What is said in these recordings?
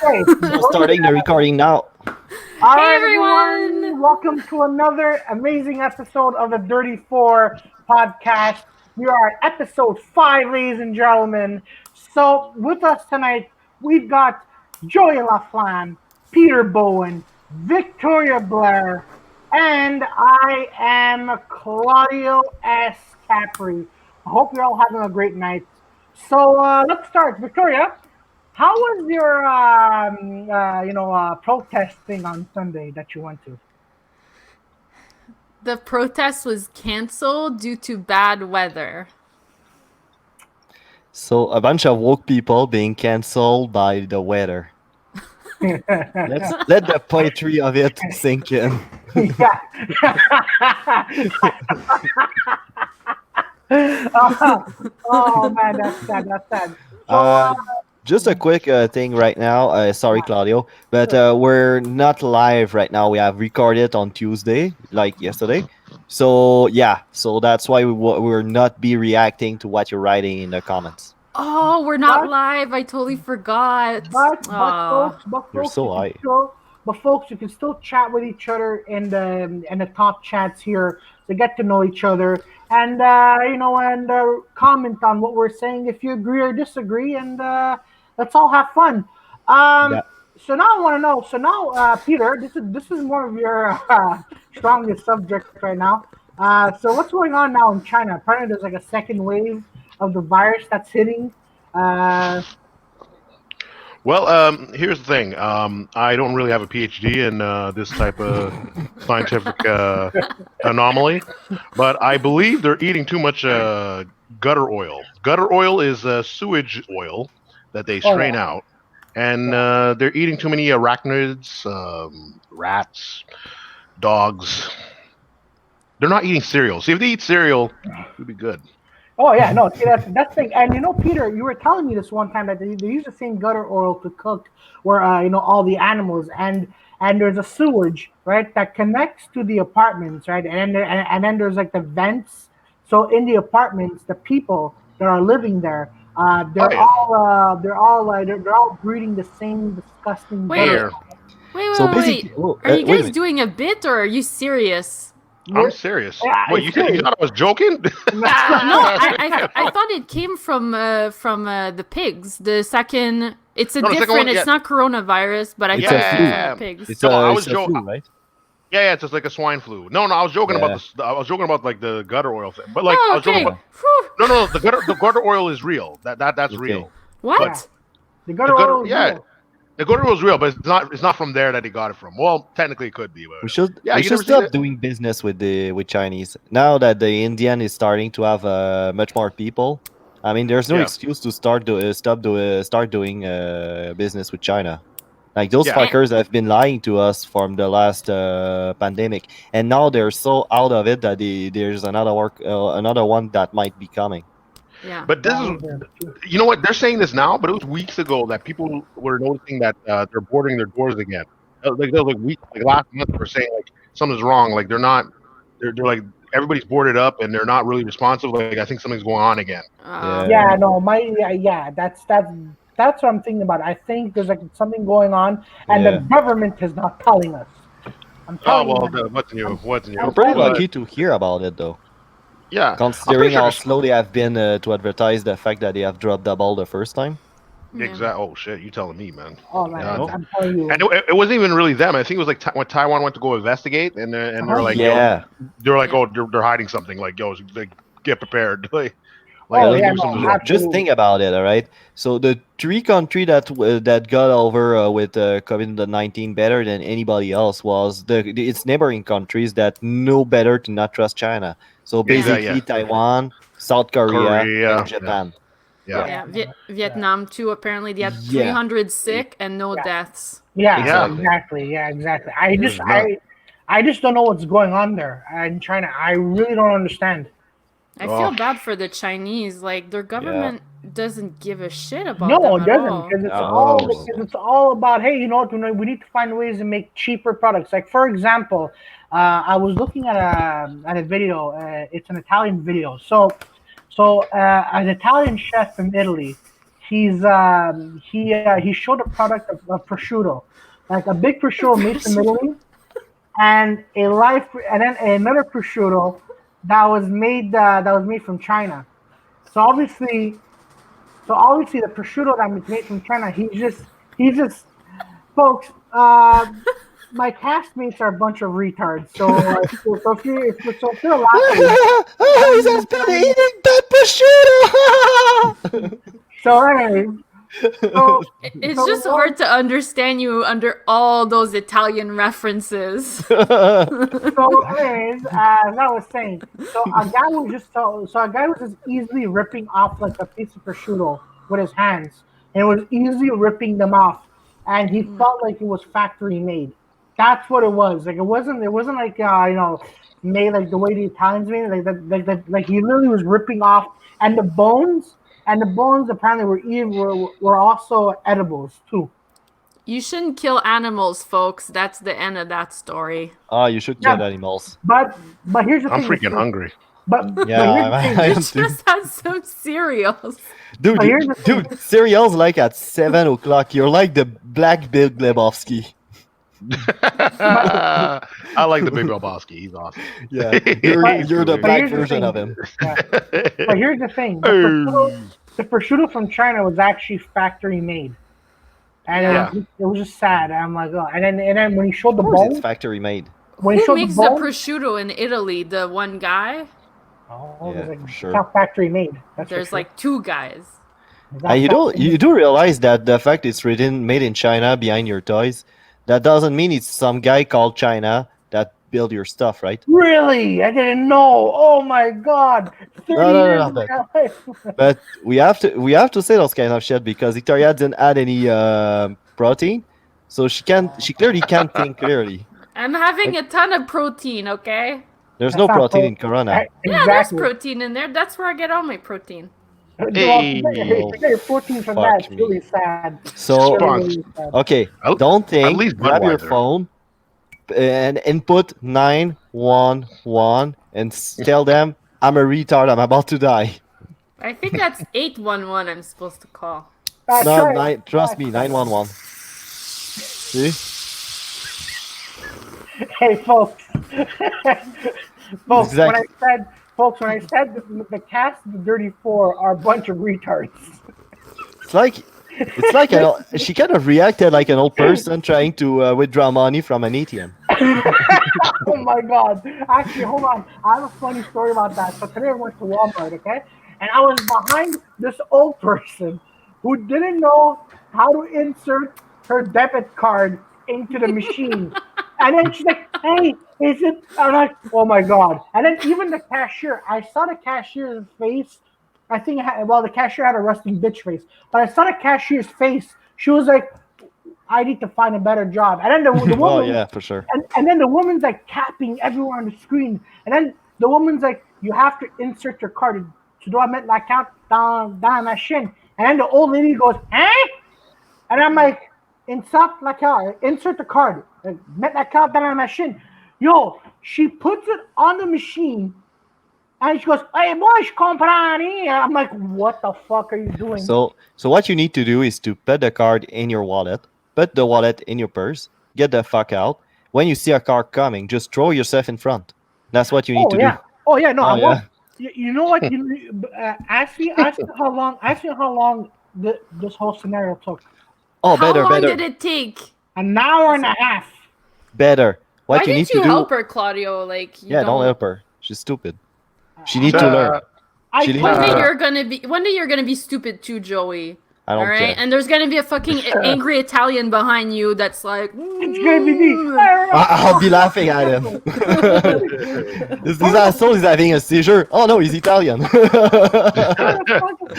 Okay, So starting the recording now. all Hey right, everyone. everyone! Welcome to another amazing episode of the Dirty Four podcast. We are at episode 5, ladies and gentlemen. So, with us tonight, we've got Joey LaFlamme, Peter Bowen, Victoria Blair, and I am Claudio S. Capri. I hope you're all having a great night. So, let's start. Victoria, how was your protest thing on Sunday that you went to? The protest was canceled due to bad weather. So a bunch of woke people being cancelled by the weather. Let's let the poetry of it sink in. Yeah. Oh man, that's sad. That's sad. So Just a quick thing right now. Sorry, Claudio, but we're not live right now. We have recorded on Tuesday, like yesterday. So yeah, so that's why we're not be reacting to what you're writing in the comments. Oh, we're not but live. I totally forgot. but Aw. You're so high. folks, you can still chat with each other in the top chats here to get to know each other and comment on what we're saying if you agree or disagree, and let's all have fun. Yeah. So now I want to know. So now, Peter, this is more of your strongest subject right now. So what's going on now in China? Apparently, there's like a second wave of the virus that's hitting. Uh, Well, here's the thing. I don't really have a PhD in this type of scientific anomaly, but I believe they're eating too much gutter oil. Gutter oil is sewage oil that they Oh, strain yeah. out, and they're eating too many arachnids, rats, dogs. They're not eating cereal. See, if they eat cereal, it would be good. Oh yeah, no, see that's the thing. And Peter, you were telling me this one time that they use the same gutter oil to cook where all the animals, and there's a sewage, right, that connects to the apartments, right, and then there's like the vents. So in the apartments, the people that are living there, Oh yeah, they're all breathing the same disgusting Wait, gutter. here. wait, So wait, basically, wait. Are you wait a guys minute. doing a bit or are you serious? I'm serious. Yeah, What it's you serious. thought I was joking? No, I thought it came from the pigs. The second, it's a No, the second different. one, yeah. It's not coronavirus, but I It's thought a it came flu. from the pigs. It's No, I a was it's a flu, joking. right? Yeah, it's just like a swine flu. No, I was joking about Yeah. this. I was joking about like the gutter oil thing. But like I Oh, was joking okay. about Whew. no, the gutter oil is real. That's Okay. real. What? Yeah. The The gutter gutter, oil is yeah, real. the gutter oil is real, but it's not from there that he got it from. Well, technically it could be, but We should yeah, we you should never seen stop it. doing business with Chinese now that the Indian is starting to have much more people. I mean, there's no Yeah, excuse to start doing business with China. Like those yeah. Eh, fuckers have been lying to us from the last pandemic, and now they're so out of it that there's another one that might be coming. yeah. But this is, you know what, they're saying this now, but it was weeks ago that people were noticing that they're boarding their doors again. Like that was like weeks, like last month, they were saying like something's wrong. Like they're not. They're like everybody's boarded up and they're not really responsive. Like I think something's going on again. Yeah. Yeah, no, that's what I'm thinking about. I think there's like something going on, and the Yeah. government is not telling us. I'm Oh telling well, you. what's new? What's new? We're pretty telling you. But lucky to hear about it though, yeah, I'm considering pretty sure how there's slow they have been to advertise the fact that they have dropped the ball the first time. Yeah. Oh shit, you telling me, man? Oh I man, God know. damn. I'm telling you. And it wasn't even really them. I think it was like when Taiwan went to go investigate, and they're Uh-huh. like, yo, Yeah. they're like, Yeah. oh, they're hiding something. Like, yo, like, get prepared. Like Oh Like, yeah, maybe no, something's wrong. just think absolutely. about it, all right? So the three country that got over with COVID-19 better than anybody else was its neighboring countries that know better to not trust China. So Exactly. basically, Yeah. Taiwan, South Korea, Korea. and Japan. Yeah. Yeah. Yeah. Yeah, Vietnam too. Apparently, they had Yeah. 300 sick and no Yeah. deaths. yeah, Exactly. exactly. Yeah, exactly. This is nuts. I just don't know what's going on there in China. I really don't understand. I Oh, feel bad for the Chinese. Like their Yeah. government doesn't give a shit about No, them it at doesn't, all. because No. it's all about, hey, we need to find ways to make cheaper products. Like for example, I was looking at a video. It's an Italian video. So an Italian chef from Italy, he showed a product of prosciutto, like a big prosciutto made from Italy, and and then another prosciutto that was made from China. So obviously, the prosciutto that was made from China, he's just folks. My castmates are a bunch of retards. So if you're laughing, He's just been eating that prosciutto. so anyways, so It's just hard to understand you under all those Italian references. anyways, as I was saying, so a guy was just easily ripping off like a piece of prosciutto with his hands, and was easily ripping them off, and he felt like it was factory made. That's what it was. Like it wasn't like made like the way the Italians made it. Like he literally was ripping off, and the bones apparently were also edibles too. You shouldn't kill animals, folks. That's the end of that story. You should Yeah. kill animals. But here's the I'm thing. freaking hungry. But Yeah, here's the thing. I You am too. just had some cereals. Dude, But here's the thing. cereals like at 7 o'clock. You're like the Black Bill Glebowski. I like the Big Lebowski. He's awesome. Yeah, you're the But black here's the version thing. of him. But here's the thing: the prosciutto from China was actually factory made, and Yeah. it was just sad. I'm like, oh, and then when he showed the Of course, it's bone, factory made. when he Who showed makes the the bone, prosciutto in Italy? The one guy? oh, Yeah, like, for it's sure. not factory made. That's for There's sure. like two guys. It's not You factory made. do realize that the fact it's written made in China behind your toys, that doesn't mean it's some guy called China that build your stuff, right? Really? I didn't know. Oh my god! 30 No, years no, of my life. But we have to say those kind of shit because Victoria didn't add any protein, so she clearly can't think clearly. I'm having a ton of protein, okay? There's That's no not protein in Corona. Yeah, there's Exactly. protein in there. That's where I get all my protein. Well, Hey. to get your protein from Fuck that, it's me. really sad. So Really sad. okay, At- don't at think. least Grab your Budweiser. phone and input 911 and tell them I'm a retard. I'm about to die. I think that's 811 I'm supposed to call. No, Try it. trust me, 911. See? Hey, folks. Folks, Exactly. when I said the cast of the Dirty Four are a bunch of retards. It's like she kind of reacted like an old person trying to withdraw money from an ATM. Oh my god. Actually, hold on. I have a funny story about that. So today I went to Walmart, okay? And I was behind this old person who didn't know how to insert her debit card into the machine. And then she's like, hey, is it? I'm like, oh my god. And then even the cashier, I saw the cashier's face. I think, the cashier had a rusting bitch face. But I saw the cashier's face. She was like, I need to find a better job. And then the woman, Oh yeah, for sure. and then the woman's like tapping everywhere on the screen. And then the woman's like, you have to insert your card. Tu dois mettre la carte dans la machine. And then the old lady goes, eh? And I'm like, insert la carte, insert the card. Mettre la carte dans la machine. Yo, she puts it on the machine. And she goes, hey, moi, je comprends rien. I'm like, what the fuck are you doing? So what you need to do is to put the card in your wallet, put the wallet in your purse, get the fuck out. When you see a car coming, just throw yourself in front. That's what you need to do. Oh yeah, no, Oh, I yeah. won't. You know what? Ask me how long this whole scenario took. Oh, How better, long better, did it take? An hour and a half. better. What Why you need didn't you to do? help her, Claudio? Like, you Yeah, don't help her. She's stupid. She needs Uh, to learn. I She One needs day to learn. one day you're gonna be stupid too, Joey. I don't All right, care. and there's gonna be a fucking angry Italian behind you that's like, It's gonna be me. I'll be laughing at him. This asshole is having a seizure. Oh no, he's Italian.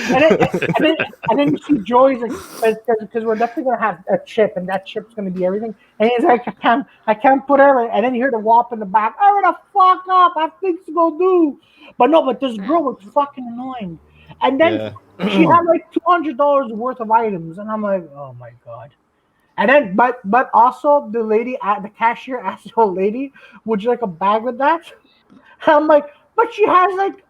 And then you see Joey's like, because we're definitely gonna have a chip, and that chip's gonna be everything. And he's like, I can't put everything. And then you hear the whop in the back. Oh, the fuck up! I have things to go do. But no, but this girl was fucking annoying. And then she had like $200 worth of items, and I'm like, oh my god. And then, but also the lady at the cashier asked the old lady, "Would you like a bag with that?" And I'm like, but she has like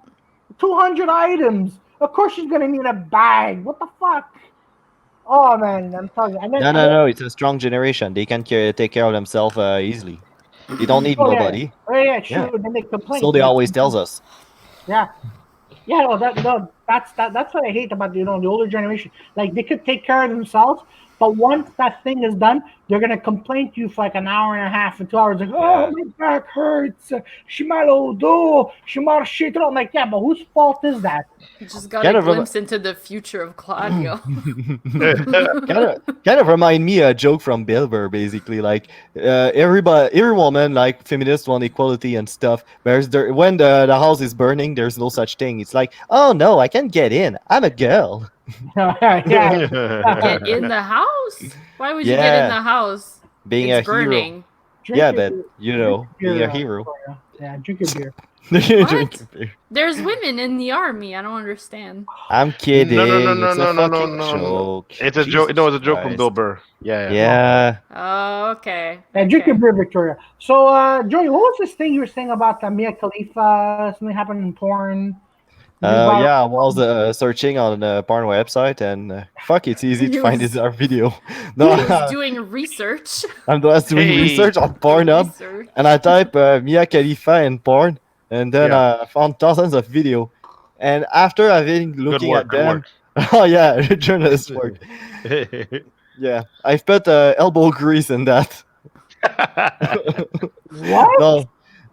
200 items. Of course she's gonna need a bag. What the fuck? Oh man, I'm telling you. No, no, no. It's a strong generation. They can take care of themselves easily. They don't need Oh yeah, nobody. oh yeah, Yeah. true. And then they So complain. they always tells us. Yeah, yeah. No, that's what I hate about the older generation. Like they could take care of themselves, but once that thing is done, they're gonna complain to you for like an hour and a half and 2 hours. Like, oh Yeah. my back hurts. Shimalo do. Shimar shit. I'm like, yeah, but whose fault is that? You just got Kind a of glimpse into the future of Claudio. kind of remind me a joke from Bill Burr, basically. Like every woman, like feminists want equality and stuff. When the house is burning, there's no such thing. It's like, oh no, I can't get in. I'm a girl. Yeah. Get in the house? Why would you get in Yeah, the house? being It's a hero. burning. Drink Yeah, your, but drink your being a beer, hero. Victoria. Yeah, drink your beer. Drink What? beer. There's women in the army. I don't understand. I'm kidding. It's a fucking no. joke. It's a joke. Jesus No, it's a joke from Christ. Bill Burr. Yeah. Yeah. Oh, okay. Yeah, drink your Okay. beer, Victoria. So, Joey, what was this thing you were saying about Mia Khalifa? Something happened in porn. You just brought Yeah, I was searching on a porn website, and fuck, it's easy to He find was- this our video. He No, was doing research. I'm just doing Hey. research on Pornhub, Research. and I type Mia Khalifa in porn, and then Yeah. I found thousands of video. And after I've been looking at Good them, work. oh yeah, journalist work. Yeah, I've put elbow grease in that. what? No,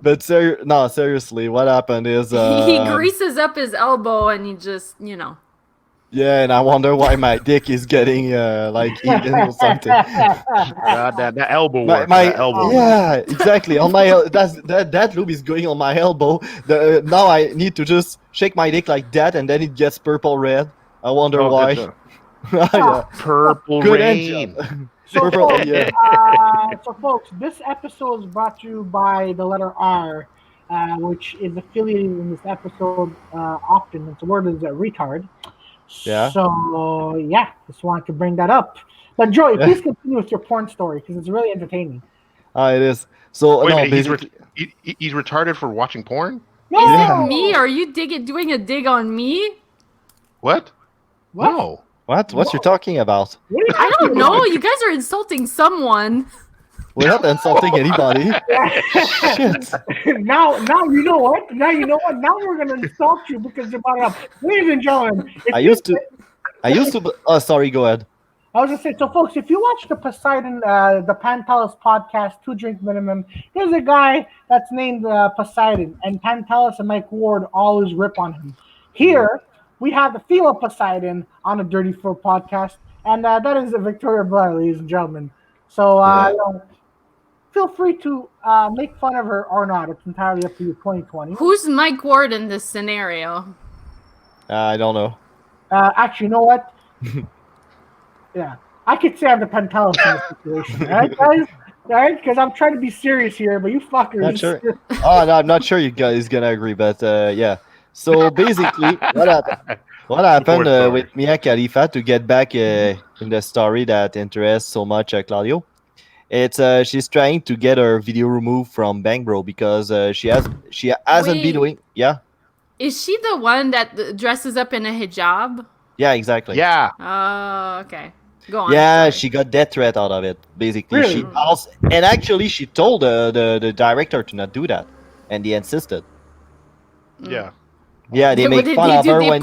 but no, seriously, what happened is He greases up his elbow and he just, yeah, and I wonder why my dick is getting like eaten or something. that elbow work. My That elbow work. yeah, exactly. On my that lube is going on my elbow. Now I need to just shake my dick like that, and then it gets purple red. I wonder Oh, why. good Yeah, Purple good rain. engine. So, Purple, folks, yeah. folks, this episode is brought to you by the letter R, which is affiliated in this episode often. Its word is retard. Yeah. So, yeah, just wanted to bring that up. But, Joey, Yeah. please continue with your porn story because it's really entertaining. It is. So Wait a no, minute, basically, he's retarded for watching porn? No! Is Yeah. it me? Are you doing a dig on me? What? What? No. what you talking about? What are you I talking don't know. You guys are insulting someone. We're not insulting anybody. about? Shit. Now you know what? Now you know what? Now we're gonna insult you because you brought it up, ladies and gentlemen. I used to. Oh, sorry. Go ahead. I was gonna say, so folks, if you watch the Poseidon, the Pantelis podcast, 2 Drink Minimum, there's a guy that's named Poseidon, and Pantelis and Mike Ward always rip on him. Here we have the female Poseidon on the Dirty Four podcast, and that is Victoria Blair, ladies and gentlemen. So Yeah. feel free to make fun of her or not. It's entirely up to you. 2020. Who's Mike Ward in this scenario? I don't know. Actually, you know what? Yeah, I could say I'm the Pantelis in this situation, right, guys? Right? Because I'm trying to be serious here, but you fuckers. Not sure. Oh no, I'm not sure you guys gonna agree, but yeah. So basically, what happened? What happened story. with Mia Khalifa to get back in the story that interests so much Claudio? It's she's trying to get her video removed from Bang Bro because she hasn't Wait. been doing. Yeah, Is she the one that dresses up in a hijab? yeah, exactly. Yeah. Oh, okay. Go on. Yeah, sorry. she got death threat out of it. Basically, Really? she also, and actually she told the director to not do that, and they insisted. Yeah. Yeah, they What make did fun they of do? her They when.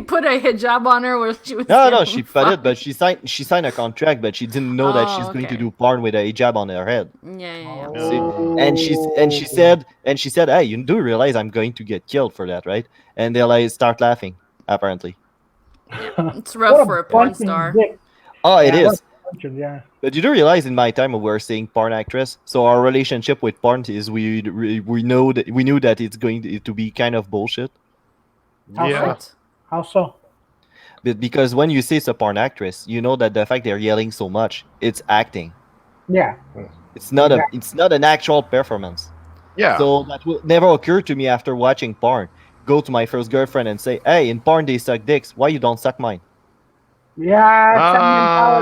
put a hijab on her where she was. No, getting she put it, but fucked. she signed a contract, but she didn't know that she's Oh, going to okay. do porn with a hijab on her head. Yeah. See? Oh. And she said, hey, you do realize I'm going to get killed for that, right? And they like start laughing, apparently. It's rough for a porn star. Oh, it Yeah, is. Yeah. But you do realize in my time we were saying porn actress, so our relationship with porn is we knew that it's going to be kind of bullshit. How Yeah. What? How so? But because when you say it's a porn actress, you know that the fact they're yelling so much, it's acting. Yeah. It's not an actual performance. Yeah. So that will never occur to me after watching porn. Go to my first girlfriend and say, "Hey, in porn they suck dicks. Why you don't suck mine?" Yeah. It's that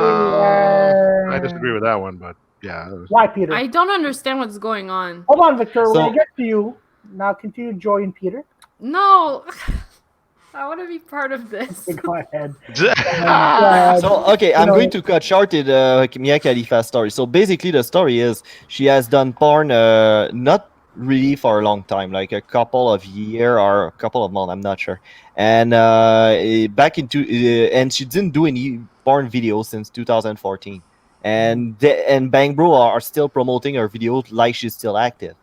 mentality. I disagree with that one, but yeah. Why, Peter? I don't understand what's going on. Hold on, Victor. We're So- gonna get to you. Now continue, Joy and Peter. No. I want to be part of this. Go ahead. So okay, You I'm going know, to cut short Mia Khalifa's story. So basically, the story is she has done porn, not really for a long time, like a couple of year or a couple of months, I'm not sure. And back into and she didn't do any porn videos since 2014. And Bang Bro are still promoting her videos like she's still active.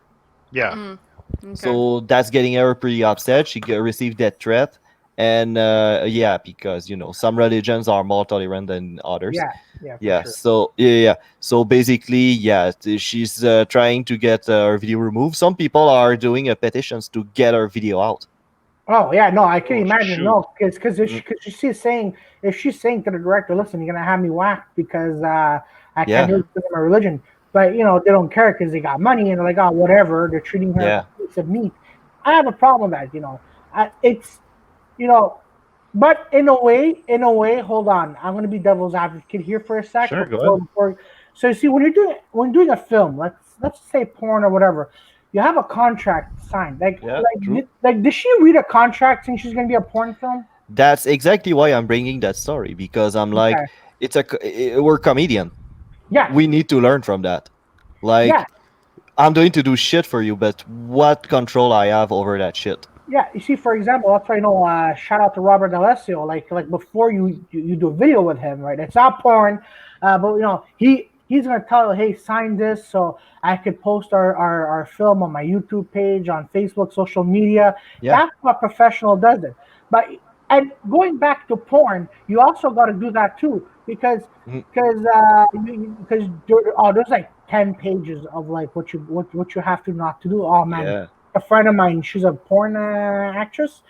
Yeah. Mm, okay. So that's getting her pretty upset. She received that threat, and yeah, because some religions are more tolerant than others. yeah, yeah, for Yeah. sure. So yeah. So basically, yeah, she's trying to get her video removed. Some people are doing petitions to get her video out. Oh yeah, no, I can Oh imagine. shoot. No, because Mm, if she's saying to the director, listen, you're gonna have me whacked because I can't do yeah. it because of my religion. But they don't care because they got money and they're like, oh, whatever. They're treating her like Yeah. a piece of meat. I have a problem with that. It's you know, but in a way, hold on. I'm gonna be devil's advocate here for a sec Sure. Go before ahead. before. So you see, when you're doing a film, let's say porn or whatever, you have a contract signed. Like Yeah. like True. did, like did she read a contract saying she's gonna be a porn film? That's exactly why I'm bringing that story because I'm like, Okay. we're comedian. Yeah. We need to learn from that. Yeah. Like, I'm going to do shit for you, but what control I have over that shit? Yeah, you see, for example, that's why shout out to Robert D'Alessio. Like before you do a video with him, right? It's not porn, but he's gonna tell you, hey, sign this so I could post our film on my YouTube page, on Facebook, social media. Yeah. That's what professional does it. But and going back to porn, you also got to do that too Mhm. because there's like 10 pages of like what you have to not to do. Oh man, Yeah. a friend of mine. She's a porn actress.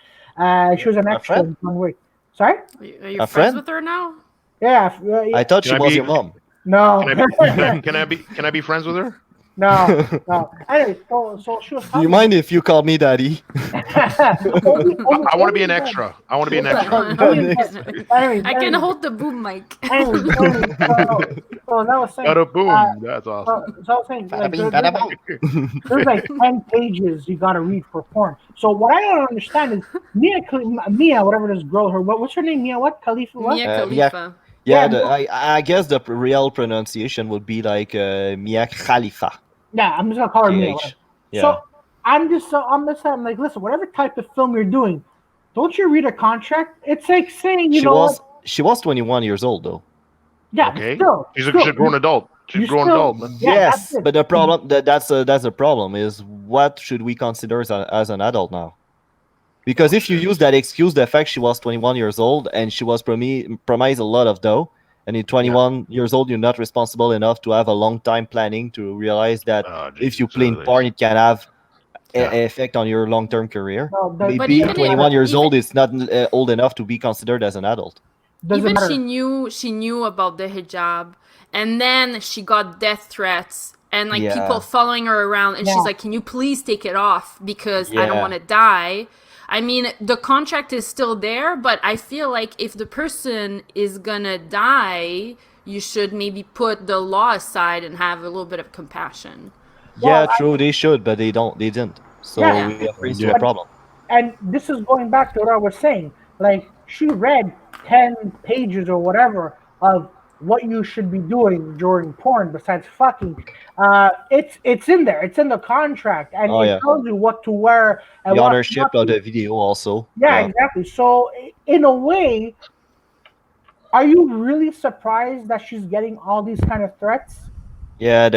She was an A extra friend? in John Wick. Sorry? Are you A friends friend? with her now? Yeah. I thought Can she I was be? your mom. No. Can I be friends with her? No. No. Anyway, so she was Do you telling me. mind if you call me daddy? only, only, I want to be only an then. extra. I want to be an Yeah, extra. only then. Anyways, I can anyways, hold the boom mic. anyways. So as I was saying, Bada uh, boom. That's awesome. so I was saying, Bada like, bing, bada there's like 10 pages you got to read for porn. So what I don't understand is Mia, whatever this girl, what's her name? Mia, what? Khalifa, what? Mia Yeah, Khalifa. Yeah, yeah. I guess the real pronunciation would be like Mia Khalifa. yeah. I'm just gonna call her Mia. Whatever. KH. So Yeah. I'm like, listen, whatever type of film you're doing, don't you read a contract? It's like saying, you She know what? was she was 21 years old though. Yeah, but Okay. She's still, a grown adult. She's a you grown still, adult, man. yeah, that's Yes, it. but the problem that's the problem is what should we consider as an adult now? Because Oh if you shit. use that excuse, the fact she was 21 years old and she was promised a lot of dough, and in Yeah. 21 years old, you're not responsible enough to have a long time planning to realize that Oh if you Jesus. play in porn, it can have Yeah. effect on your long term career. No, But Maybe even doesn't matter. 21 years even old is not old enough to be considered as an adult. Doesn't even matter. she knew about the hijab, and then she got death threats and like people Yeah, following her around, and she's Yeah. like, can you please take it off because I don't yeah, want to die. I mean, the contract is still there, but I feel like if the person is gonna die, you should maybe put the law aside and have a little bit of compassion. yeah. Well, True, they should, but they don't. They didn't. So yeah, Yeah. we have raised to a Yeah. but problem. and this is going back to what I was saying. Like she read 10 pages or whatever of what you should be doing during porn besides fucking. It's in there. It's in the contract, and Oh it yeah, tells you what to wear and the what ownership not of to. the video also. Yeah, Yeah. exactly. So in a way, are you really surprised that she's getting all these kind of threats? Yeah,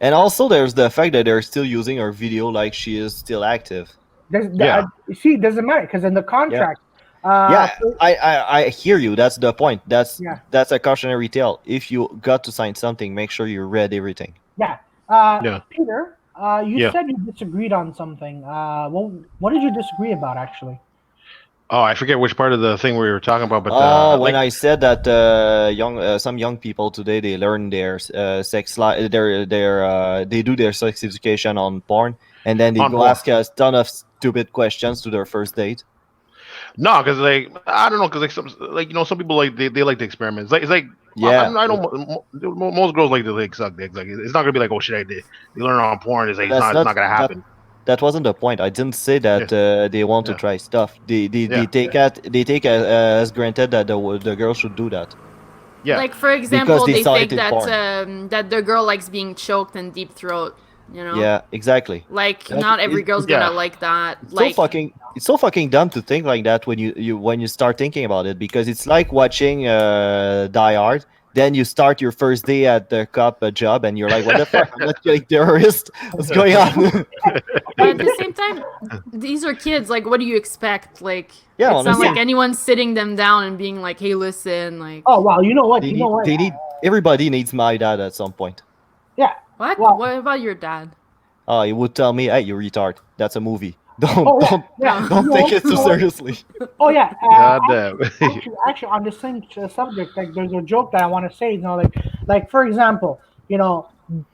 and also there's the fact that they're still using her video like she is still active. Yeah. See, it doesn't matter because in the Yeah, contract, yeah, I hear you. That's the point. yeah, That's a cautionary tale. If you got to sign something, make sure you read everything. yeah. Yeah. Peter, you Yeah. said you disagreed on something. What did you disagree about actually? Oh, I forget which part of the thing we were talking about, but Oh, when like, I said that some young people today they learn their they do their sex education on porn, and then they on go porn. ask a ton of stupid questions to their first date. No, because like I don't know, because like some people like they like the experiments. Like it's like Yeah, I know most girls like to like suck dicks. Like it's not gonna be like, oh shit, they learn on porn. It's like but that's it's not not gonna happen. That wasn't the point. I didn't say that they want to Yeah. try stuff. They Yeah. take as granted that the girl should do that Yeah. Like for because example, they they saw it think in that porn. that the girl likes being choked and deep throat. You know, Yeah, exactly. like That not every is girl's Yeah. gonna like that. so Like fucking it's so fucking dumb to think like that when you start thinking about it, because it's like watching Die Hard. Then you start your first day at the cop job and you're like, what the fuck? I'm not killing terrorists. What's going on? but at the same time, these are kids. Like, what do you expect? Like, Yeah, it's not honestly, like anyone sitting them down and being like, "Hey, listen." Like, Oh wow, you know what? they You know need what? they need everybody needs my dad at some point. Yeah. what? Well, What about your dad? He would tell me, "Hey, you retard. That's a movie. Don't oh yeah, don't yeah. No. You don't know take what? it You so know what? seriously." Oh yeah. God damn. Actually, on the same subject, like there's a joke that I want to say. Like for example,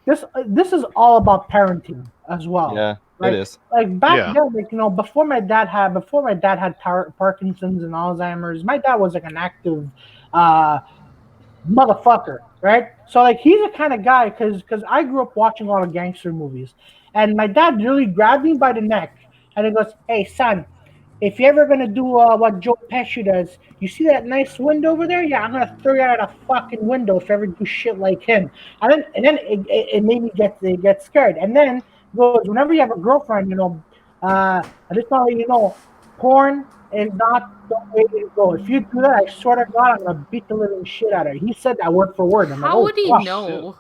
this is all about parenting as well, Yeah, it right? is. Like back Yeah. then, before my dad had Parkinson's and Alzheimer's, my dad was like an active uh, motherfucker, right? So like he's the kind of guy because I grew up watching a lot of gangster movies, and my dad really grabbed me by the neck and he goes, "Hey son, if you're ever gonna do what Joe Pesci does, you see that nice window over there? Yeah, I'm gonna throw you out of a fucking window if you ever do shit like him." And then it made me get scared. And then he goes, whenever you have a girlfriend, I just want to let you know, porn is not the way to go. If you do that, I swear to God, I'm gonna beat the living shit out of you. He said that word for word. I'm like, How oh would he fuck. know?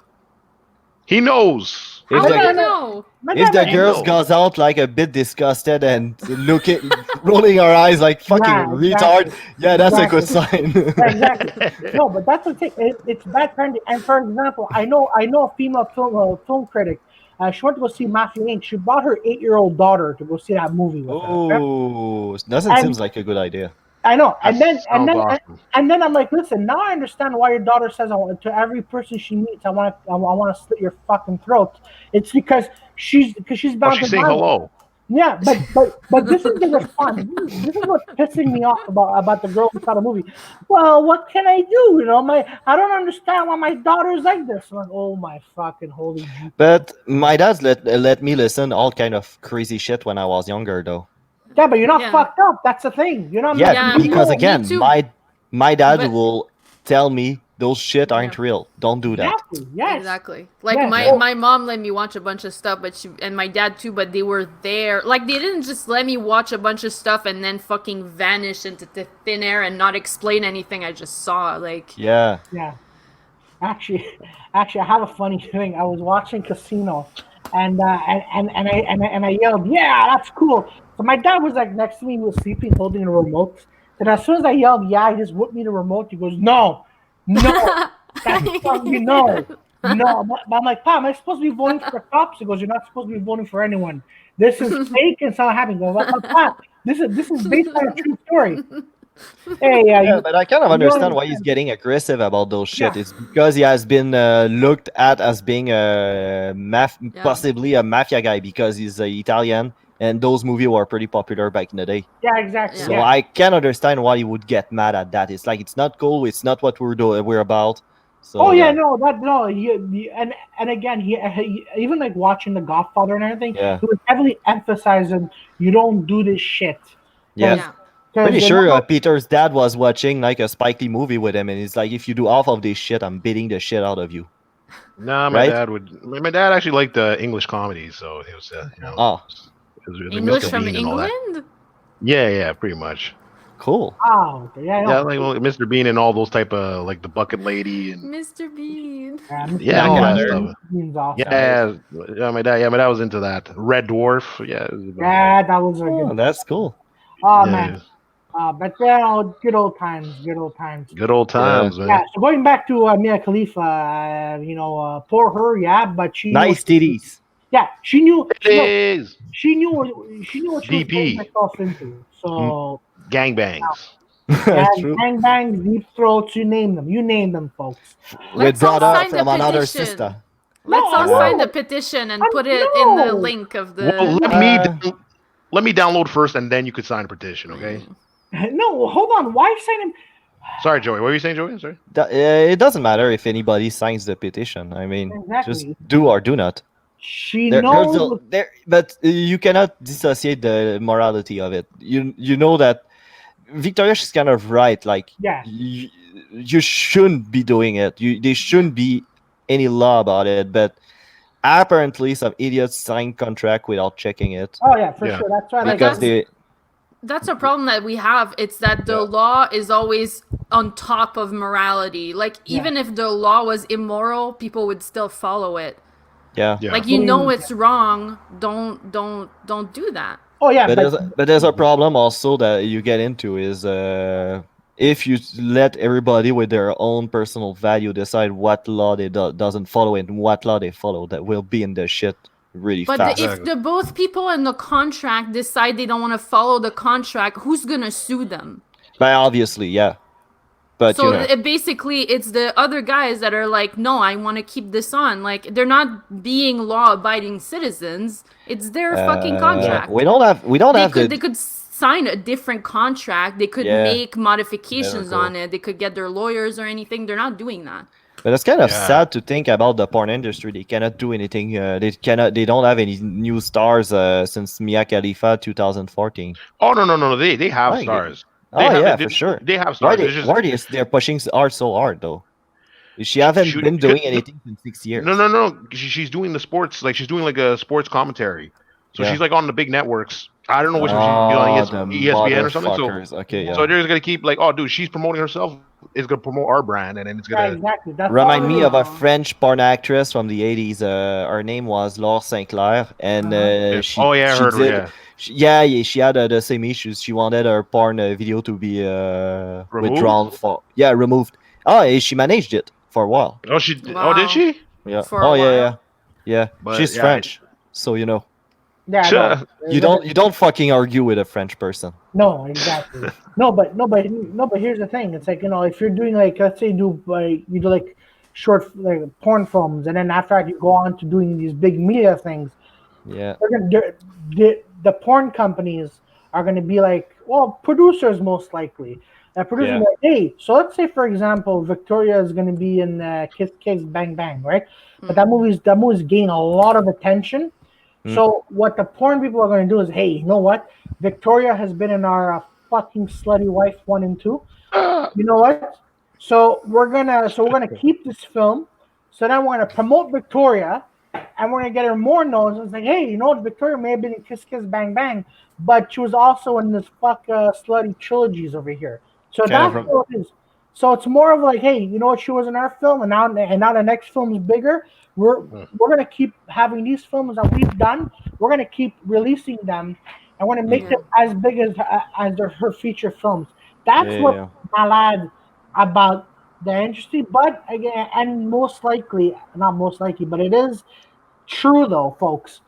He knows. If How My would the he dad, know? my if dad, the like, He girls knows. goes out like a bit disgusted and looking, rolling her eyes like fucking yeah, retard, exactly, yeah, that's a good exactly. sign. Yeah, exactly. No, but that's the thing. It's bad parenting. And for example, I know a female film critic. She went to go see Mafia Inc. She brought her 8-year-old daughter to go see that movie with her. Okay? Oh, doesn't seem And like a good idea. I know. That sounds awesome. And then I'm like, listen. Now I understand why your daughter says to every person she meets, I want to slit your fucking throat. It's because she's Oh, bound to she's saying violence. hello. Yeah, but this is the response. This is what's pissing me off about the girl who saw the movie. Well, what can I do? I don't understand why my daughter's like this. I'm like, oh my fucking holy Jesus. But my dad's let me listen all kind of crazy shit when I was younger, though. Yeah, but you're not Yeah. fucked up. That's the thing. You're not Yeah, mentally Yeah, because ill. me again, too. my dad But will tell me those shit yeah. aren't real. Don't do that. Exactly. Yes. Exactly. Like Yes. my Oh, my mom let me watch a bunch of stuff, but and my dad too, but they were there. Like they didn't just let me watch a bunch of stuff and then fucking vanish into the thin air and not explain anything I just saw. Like Yeah. yeah. Actually, actually, I have a funny thing. I was watching Casino, and I yelled, "Yeah, that's cool!" So my dad was like next to me, he was sleeping, holding the remote. And as soon as I yelled, "Yeah," he just whipped me the remote. He goes, "No, no, that's fucking no, no." But I'm like, "Pa, am I supposed to be voting for the cops?" He goes, "You're not supposed to be voting for anyone. This is fake and it's not happening." I go, "But Pa, this is based on a true story." Hey, Yeah, but I kind of you don't understand why he's understand. getting aggressive about those shit. Yeah. It's because he has been looked at as being yeah. possibly a mafia guy because he's Italian, and those movies were pretty popular back in the day. Yeah, exactly. Yeah. So Yeah. I can understand why he would get mad at that. It's like it's not cool. It's not what we're about. Oh So yeah, yeah, no, that no, and again, he even like watching The Godfather and everything, yeah, he was heavily emphasizing you don't do this shit yeah. because Yeah. Pretty the sure number Peter's dad was watching like a Spike Lee movie with him, and he's like, if you do half of this shit, I'm beating the shit out of you, Nah, my right? dad would. My dad actually liked English comedies, so it was, okay. Oh, it was like English Mr. from Bean and all that. England? Yeah, yeah, pretty much. cool. Oh, okay, yeah, Yeah, no, like Mr. Bean and all those type of like the Bucket Lady and Mr. Bean. Mr. yeah, Back all in Bean, the that day. stuff. Mr. Bean's awesome. Yeah, yeah, my dad was into that. Red Dwarf, yeah, it was about- Yeah, that was a Oh, good. that's cool. Oh yeah, man, but good old times, good old times. good old Yeah. times, Yeah, man. so going back to Mia Khalifa, poor her, yeah, but she knew what Nice titties. yeah, she knew It is she knew what she was getting DP herself into. So gangbangs. True. Bang bangs, deep throats, you name them. You name them, folks. With Let's all brother sign the from another petition. sister. No, Let's all Yeah. sign the no, petition and put it in the no, link of Well, the. Uh, let me download first, and then you could sign a petition, okay? no. Hold on. Why sign him? Sorry, Joey. What were you saying, Joey? Sorry. it doesn't matter if anybody signs the petition. I mean, just Exactly. do or do not. She There's a knows. there, but you cannot dissociate the morality of it. You know that Victoria is kind of right. Like Yeah. you shouldn't be doing it. There shouldn't be any law about it. But apparently, some idiots sign contract without checking it Oh yeah, for Yeah. sure. That's why But like because that's a problem that we have. It's that the Yeah. law is always on top of morality. Like yeah. even if the law was immoral, people would still follow it. yeah. Yeah. Like you know Believe- it's wrong, don't do that. Oh yeah, But but there's a problem also that you get into is if you let everybody with their own personal value decide what law they doesn't follow and what law they follow, that will be in the shit really But fast. if Exactly. the both people in the contract decide they don't want to follow the contract, who's gonna sue them? But obviously, yeah. But So basically, it's the other guys that are like, no, I want to keep this on. Like they're not being law-abiding citizens. It's their fucking Yeah. contract. we don't have They could sign a different contract. They could yeah. make modifications go. on it. They could get their lawyers or anything. They're not doing that. But it's kind of Yeah. sad to think about the porn industry. They cannot do anything. They don't have any new stars since Mia Khalifa 2014. Oh no no no no! They have Like, stars. They oh have yeah, for sure. they have stars. It's just They're pushing art so hard though? She haven't shoot. been doing anything in 6 years. No no no. She's doing the sports like she's doing like a sports commentary. So Yeah. she's like on the big networks. I don't know which one she's on Oh, the ESPN or something. So motherfuckers. Okay, Yeah. yeah. so they're just gonna keep like, oh dude, she's promoting herself. Is gonna promote our brand, and then it's yeah, gonna exactly. That's Remind me all. of a Oh. French porn actress from the 80s. Her name was Laure Sinclair, and Uh-huh. Oh yeah, I she heard her. did. Yeah, She had the same issues. She wanted her porn video to be removed. withdrawn removed. Oh, she managed it for a while. Oh she. Oh did Wow. she? Yeah. For Oh a yeah, while. yeah. But She's yeah, French, so you know. Yeah, no. You don't fucking argue with a French person. No, exactly. No, but here's the thing. It's like if you're doing like let's say you do like short like porn films, and then after that you go on to doing these big media things. Yeah. The porn companies are going to be like, well, producers most likely. Producers Yeah. are like, hey, so let's say for example, Victoria is going to be in Kiss Kiss Bang Bang, right? But that movie's gained a lot of attention. So what the porn people are going to do is, hey, you know what? Victoria has been in our fucking slutty wife 1 and 2. You know what? So we're gonna keep this film. So then we're gonna promote Victoria, and we're gonna get her more known. It's like, hey, you know what? Victoria may have been in Kiss Kiss Bang Bang, but she was also in this slutty trilogies over here. So Kind of that's from what it is. So it's more of like, hey, you know what? She was in our film, and now the next film is bigger. We're gonna keep having these films that we've done. We're gonna keep releasing them, and we're gonna make them as big as her feature films. That's what yeah. malad about the industry. But again, and most likely, not most likely, but it is true though, folks.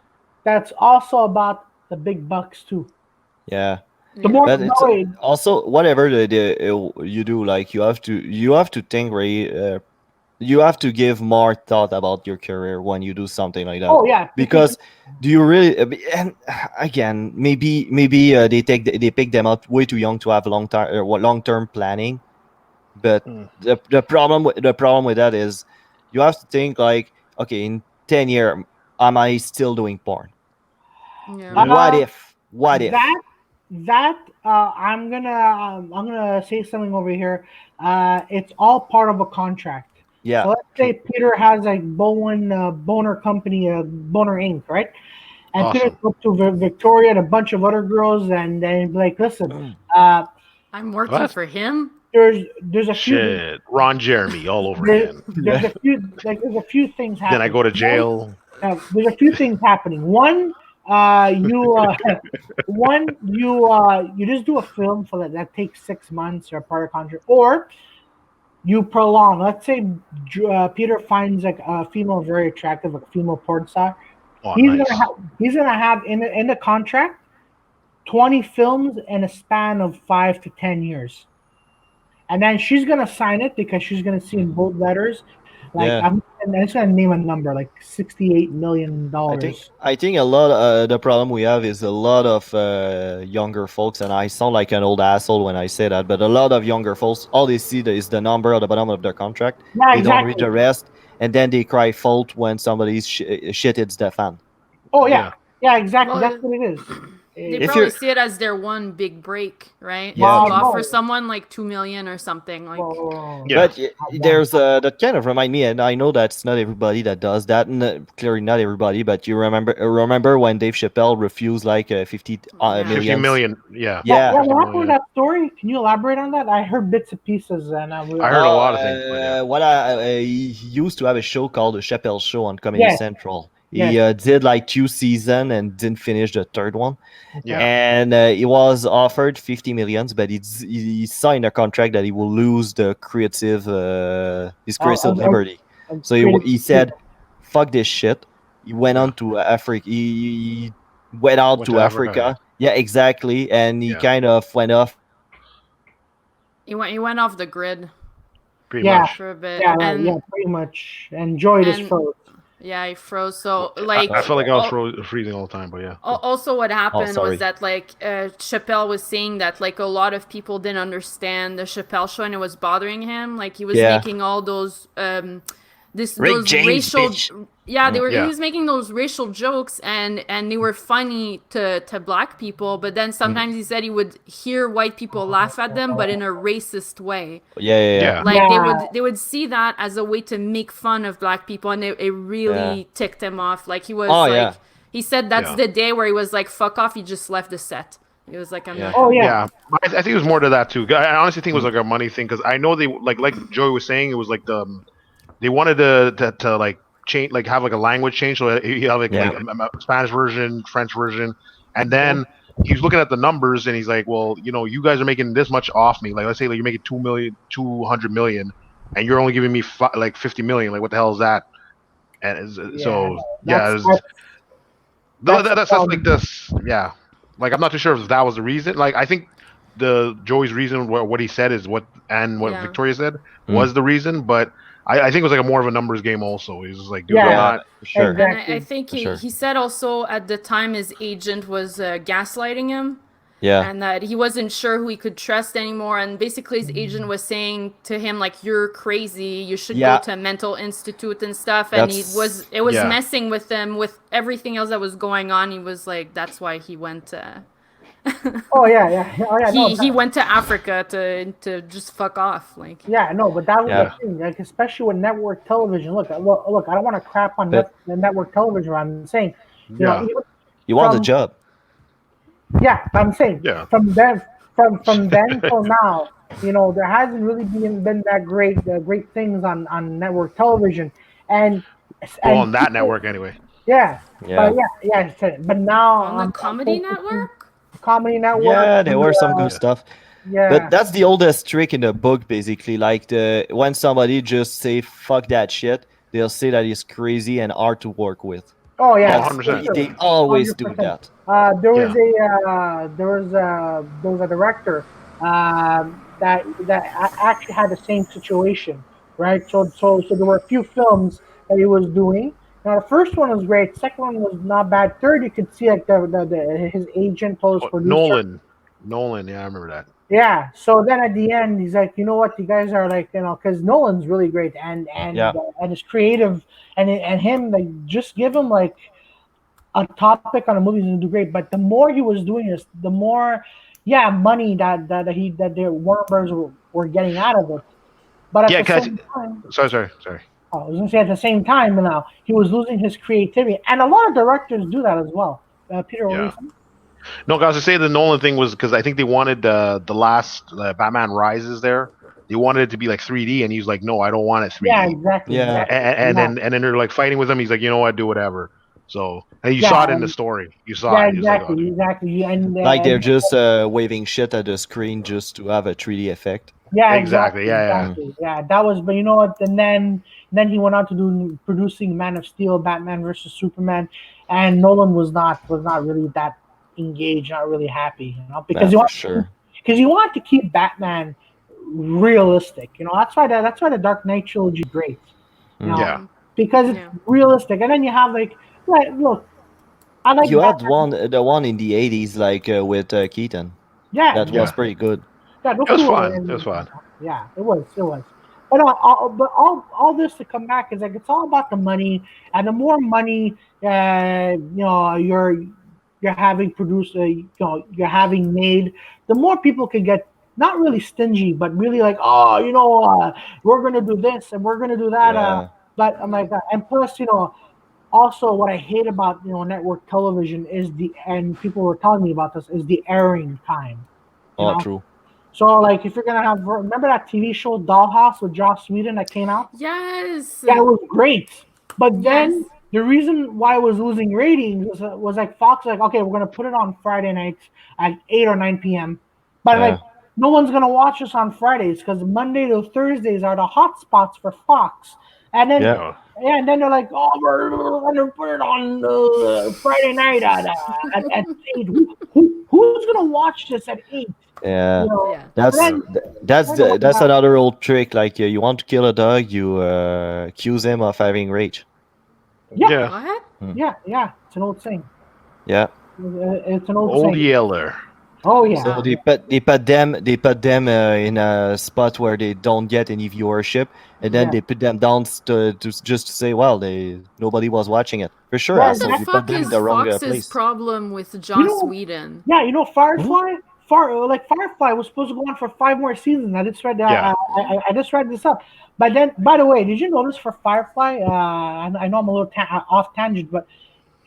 That's also about the big bucks too. Yeah. The Yeah. more But it's no, also whatever you do, like you have to think you have to give more thought about your career when you do something like that. oh yeah, Because do you really and again maybe they pick them up way too young to have long term planning. But Mm. the problem with that is you have to think like, okay, in 10 years, am I still doing porn? Yeah. Yeah. What if I'm gonna say something over here. It's all part of a contract. yeah So let's say Peter has a boner company, Boner Inc., right? And Peter Awesome. goes to Victoria and a bunch of other girls, and then like, listen, uh, I'm working What? for him. there's a few Shit, Ron Jeremy all over there, again. there's a few things Then I happening. go to jail. There's a few things happening. One, you just do a film for that takes 6 months or part of contract, or you prolong. Let's say Peter finds like a female very attractive, like a female porn star. Oh, He's nice. gonna have in the contract 20 films in a span of 5 to 10 years. And then she's gonna sign it because she's gonna see in bold letters, like yeah. I'm just gonna name a number, like $68 million. I think a lot. The problem we have is a lot of younger folks, and I sound like an old asshole when I say that. But a lot of younger folks, all they see is the number at the bottom of their contract. Yeah, They don't read exactly. the rest, and then they cry fault when somebody's shit hits the fan. Oh Yeah. yeah, exactly. That's Well, what it is. they If probably you're see it as their one big break, right? Yeah, If you true. offer no. someone like 2 million or something, like Well, Yeah. But I want there's that kind of remind me, and I know that's not everybody that does that, and clearly not everybody. But you remember when Dave Chappelle refused like 50 Yeah. 50 millions? million. Yeah. yeah, Yeah. 50 what happened with million. that story? Can you elaborate on that? I heard bits and pieces, and I was I heard a lot of things, but yeah. What he used to have a show called the Chappelle Show on Comedy yes, Central. yes, He did like 2 seasons and didn't finish the third one. okay. Yeah. And he was offered 50 millions, but he signed a contract that he will lose the creative his creative liberty. So Creative. he said, "Fuck this shit." He went Yeah. on to Africa. He went out Went to to Africa. Africa. Yeah, exactly. And he Yeah. kind of went off he went off the grid Pretty Yeah, much. for a bit, yeah, right, yeah, and pretty much. Enjoyed his and froze. yeah, he froze. So I like, felt like I was freezing all the time, but yeah. also what Oh, happened was sorry. that like Chappelle was saying that like a lot of people didn't understand the Chappelle show and it was bothering him. Like he was Yeah. making all those Rick those James, racial bitch. yeah they were he Yeah. was making those racial jokes and they were funny to black people, but then sometimes he said he would hear white people laugh at them but in a racist way. Yeah. Like Yeah. they would see that as a way to make fun of black people, and it really ticked him off. Like he was Oh, like yeah. he said that's Yeah. the day where he was like fuck off. He just left the set. He was like, I'm Yeah. not Oh coming. yeah. Yeah, I think it was more to that too. I honestly think it was like a money thing because I know they like Joey was saying it was like they wanted to like change like have like a language change so you have Yeah. like a Spanish version, French version, and then he's looking at the numbers and he's like, well, you guys are making this much off me. Like let's say like you're making 200 million, and you're only giving me like 50 million. Like what the hell is that? And Yeah. so yeah, That's it was, that's that's like this. Yeah, like I'm not too sure if that was the reason. Like I think the Joey's reason what he said is what Yeah. Victoria said Mm. was the reason, but I think it was like a more of a numbers game. Also, he's just like, dude, I'm Yeah. not. For sure. And Exactly. I think For sure. he said also at the time his agent was gaslighting him, Yeah. and that he wasn't sure who he could trust anymore. And basically, his agent was saying to him like, "You're crazy. You should Yeah. go to a mental institute and stuff." And it was Yeah. messing with him with everything else that was going on. He was like, that's why he went. Oh yeah. Oh yeah. No. He went to Africa to just fuck off. Like Yeah, no, but that was Yeah. the thing, like especially with network television. Look, look, I don't want to crap on But- the network television. I'm saying, Yeah. even You want the from- job. Yeah, I'm saying Yeah. from then till now, there hasn't really been that great things on network television, and Well, on that network anyway. yeah, Yeah. but now on the Comedy Network. Comedy Network, Yeah, there were some good Yeah. stuff. yeah, But that's the oldest trick in the book, basically. Like when somebody just say "fuck that shit," they'll say that he's crazy and hard to work with. oh yeah, That's- 100%. they always do 100%. that. There was a director that actually had the same situation, right? So there were a few films that he was doing. Now the first one was great. Second one was not bad. Third, you could see like his agent told his producer. Nolan. Yeah, I remember that. Yeah. So then at the end, he's like, you know what? You guys are like, because Nolan's really great and Yeah. and it's creative and him like just give him like a topic on a movie and do great. But the more he was doing this, the more money that the Warner Brothers were getting out of it. But at Yeah, the same time, Sorry. I was gonna say at the same time now he was losing his creativity, and a lot of directors do that as well. Peter, what were you Yeah. saying? No, guys, I say the Nolan thing was because I think they wanted the last Batman Rises there. They wanted it to be like 3D, and he's like, "No, I don't want it 3D." Yeah, exactly. Yeah. exactly. And then they're like fighting with him. He's like, "You know what? Do whatever." So and you Yeah, saw it in the and- story. You saw Yeah, it. He was like, "Oh, exactly, dude." exactly. And Like they're just waving shit at the screen just to have a 3D effect. yeah, Exactly, yeah. exactly. Yeah, that was. But you know what? And then he went on to do producing Man of Steel, Batman versus Superman, and Nolan was not really that engaged, not really happy, because Yeah, for sure. because you want to keep Batman realistic. That's why the Dark Knight trilogy is great. Yeah. Because it's Yeah. realistic, and then you have like look, I like You had Batman. the one in the 80s, like with Keaton. Yeah, That yeah, was pretty good. those It was two were fun. in- It was fun. Yeah, it was. but all this to come back is like it's all about the money, and the more money you're having produced, you're having made, the more people can get not really stingy, but really like, oh, we're gonna do this and we're gonna do that. Yeah. But I'm like, and plus, also what I hate about network television is and people were telling me about this is the airing time. You Oh, know, true. so like if you're gonna remember that TV show Dollhouse with Joss Whedon that came out? Yes. Yeah, it was great. But Yes. then the reason why it was losing ratings was like Fox like, okay, we're gonna put it on Friday nights at 8 or 9 p.m. But like Yeah. no one's gonna watch us on Fridays because Monday to Thursdays are the hot spots for Fox. And then Yeah. Yeah. yeah, and then they're like, oh, we're gonna put it on Friday night at 8. Who's gonna watch this at 8? You Yeah. know, Yeah. and That's then that's another old trick. Like you want to kill a dog, you accuse him of having rage. yeah, Yeah. What? Hmm. yeah, it's an old saying. Yeah. It's an old Old saying. Yeller. Oh yeah, So they put them in a spot where they don't get any viewership, and then yeah, they put them down to just to say, well, they nobody was watching it for sure. yeah. What the So they put fuck them in is the wrong Fox's place. problem with You Joss know, Whedon? yeah, Hmm? Firefly was supposed to go on for 5 more seasons. I just read Yeah. I just read this up. But then, by the way, did you notice for Firefly? I know I'm a little off tangent, but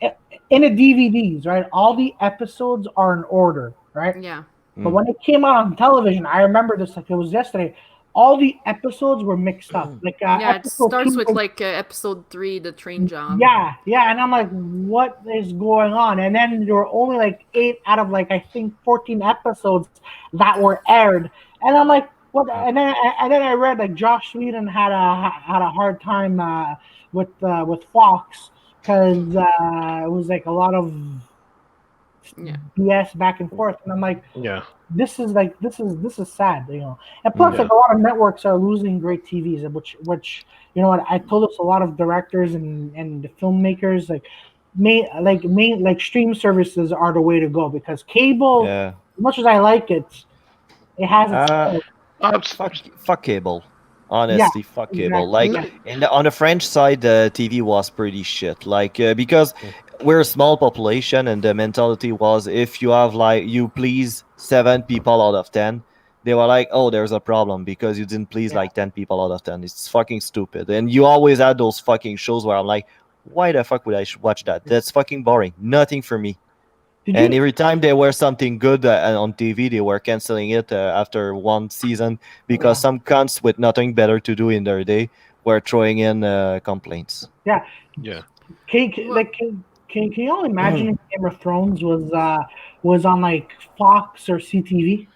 i- in the DVDs, right, all the episodes are in order, right? Yeah. But Hmm. when it came out on television, I remember this like it was yesterday. All the episodes were mixed up. Like Yeah, it episode starts two with like episode 3, the train job. yeah, and I'm like, what is going on? And then there were only like 8 out of like I think 14 episodes that were aired, and I'm like, what? And then I read like Josh Whedon had a hard time with Fox because it was like a lot of Yeah. BS back and forth, and I'm like, Yeah. this is sad, And plus, Hmm. like Yeah. a lot of networks are losing great TVs, which what I told us a lot of directors and the filmmakers like stream services are the way to go because cable, Yeah. as much as I like it, it has its Uh, faults. fuck cable. Yeah, Honestly, fuck cable. exactly. Like Yeah, on the French side, the TV was pretty shit. Like because we're a small population, and the mentality was if you have like you please 7 people out of 10, they were like, oh, there's a problem because you didn't please yeah. like 10 people out of 10. It's fucking stupid. And you always had those fucking shows where I'm like, why the fuck would I watch that? That's fucking boring. Nothing for me. Did And you? every time there was something good on TV, they were canceling it after one season because Yeah, some cunts with nothing better to do in their day were throwing in complaints. yeah. Yeah. Well, Like can you all imagine if Game of Thrones was on like Fox or CTV?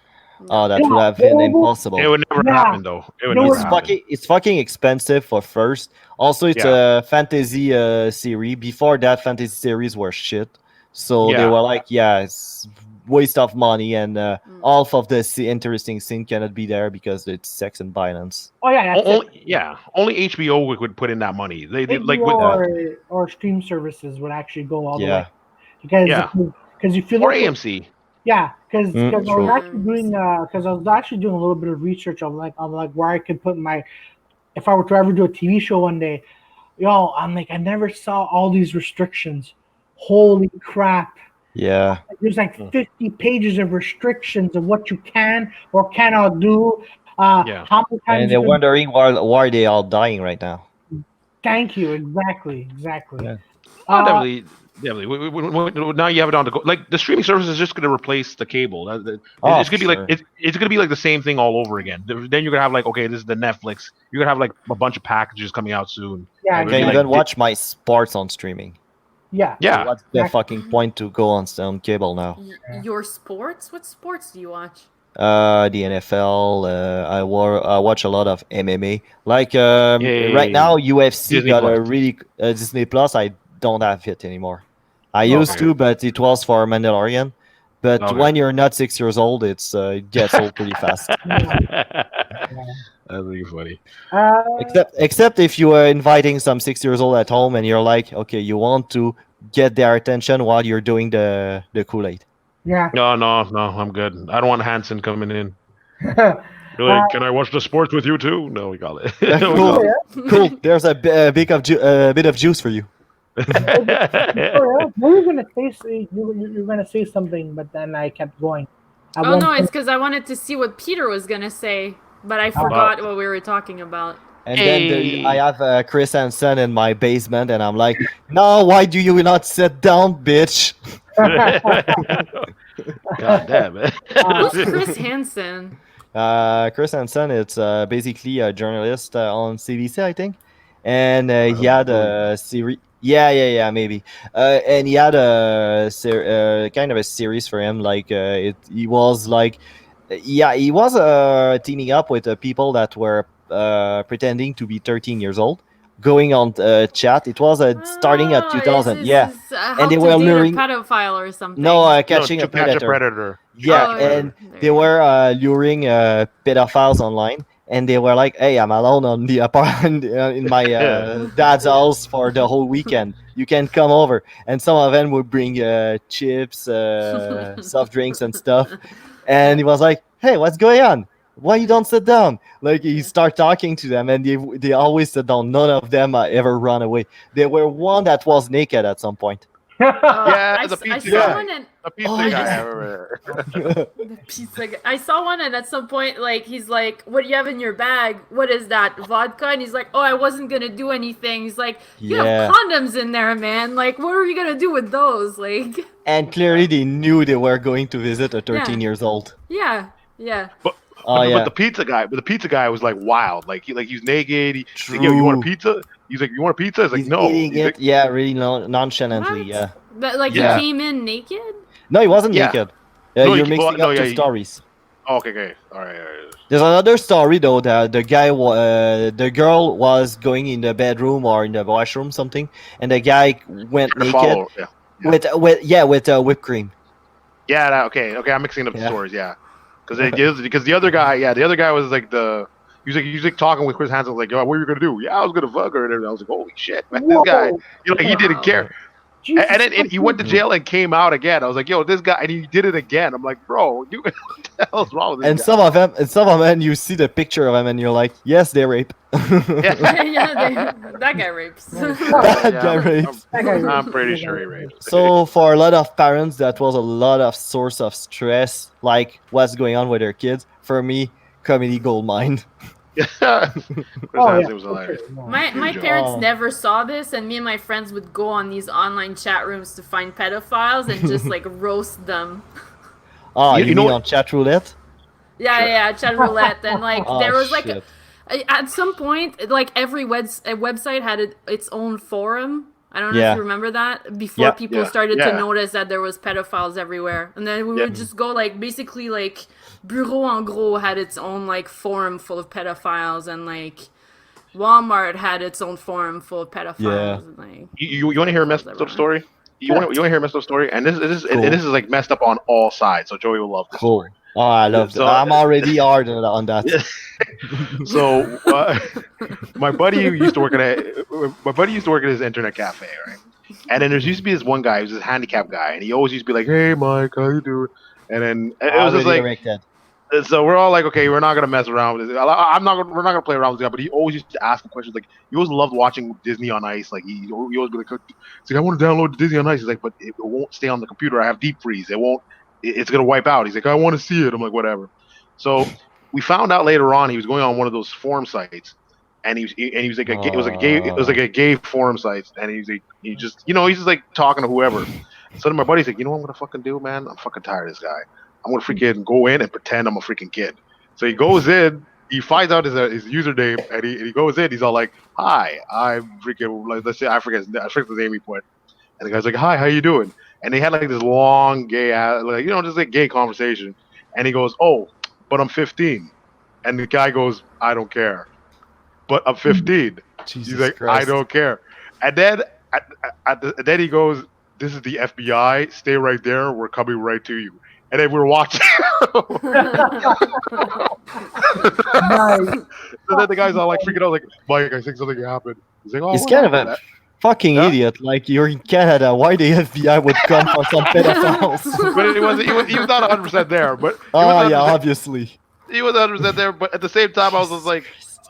Oh, no. that You know would how have been horrible. It impossible. would never Yeah, happen, though. It would there never were. happen. It's fucking expensive for first. Also, it's Yeah. a fantasy series. Before that, fantasy series were shit. So they Yeah. were like, yeah, it's waste of money, and Mm. half of the interesting scene cannot be there because it's sex and violence. Oh yeah, that's it. Only, yeah. Only HBO would put in that money. They like HBO with Yeah, or stream services would actually go all the way yeah. because yeah, if you or look at AMC. yeah because I was True. actually doing Yes. a little bit of research of like where I could put my if I were to ever do a TV show one day. I'm like I never saw all these restrictions. Holy crap! Yeah. There's like Mm. 50 pages of restrictions of what you can or cannot do. Yeah. How many And times you they're can. wondering why they all dying right now. Thank you. Exactly. Yeah. Oh, Uh, definitely, definitely. Now you have it on the go. Like the streaming service is just going to replace the cable. Oh, It's for going to be like sure. it's going to be like the same thing all over again. Then you're going to have like, okay, this is the Netflix. You're going to have like a bunch of packages coming out soon. yeah, I It'll be can like, even exactly. watch my sports on streaming. Yeah, So yeah, what's the exactly. fucking point to go on cable now? Your sports? What sports do you watch? The NFL. I watch a lot of MMA. Like right yay, now, UFC Disney got Plus. a really Disney Plus. I don't have it anymore. I used Okay, to, but it was for Mandalorian. But okay. when you're not 6 years old, it gets old pretty fast. Yeah, That's yeah. really funny. Except if you are inviting some 6 years old at home and you're like, okay, you want to get their attention while you're doing the Kool Aid. Yeah. No, no, no. I'm good. I don't want Hanson coming in. You're like, can I watch the sports with you too? No, we got it. We Cool. got Cool. There's a bit of juice for you. it. Victoria, what were you gonna say? You were gonna say something, but then I kept going. I Oh won't. no, it's because I wanted to see what Peter was gonna say, but I Oh. forgot what we were talking about. And then I Hey. have Chris Hansen in my basement, and I'm like, no, why do you not sit down, bitch? God damn it. Who's Chris Hansen? Chris Hansen, it's basically a journalist on CBC, I think, and he Oh, had really? a series. Yeah, maybe. And he had kind of a series for him. Like he was like, yeah, he was teaming up with people that were pretending to be 13 years old, going on chat. It was starting at Oh, is 2000, this yeah, is and how they to were date a luring. pedophile or No, something? No, catching a to catch a predator. predator. To Yeah, catch a Oh, yeah. predator. and There they you go. were luring pedophiles online, and they were like, "Hey, I'm alone on the apartment in my dad's house for the whole weekend. You can come over." And some of them would bring chips, soft drinks, and stuff. And he was like, "Hey, what's going on? Why you don't sit down?" Like he start talking to them, and they always sit down. None of them ever run away. There were one that was naked at some point. Yeah, the I pizza saw guy. one and A pizza Oh, guy yeah. over the pizza guy. I saw one and at some point, like he's like, "What do you have in your bag? What is that? Vodka?" And he's like, "Oh, I wasn't gonna do anything." He's like, "You have Yeah. condoms in there, man. Like, what are you gonna do with those? Like, And clearly they knew they were going to visit a 13 years old. yeah, yeah." But Oh but yeah, the pizza guy, was like wild. Like he's naked. He's like, yo, you want a true. pizza? He's like, you want a pizza? It's like, He's no. eating He's like, it, yeah, really nonchalantly. What? Yeah, But like Yeah. he came in naked? no, he wasn't Yeah. naked. No, You're well, mixing no, up yeah. two stories. Oh, okay. All right. There's another story though. The guy, the girl was going in the bedroom or in the washroom, something, and the guy went Trying to naked follow. Yeah. with whipped cream. Yeah. Okay. I'm mixing up the Yeah. stories. Yeah. Because the other guy, was like he was like talking with Chris Hansen, like, yo, what are you gonna do? Yeah, I was gonna fuck her, and everything. I was like, holy shit, man, this guy, Whoa. he didn't Wow. care. Jesus And then he went to Christ. jail and came out again. I was like, yo, this guy, and he did it again. I'm like, bro, what the hell's wrong with this And guy? some of them, you see the picture of them, and you're like, yes, they rape. Yeah, that guy rapes. That Yeah, guy rapes. I'm pretty sure he raped. So for a lot of parents, that was a lot of source of stress, like what's going on with their kids. For me, comedy gold mine. Chris Oh, Hansen yeah, was for hilarious. sure. No. My Huge parents Oh. never saw this, and me and my friends would go on these online chat rooms to find pedophiles and just like roast them. Oh, You you know mean what- on chat roulette? Yeah, chat roulette, and like Oh, there was like shit. at some point, like every website had its own forum. I don't know Yeah. if you remember that before Yeah. people Yeah. started Yeah. to notice that there was pedophiles everywhere, and then we Yeah. would just go like basically like Bureau en Gros had its own like forum full of pedophiles, and like Walmart had its own forum full of pedophiles. Yeah. And, like, You want to hear a messed up story? You want to hear a messed up story? And Cool. this is like messed up on all sides. So Joey will love this Cool. story. Oh, I love So- that. I'm already hard on that. So my buddy used to work at his internet cafe, right? And then there used to be this one guy, he was this handicapped guy, and he always used to be like, "Hey, Mike, how you doing?" And then it was just Already like, erected. so we're all like, okay, we're not gonna mess around with this. We're not gonna play around with this guy. But he always used to ask him questions. Like he always loved watching Disney on Ice. Like he always be like, he's like, I want to download Disney on Ice. He's like, but it won't stay on the computer. I have deep freeze. It won't. It's gonna wipe out. He's like, I want to see it. I'm like, whatever. So we found out later on he was going on one of those forum sites, and he was like it was like a gay forum site, and he's just like talking to whoever. So then my buddy's like, you know what I'm gonna fucking do, man? I'm fucking tired of this guy. I'm gonna freaking go in and pretend I'm a freaking kid. So he goes in, he finds out his username, and he goes in. He's all like, "Hi, I'm freaking." Like, let's say I forget the name he put, and the guy's like, "Hi, how you doing?" And they had like this long gay, just like gay conversation. And he goes, "Oh, but I'm 15," and the guy goes, "I don't care, but I'm 15." Jesus He's like, Christ. "I don't care," and then then he goes, "This is the FBI. Stay right there. We're coming right to you." And then we're watching. Nice. So then the guy's all like freaking out, like, Mike, I think something happened. He's like, oh, He's what kind of a happened? fucking Yeah. idiot. Like, you're in Canada. Why the FBI would come for some pedophiles? But he was not 100% there. But he Oh, was yeah, 100%. obviously. He was 100% there, but at the same time, I was just like,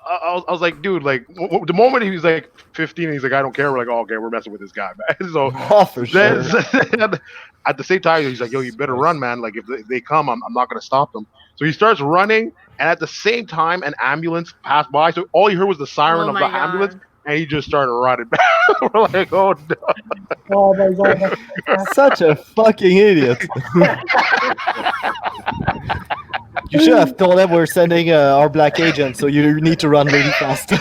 I was like, dude, like the moment he was like 15, and he's like, I don't care. We're like, oh, okay, we're messing with this guy, man. So Oh, for then, sure. at the same time, he's like, yo, you better run, man. Like if they come, I'm not gonna stop them. So he starts running, and at the same time, an ambulance passed by. So all he heard was the siren Oh of the my ambulance, god. and he just started running. We're like, oh no. Oh my god, that's Such a fucking idiot. You should have told them we're sending our black agent, so you need to run really fast. You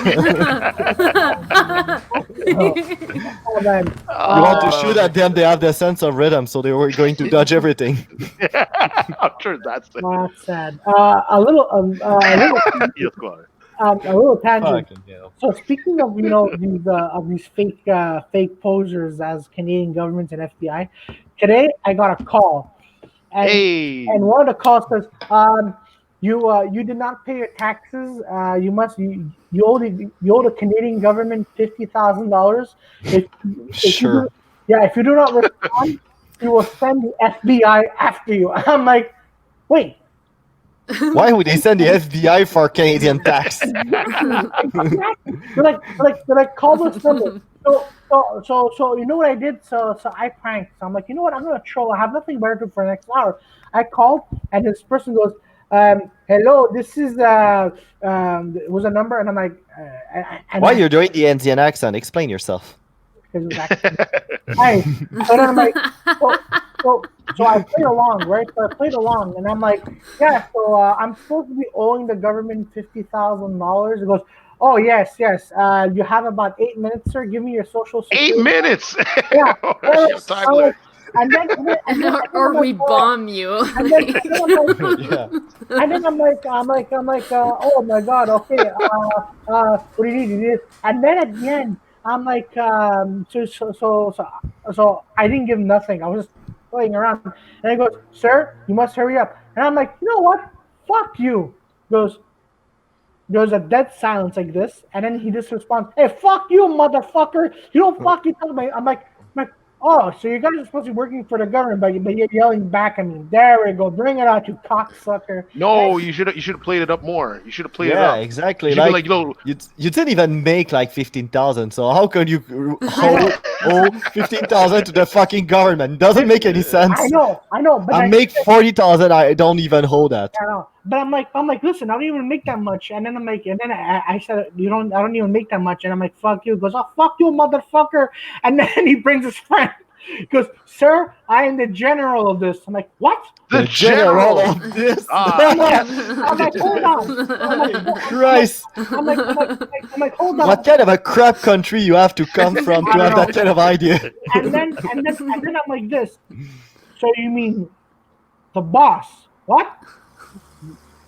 oh man. want to shoot at them, they have the sense of rhythm, so they were going to dodge everything. I'm sure that's it. That's sad. Yes, Claudio. A little tangent. Fucking hell. So speaking of these fake posers as Canadian government and FBI, today I got a call, and Hey. one of the calls says, you did not pay your taxes. You owe the Canadian government $50,000. If you Sure. do, yeah, if you do not respond, we will send the FBI after you. I'm like, wait. Why would they send the FBI for Canadian tax? They're like, call this number. So you know what I did? So I pranked. So I'm like, you know what? I'm gonna troll. I have nothing better to do for the next hour. I called, and this person goes, hello, this is it was a number, and I'm like, Why you're doing the Indian accent? Explain yourself. because it was actually, hey, so then I'm like, so I played along, right? So I played along, and I'm like, yeah. So I'm supposed to be owing the government $50,000. It goes, oh yes. You have about 8 minutes, sir. Give me your social security. 8 minutes. Yeah. You have time left. And then Or I'm we like, bomb you. and then Yeah. I'm like, oh my god, okay, what do you need? You need this? And then at the end, I'm like, so I didn't give him nothing. I was just playing around, and he goes, sir, you must hurry up. And I'm like, you know what? Fuck you. Goes, there's a dead silence like this, and then he just responds, hey, fuck you, motherfucker. You don't fucking tell me. I'm like, oh, so you guys are supposed to be working for the government, but you're yelling back at me. There we go. Bring it out, you cocksucker. No, you should have played it up more. You should have played it Yeah, up. exactly. You should be like, yo, You didn't even make like 15,000, so how can you owe 15,000 to the fucking government? Doesn't make any sense. I know, but I make 40,000. I don't even hold that. I know. But I'm like, listen, I don't even make that much. And then I'm like, and then I said, I don't even make that much. And I'm like, fuck you. He goes, oh, fuck you, motherfucker. And then he brings his friend. He goes, sir, I am the general of this. I'm like, what? the general general. of this. I'm Ah, like, hold on. Christ. I'm like, hold on. What kind of a crap country you have to come from to have that kind of idea? And then I'm like this. So you mean the boss? What?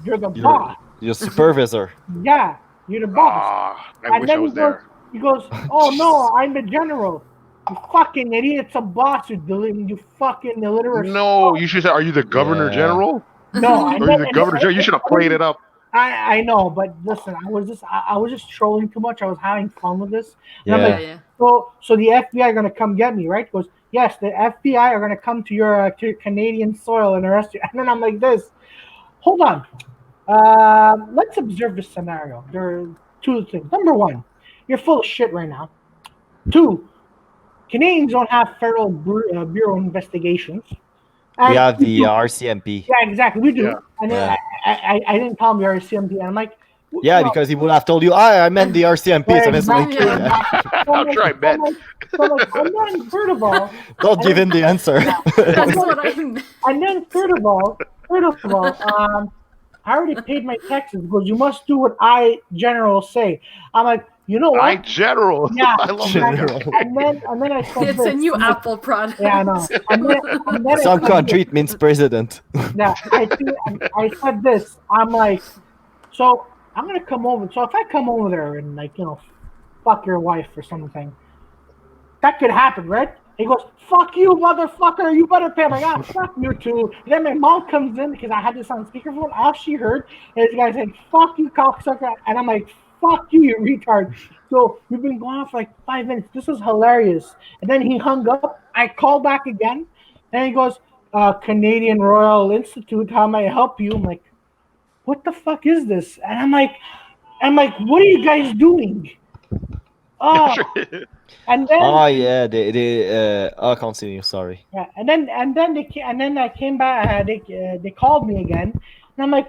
You're the boss. Your supervisor. Yeah, you're the boss. I And wish I then was there. he goes, oh no, I'm the general. You fucking idiot! It's a boss. You fucking illiterate. No, you should say, are you the governor Yeah. general? No, Are you the governor general? You should have played it up. I know, but listen, I was just trolling too much. I was having fun with this. And I'm Yeah. like, so the FBI are gonna come get me, right? He goes, yes, the FBI are gonna come to your Canadian soil and arrest you. And then I'm like this. Hold on. Let's observe this scenario. There are two things. Number one, you're full of shit right now. Two, Canadians don't have federal bureau investigations. We have the RCMP. Yeah, exactly. We do. Yeah. And then Yeah. I didn't tell him the RCMP. And I'm like, Yeah, you know, because he would have told you, I meant the RCMP. So it's like, exactly. yeah. So I'm I'll like- try, bet. so I'm like, and then third of all, Don't give him the answer. That's what I meant. and then third of all, I already paid my taxes because you must do what I general say. I'm like, you know what? I general. Yeah. I love General. that. And then I said It's this. a new I'm like, Apple product. Yeah, I know. And then Some I said country it means president. Yeah, I said this. I'm like, so I'm gonna come over. So if I come over there and fuck your wife or something, that could happen, right? He goes, fuck you, motherfucker. You better pay. I'm like, ah, fuck you too. And then my mom comes in because I had this on speakerphone. All she heard is this guy saying, fuck you, cocksucker. And I'm like, fuck you, you retard. So we've been going on for like 5 minutes. This was hilarious. And then he hung up. I called back again. And he goes, Canadian Royal Institute, how may I help you? I'm like, what the fuck is this? And I'm like, what are you guys doing? Oh, and then Oh yeah, I'll continue. Sorry. yeah, and then and then I came back. They called me again, and I'm like,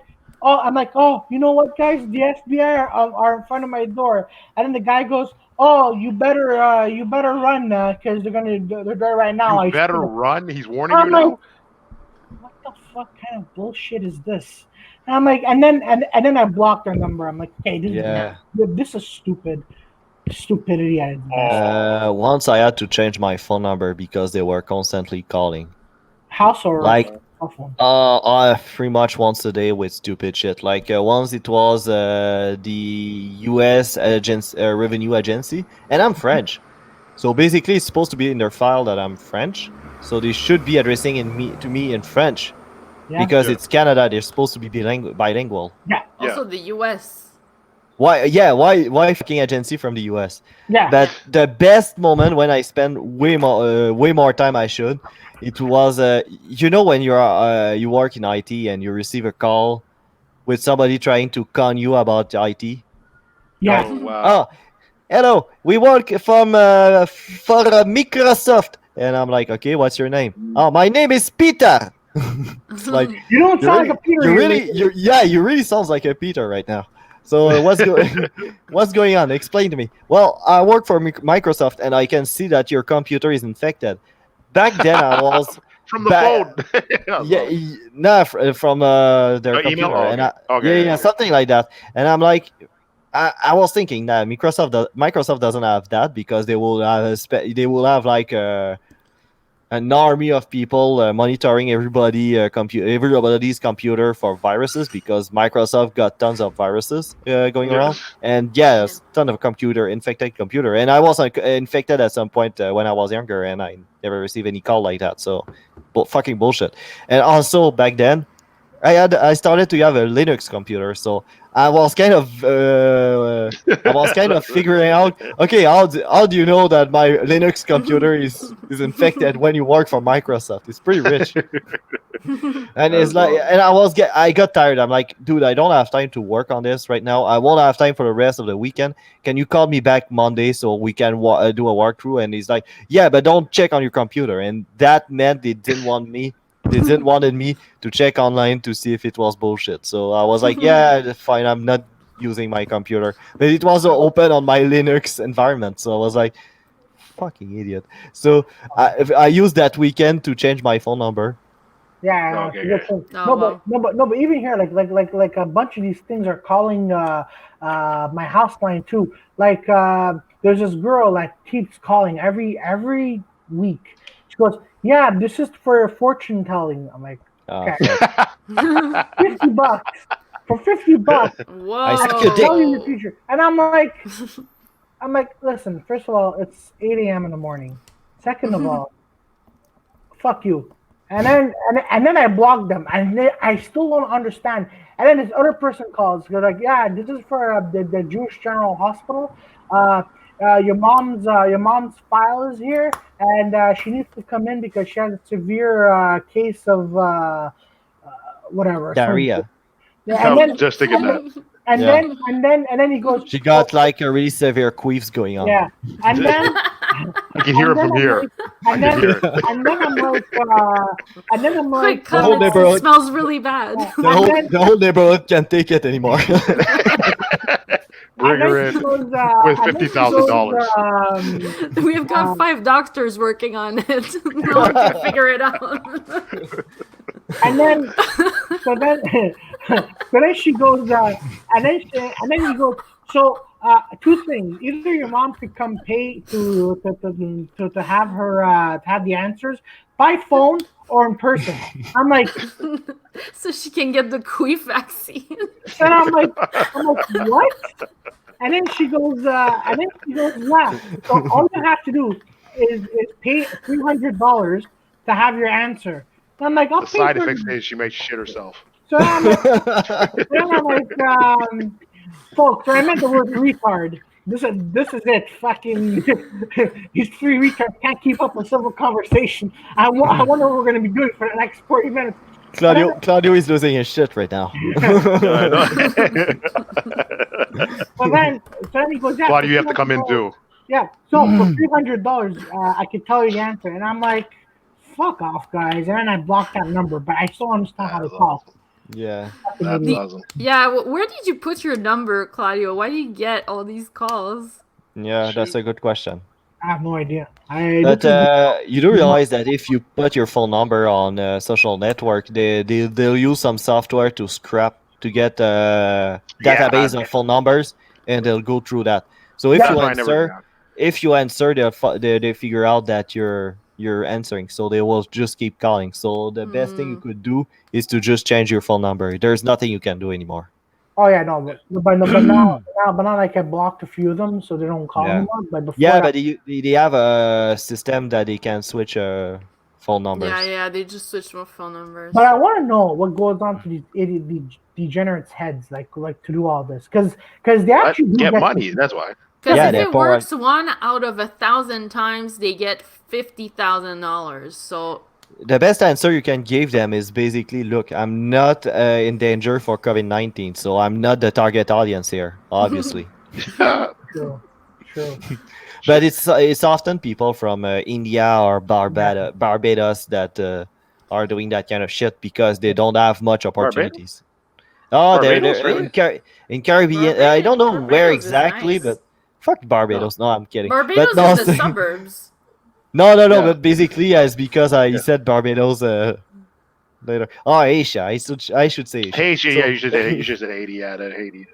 you know what, guys? The FBI are in front of my door, and then the guy goes, oh, you better run, because they're there right now. You I better swear. run. He's warning I'm you like, now. what the fuck kind of bullshit is this? And I'm like, and then I blocked their number. I'm like, okay, Yeah. this is stupid, stupidity at its best. Oh, Once I had to change my phone number because they were constantly calling. House or Like cell phone? pretty much once a day with stupid shit. Like once it was the U.S. revenue agency, and I'm French, so basically it's supposed to be in their file that I'm French, so they should be addressing to me in French Yeah, because Yeah. it's Canada. They're supposed to be bilingual. yeah, Also, Yeah. the U.S. Why? Yeah, why fucking agency from the U.S. yeah. But the best moment when I spend way more time I should, it was when you work in IT and you receive a call with somebody trying to con you about IT. Yeah. Like, Oh wow. oh, hello, we work from for Microsoft, and I'm like, okay, what's your name? Oh, my name is Peter. It's like You don't sound like a Peter. you really sounds like a Peter right now. So what's going what's going on? Explain to me. Well, I work for Microsoft, and I can see that your computer is infected. Back then, I was From the back. phone. I Yeah, love it. no, from their Email. computer, Oh, and okay. Okay. yeah, Okay. something like that. And I'm like, I was thinking that Microsoft doesn't have that because they will have they will have like an army of people monitoring everybody's computer for viruses because Microsoft got tons of viruses going around, Yes. and yeah, Yeah. ton of infected computer, and I was infected at some point when I was younger, and I never received any call like that. So, fucking bullshit. And also back then, I started to have a Linux computer, so I was kind of figuring out, okay, how do you know that my Linux computer is infected when you work for Microsoft? It's pretty rich. And it's That's like, awesome. and I got tired. I'm like, dude, I don't have time to work on this right now. I won't have time for the rest of the weekend. Can you call me back Monday so we can do a walkthrough? And he's like, yeah, but don't check on your computer. And that meant they didn't wanted me to check online to see if it was bullshit. So I was like, yeah, that's fine. I'm not using my computer, but it was open on my Linux environment. So I was like, fucking idiot. So I used that weekend to change my phone number. Yeah, Okay. Okay. listen, Oh wow. but even here, like a bunch of these things are calling my house line too. Like there's this girl that keeps calling every week. She goes, yeah, this is for fortune telling. I'm like, Ah, okay, fuck. $50 for $50, I I suck your can dick. tell you the Whoa. future. And I'm like, listen. First of all, it's 8 a.m. in the morning. Second of all, fuck you. And then I blocked them, and I still don't understand. And then this other person calls. They're like, "Yeah, this is for the Jewish General Hospital. Uh, your mom's file is here, and she needs to come in because she has a severe case of whatever." Some Diarrhea. yeah, I was just thinking and that. then and Yeah. then and then and then he goes, She "Oh, got like a really severe queefs going on. yeah," and then I can hear and it then from I'm here. like, I and can then hear it. and then I'm like, and then I'm Oh my like, The whole god, it neighborhood, smells really bad. and then the whole neighborhood can't take it anymore. Bring her in with and then she goes, $50,000. We've got 5 doctors working on it. No one can figure it out. and then so then so then she goes, and then he goes, so two things: either your mom could come pay to have her to have the answers by phone or in person. I'm like, So she can get the queef vaccine. and I'm like, what? And then she goes, yeah. So all you have to do is pay $300 to have your answer. And I'm like, I'll The pay side for it. effect is she may shit herself. So then I'm like, folks, so I meant the word retard. This is it. Fucking these three retards can't keep up a civil conversation. I wonder what we're gonna be doing for the next 40 minutes. Claudio is losing his shit right now. I know. So then, he goes, yeah, Claudio, for you have to come in $300. too. Yeah, so for $300, I could tell you the answer, and I'm like, fuck off, guys. And then I blocked that number, but I still understand how That's they call. awesome. Yeah. Fucking That's idiot. awesome. Yeah, where did you put your number, Claudio? Why do you get all these calls? Yeah, that's a good question. I have no idea. This But is you do realize that if you put your phone number on a social network, they'll use some software to scrap to get Yeah, database of phone numbers, and they'll go through that. So Yeah. if that's you why I never answer, got. they figure out that you're answering, so they will just keep calling. So the best thing you Mm. could do is to just change your phone number. There's nothing you can do anymore. Oh yeah, no, but now like I blocked a few of them, so they don't call Yeah. anymore. But before Yeah, that, but they have a system that they can switch phone Yeah, numbers. yeah, they just switched my phone numbers. but I want to know what goes on to these idiot, degenerates' heads, like to do all this, because they What? actually do Get get money. That's why. Because Yeah, if they're it poor. works 1 out of 1,000 times, they get $50,000. So The best answer you can give them is basically, look, I'm not in danger for COVID-19, so I'm not the target audience here, obviously. true, true. But it's often people from India or Barbados that are doing that kind of shit because they don't have much Barbados? opportunities. Oh, Barbados, they're really? in Caribbean. I don't know where Barbados is exactly, nice. but fuck Barbados. No, I'm kidding. But Barbados no, is the suburbs. no. Yeah. But basically, it's because I Yeah. said Barbados later. Oh, Asia. I should say Asia. Haiti, So, yeah, you should say Haiti. Yeah, that Haiti.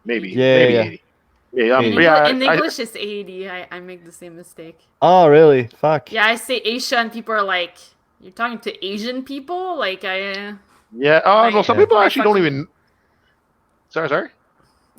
Maybe, yeah, maybe yeah. 80. Yeah, In, Maybe. yeah. in English, it's 80. I make the same mistake. Oh, really? Fuck. Yeah, I say Asia, and people are like, "You're talking to Asian people?" Like Yeah. Oh no, my, some Yeah. people my actually don't fucking. even. Sorry.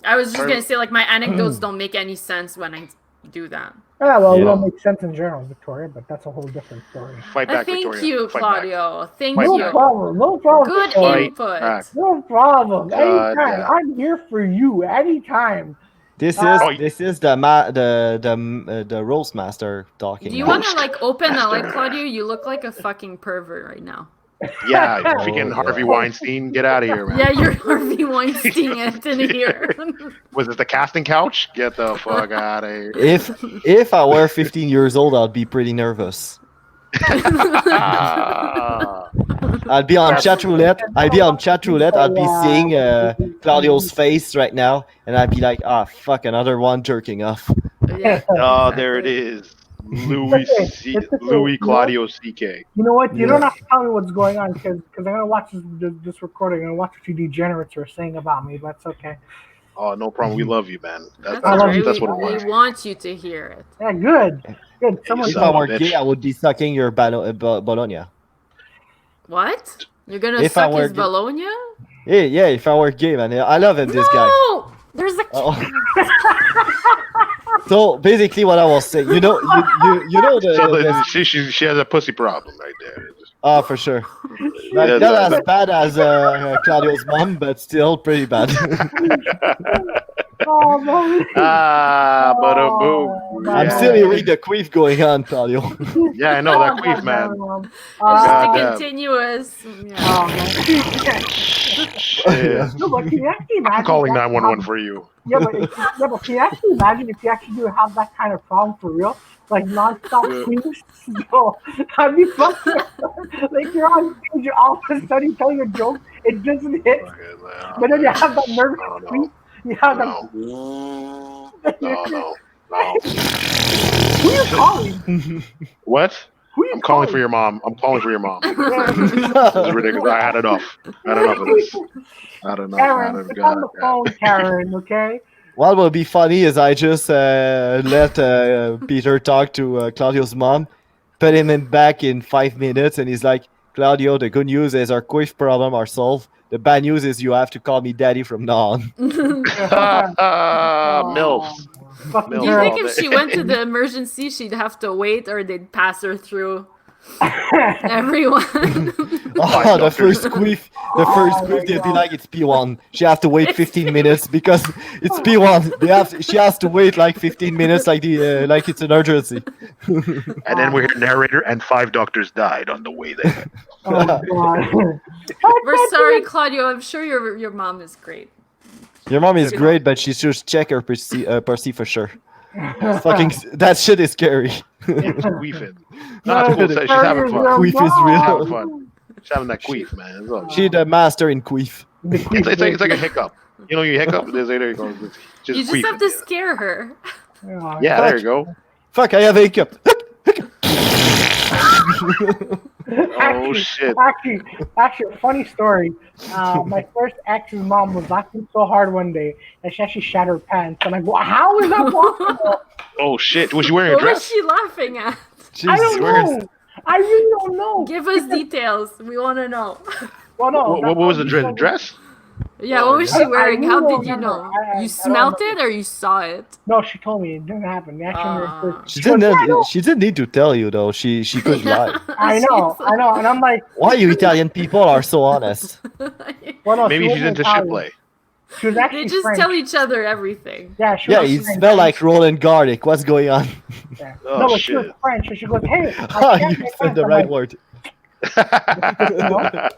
I was just Sorry. gonna say like my anecdotes don't make any sense when I do that. Yeah, well, we Yeah. don't make sense in general, Victoria, but that's a whole different story. Fight back, Thank Victoria. you, Fight back. Claudio. Thank Fight No you. back. problem, no problem. Good Victoria. input. back. No problem. God Anytime, damn. I'm here for you. Anytime. This Uh, is Oh, this is the roast master talking Do you now. want to like open a like Claudio? You look like a fucking pervert right now. yeah. Oh, Freaking Harvey yeah. Weinstein, get out of here, man. Yeah, you're Harvey Weinstein Anthony here. Was it the casting couch? Get the fuck out of here. If I were 15 years old, I'd be pretty nervous. Ah. I'd be on That's- chat roulette. I'd be on chat roulette. I'd be seeing Claudio's face. face right now, and I'd be like, ah, fuck, another one jerking off. Yeah. Oh, there it is. Louis Louis Claudio CK. You know what? You Yeah. don't have to tell me what's going on because I'm gonna watch this recording. I'm gonna watch what you degenerates are saying about me. That's okay. Oh, no problem. We love you, man. That's I love alright. you. That's what it We was. want you to hear it. Yeah, good. Someone If son I of a were bitch. gay, I would be sucking your Bologna. What? You're gonna If I suck were his gay- Bologna? Yeah, if I were gay, man. I love him, this guy. No! There's a Oh. So basically, what I was saying, you know the She has a pussy problem right there. oh, for sure. Yeah, Like, not that- as bad as Claudio's mom, but still pretty bad. Oh, no. but a boom. Oh, I'm yeah. still hearing the queef going on, Claudio. Yeah, I know that Oh, queef, man. It's God just a damn. continuous. Yeah. Oh, man. Shit. No, but can you actually imagine? I'm calling that- 911 for you. Yeah, but can you actually imagine if you actually do have that kind of problem for real? Like non-stop queefs? Yo, I'd be fucking like you're on stage, all of a sudden you tell your joke, it doesn't hit, but then you have that nervous No, queef. You have no, that. no. Who you calling? What? Who you I'm calling for your mom. I'm calling for your mom. This Yeah. is ridiculous. I had enough. I had enough of this. I don't know. Karen, pick on the phone, Karen. Okay. What will be funny is I just let Peter talk to Claudio's mom, put him in back in 5 minutes, and he's like, Claudio, the good news is our quiff problem are solved. The bad news is you have to call me daddy from now on. Milfs. Fucking Do you No. think if she went to the emergency, she'd have to wait, or they'd pass her through? Everyone. Oh, the doctors. first queef. The first Oh queef, my they'll be God. like, it's P1. She has to wait 15 minutes because it's P1. She has to wait like 15 minutes, like it's an urgency. And then we hear narrator, and 5 doctors died on the way there. Oh God. We're sorry, Claudio. I'm sure your mom is great. Your mom is Good. great, but she should check her Percy for sure. Fucking, that shit is scary. It's queefing. No, No, it's cool. it's She's having your fun. Queef is mom. real. Having fun. She's having that queef, man. It's all good. She the master in queef. The queef It's like a hiccup. You know, you hiccup, there you go. It's just You just queefing. have to scare her. Yeah, there you go. Fuck, I have a hiccup. Oh shit. Actually, funny story. My first ex's mom was laughing so hard one day that she actually shat her pants. I'm like, well, how is that possible? Oh shit. Was she wearing a What was dress? she laughing at? I don't Jesus. know. I really don't know. Give us details. We want to know. Well, no, What was the dress? Dress? Yeah, what was I- she I wearing? really How don't did you remember. know? I You don't smelt it remember. or you saw it? No, she told me it didn't happen. They actually Ah. She goes, didn't. "Yeah, I know." She didn't need to tell you though. She could lie. I know, and I'm like, Why you Italian people are so honest? well, no, Maybe she she's wasn't into shit Italian. play. She was actually They just French. tell each other everything. Yeah, she Yeah, was you French. smell like rolling garlic. What's going on? Yeah. Oh, No, but she was shit. French, and she goes, "Hey, I Ah, shat you my said pants." the I'm right like, word. "No."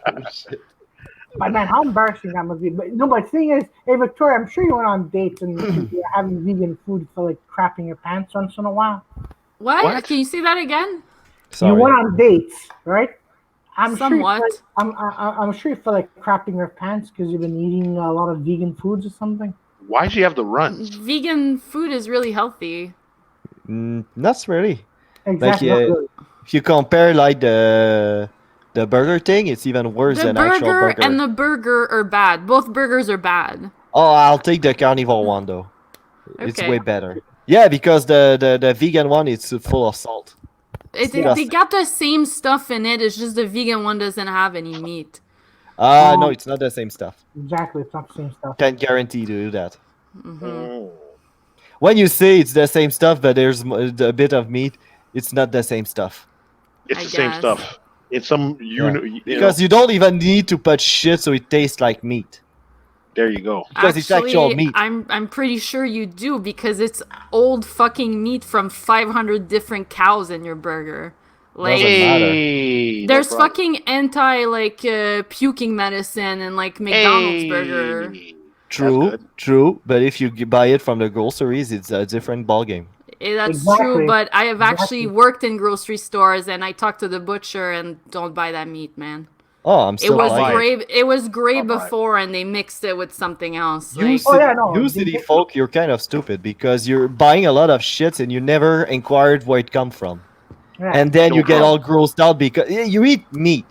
But man, how embarrassing that must be. But no, but the thing is, hey Victoria, I'm sure you went on dates and you're having vegan food for like crapping your pants once in a while. What? Can you say that again? You Sorry. went on dates, right? I'm Somewhat. sure. You feel like, I'm sure you feel like crapping your pants because you've been eating a lot of vegan foods or something. Why'd she have the runs? Vegan food is really healthy. Not really. Exactly. Like, not really. If you compare like the burger thing, it's even worse The than actual burger burger. and the burger are bad. Both burgers are bad. Oh, I'll take the carnivore one though. It's Okay. way better. Yeah, because the vegan one is full of salt. They disgusting. got the same stuff in it. It's just the vegan one doesn't have any meat. No, it's not the same stuff. Exactly. It's not the same stuff. Can't guarantee to do that. Mm. When you say it's the same stuff, but there's a bit of meat, it's not the same stuff. It's I the same guess. stuff. It's some Because you don't even need to put shit so it tastes like meat. there you go. Because it's actual meat. I'm pretty sure you do because it's old fucking meat from 500 different cows in your burger. Like Doesn't matter. Hey, there's no problem. fucking puking medicine and like McDonald's burger. True, true. But if you buy it from the groceries, it's a different ballgame. That's Exactly. true, but I have actually Exactly. worked in grocery stores and I talked to the butcher and don't buy that meat, man. Oh, I'm It still was buying it. great. It was great I'll buy it. before, and they mixed it with something else. You, Like, city, yeah, no, you city folk, you're kind of stupid because you're buying a lot of shit and you never inquired where it come from. Yeah. And then No you get problem. all grossed out because you eat meat.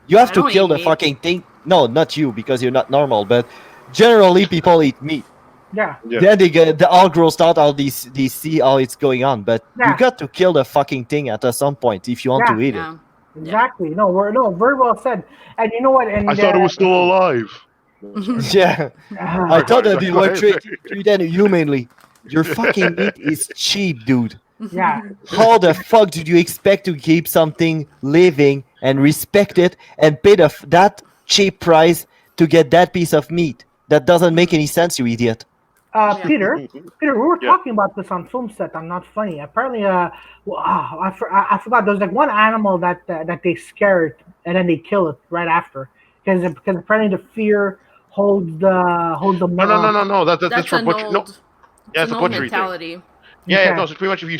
You have I to don't kill eat the meat. fucking thing. No, not you because you're not normal, but generally people eat meat. yeah. Yeah. Then they get all grossed out, all they see how it's going on. But Yeah. you got to kill the fucking thing at some point if you want Yeah. to eat yeah. Exactly. No, very well said. And you know what? And I thought it was still alive. it. Yeah. I uh, thought that they Go were ahead. treated humanly. Your fucking meat is cheap, dude. yeah. How the fuck did you expect to keep something living and respect it and pay that cheap price to get that piece of meat? That doesn't make any sense, you idiot. Peter, we were Yeah. talking about this on film set. I'm not funny. Apparently, I forgot. There's like one animal that they scare it and then they kill it right after because apparently the fear holds the No. That's That's for an butcher. No, old, yeah, it's it's a an old butchery thing. mentality. Yeah, Okay. no. So pretty much, if you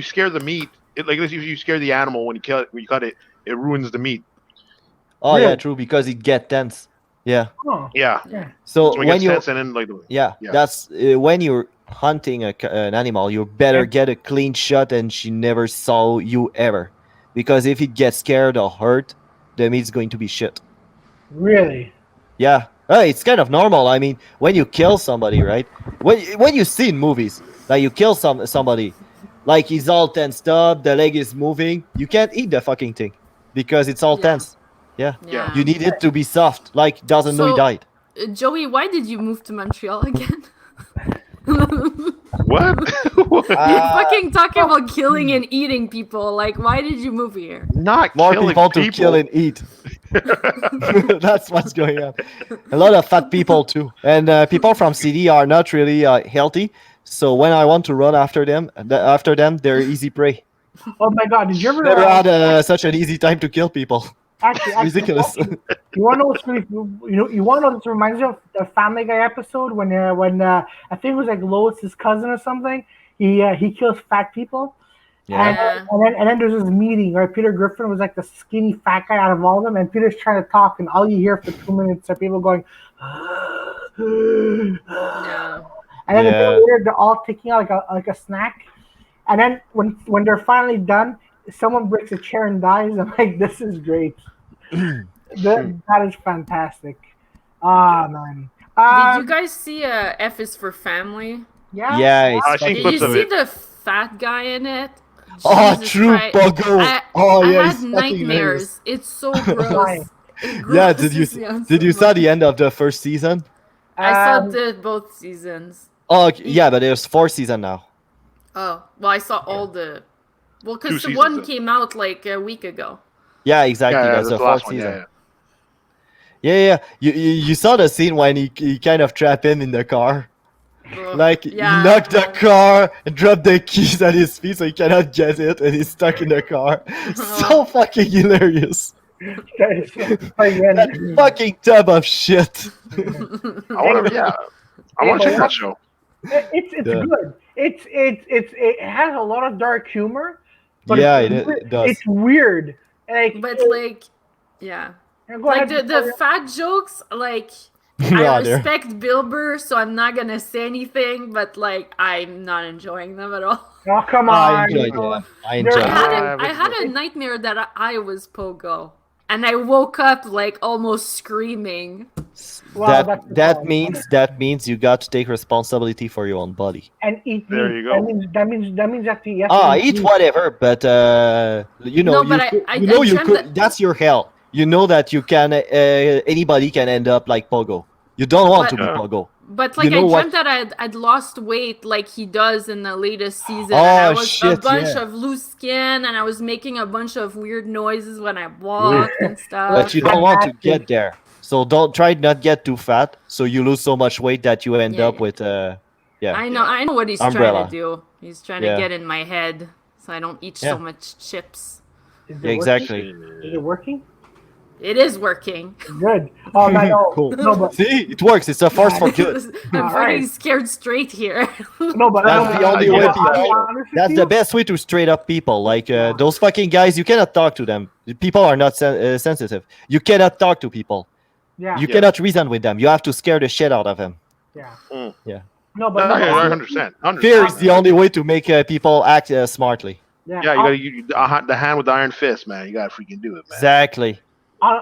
scare the meat, if you scare the animal when you cut it, it ruins the meat. Oh yeah, Really? true, because it get tense. Yeah. Oh, Yeah. So So when gets you tense and then like yeah, Yeah. that's when you're hunting an animal, you better get a clean shot and she never saw you ever, because if it gets scared or hurt, the meat's going to be shit. really? Yeah. It's kind of normal. I mean, when you kill somebody, right? When you see in movies, like you kill somebody, like he's all tensed up, the leg is moving, you can't eat the fucking thing because it's all Yeah. tense. Yeah. Yeah. You need it to be soft, like doesn't know he So- died. Joey, why did you move to Montreal again? What? You're fucking talking about killing and eating people. Like, why did you move here? Not More killing people to kill and eat. That's what's going on. A lot of fat people too, and people from city are not really healthy. So when I want to run after them, they're easy prey. Oh my God! Did you ever Never had such an easy time to kill people. actually Ridiculous. you want to know what's really you want to know this reminds me of the Family Guy episode when I think it was like Lois's cousin or something. He kills fat people. And, Yeah. and then there's this meeting where Peter Griffin was like the skinny fat guy out of all of them, and Peter's trying to talk, and all you hear for 2 minutes are people going, and Yeah. then a bit Yeah. later they're all taking out like a snack, and then when they're finally done, someone breaks a chair and dies. I'm like, this is great. That is fantastic. Ah man. Did you guys see F is for Family? Yeah. Yeah, it's I seen Did fucking. you clips of see it. the fat guy in it? Oh, Jesus true, Christ. Pogo. I Yeah, had it's fucking nightmares. It's so gross. It Yeah, grosses me out did so you saw much. the end of the first season? I saw Um, both seasons. Oh, yeah, but there's 4 seasons now. Oh, well, I saw all the. Well, Two because the seasons one then. came out like a week ago. Yeah, exactly. Yeah, That's that's the the last fourth one. season. Yeah, Yeah. You saw the scene when he kind of trapped him in the car. Ugh, Like he knocked the car and dropped the keys at his feet so he cannot get it, and he's stuck in the car. So fucking hilarious. that is so funny, man. That fucking tub of shit. I want to. Yeah, I want to check that show. It's Yeah. good. It has a lot of dark humor, but Yeah, it's it does. It's weird. Like, But like, yeah, go like ahead, the fat jokes, like. I Yeah, they're- respect Bill Burr, so I'm not gonna say anything, but like I'm not enjoying them at all. Oh come I on! enjoyed that. I They're- enjoyed I that. had I had a nightmare that I was Pogo, and I woke up like almost screaming. Well, that's the That problem. means you got to take responsibility for your own body. And eat There meat. you go. That means that you have to Eat meat. whatever, but you know, No, but I you dreamt could. that- That's your hell. You know that you can. Anybody can end up like Pogo. You don't want to be But- Pogo. But like You know I what- dreamt that I'd lost weight like he does in the latest season. Oh, and I was a shit, bunch yeah. of loose skin, and I was making a bunch of weird noises when I walked and stuff. But you don't want to fantastic. get there. So don't try not get too fat. So you lose so much weight that you end Yeah, up yeah. with yeah. I know what he's Umbrella. trying to do. He's trying Yeah. to get in my head so I don't eat Yeah. so much chips. Is it Yeah, exactly. Working? Is it working? It is working. Good. Oh no, Cool. no, but See, it works. It's a force for good. I'm All fucking right. scared straight here. no, but That's the only way I'll people- be honest with That's you. the best way to straight up people. Like those fucking guys, you cannot talk to them. People are not sensitive. You cannot talk to people. Yeah, You cannot reason with them. You have to scare the shit out of them. yeah. Mm. Yeah. No, but I understand. Fear is the only way to make people act smartly. Yeah, Yeah, you gotta the hand with the iron fist, man. You gotta freaking do it, man. Exactly.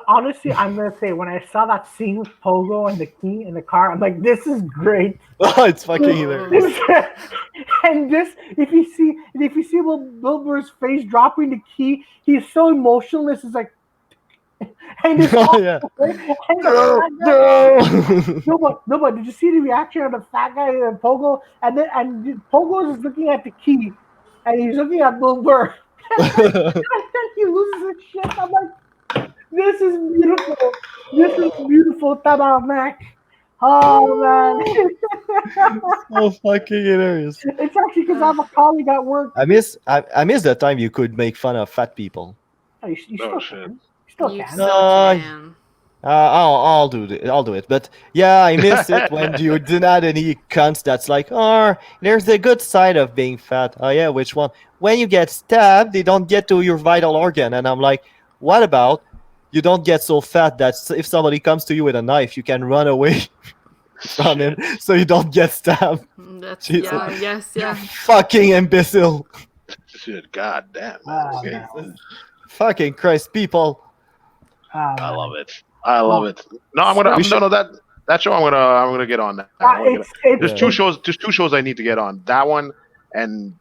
honestly, I'm gonna say when I saw that scene with Pogo and the key in the car, I'm like, this is great. Oh, it's fucking hilarious. And this, if you see Bill Burr's face dropping the key, he's so emotionless. It's like, and this, Oh yeah. and No, the, no. no, but did you see the reaction of the fat guy and Pogo? And Pogo is looking at the key, and he's looking at Bill Burr. And then he loses his shit. I'm like, this is beautiful. This is beautiful, Tabarnak. Oh man, So fucking hilarious. it's actually because I'm a colleague at work. I miss the time you could make fun of fat people. Oh, you Oh, still shit. can. You still You can. still No, can. I'll do it. I'll do it. But yeah, I miss it when you didn't have any cunts that's like, oh, there's the good side of being fat. Oh yeah, which one? When you get stabbed, they don't get to your vital organ, and I'm like, what about you don't get so fat that if somebody comes to you with a knife, you can run away from him, so you don't get stabbed. That's Jesus. yeah. Fucking imbecile. Shit, god damn. Ah, Okay. man. Fucking Christ, people. I love it. I love it. No, I'm gonna. We No, that show. I'm gonna get on that. I'm gonna get It's There's two shows. There's two shows I need to get on. That one and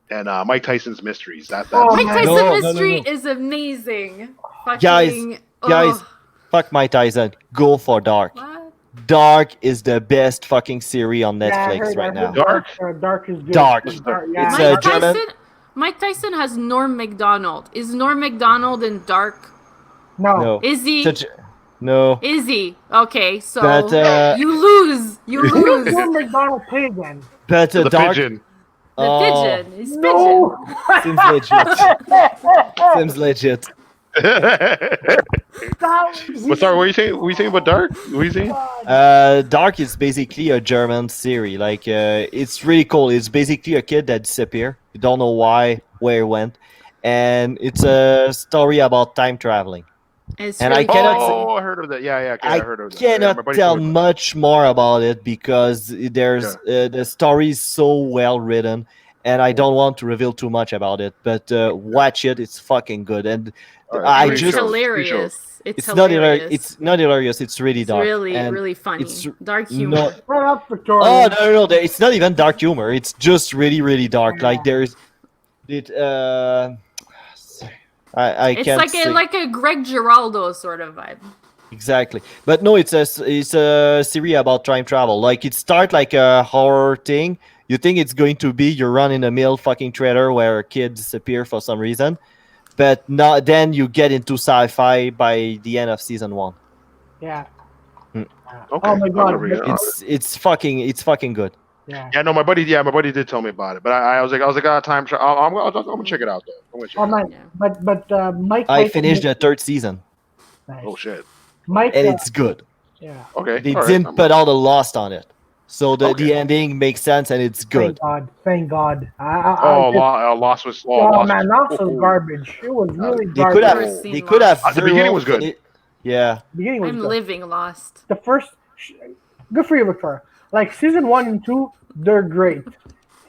Mike Tyson's Mysteries. That's Oh, Mike man. Tyson No, Mystery no. is amazing. Guys, Fucking, guys. oh, Fuck Mike Tyson. Go for dark. what? Dark is the best fucking series on Yeah, I Netflix heard. I right heard now. Dark? Dark is good. Dark. Yeah, It's Mike a German. Tyson. Mike Tyson has Norm Macdonald. Is Norm Macdonald in Dark? no. No. Is It's a he? Ge- no. Is he? Okay, so But you lose. You Who does lose. Norm Macdonald play again? The Dark. pigeon. The Oh, pigeon.'s No. seems legit. Seems legit. But sorry, what are you saying? What are you saying about Dark? What are you saying? Dark is basically a German series. Like, it's really cool. It's basically a kid that disappeared. You don't know why, where he went, and it's a story about time traveling. It's And really I cannot funny. Oh, I heard of that. Yeah, yeah, okay, I I heard of that. Yeah, my cannot buddy tell told me about much more about it because there's the story is so well written, and I don't want to reveal too much about it. But watch it; it's fucking good. And that. All right, I And three it's just shows, three shows. hilarious. It's it's not hilarious. it's not hilarious. It's really It's dark. really, and really funny. it's Dark humor. not. Shut up, Victoria. Oh no! It's not even dark humor. It's just really, really dark. Like there's it. I It's can't like say. a Greg Giraldo sort of vibe. Exactly, but no, it's a series about time travel. Like it starts like a horror thing. You think it's going to be your run-in-the-mill fucking trailer where a kid disappear for some reason, but not. Then you get into sci-fi by the end of season 1. Yeah. Okay. Oh my God. It's fucking good. Yeah. Yeah, no, my buddy did tell me about it, but I was like, time travel. I'm gonna check it out though. I'm gonna check Oh it out. man. But Mike. I finished the 3rd season, Nice. Oh shit. Mike. and it's good. Yeah. Okay. They all right, didn't I'm- put all the lost on it, so the Okay. ending makes sense and it's good. Thank God. Thank God. Oh, Lost was. Oh, Oh Lost man, Lost was oh, garbage. It was really They garbage. could Never have. seen They could have. Lost. The very beginning well was good. Yeah. Beginning was I'm good. living lost. The first, good for you, Victoria. Like season 1 and 2, they're great.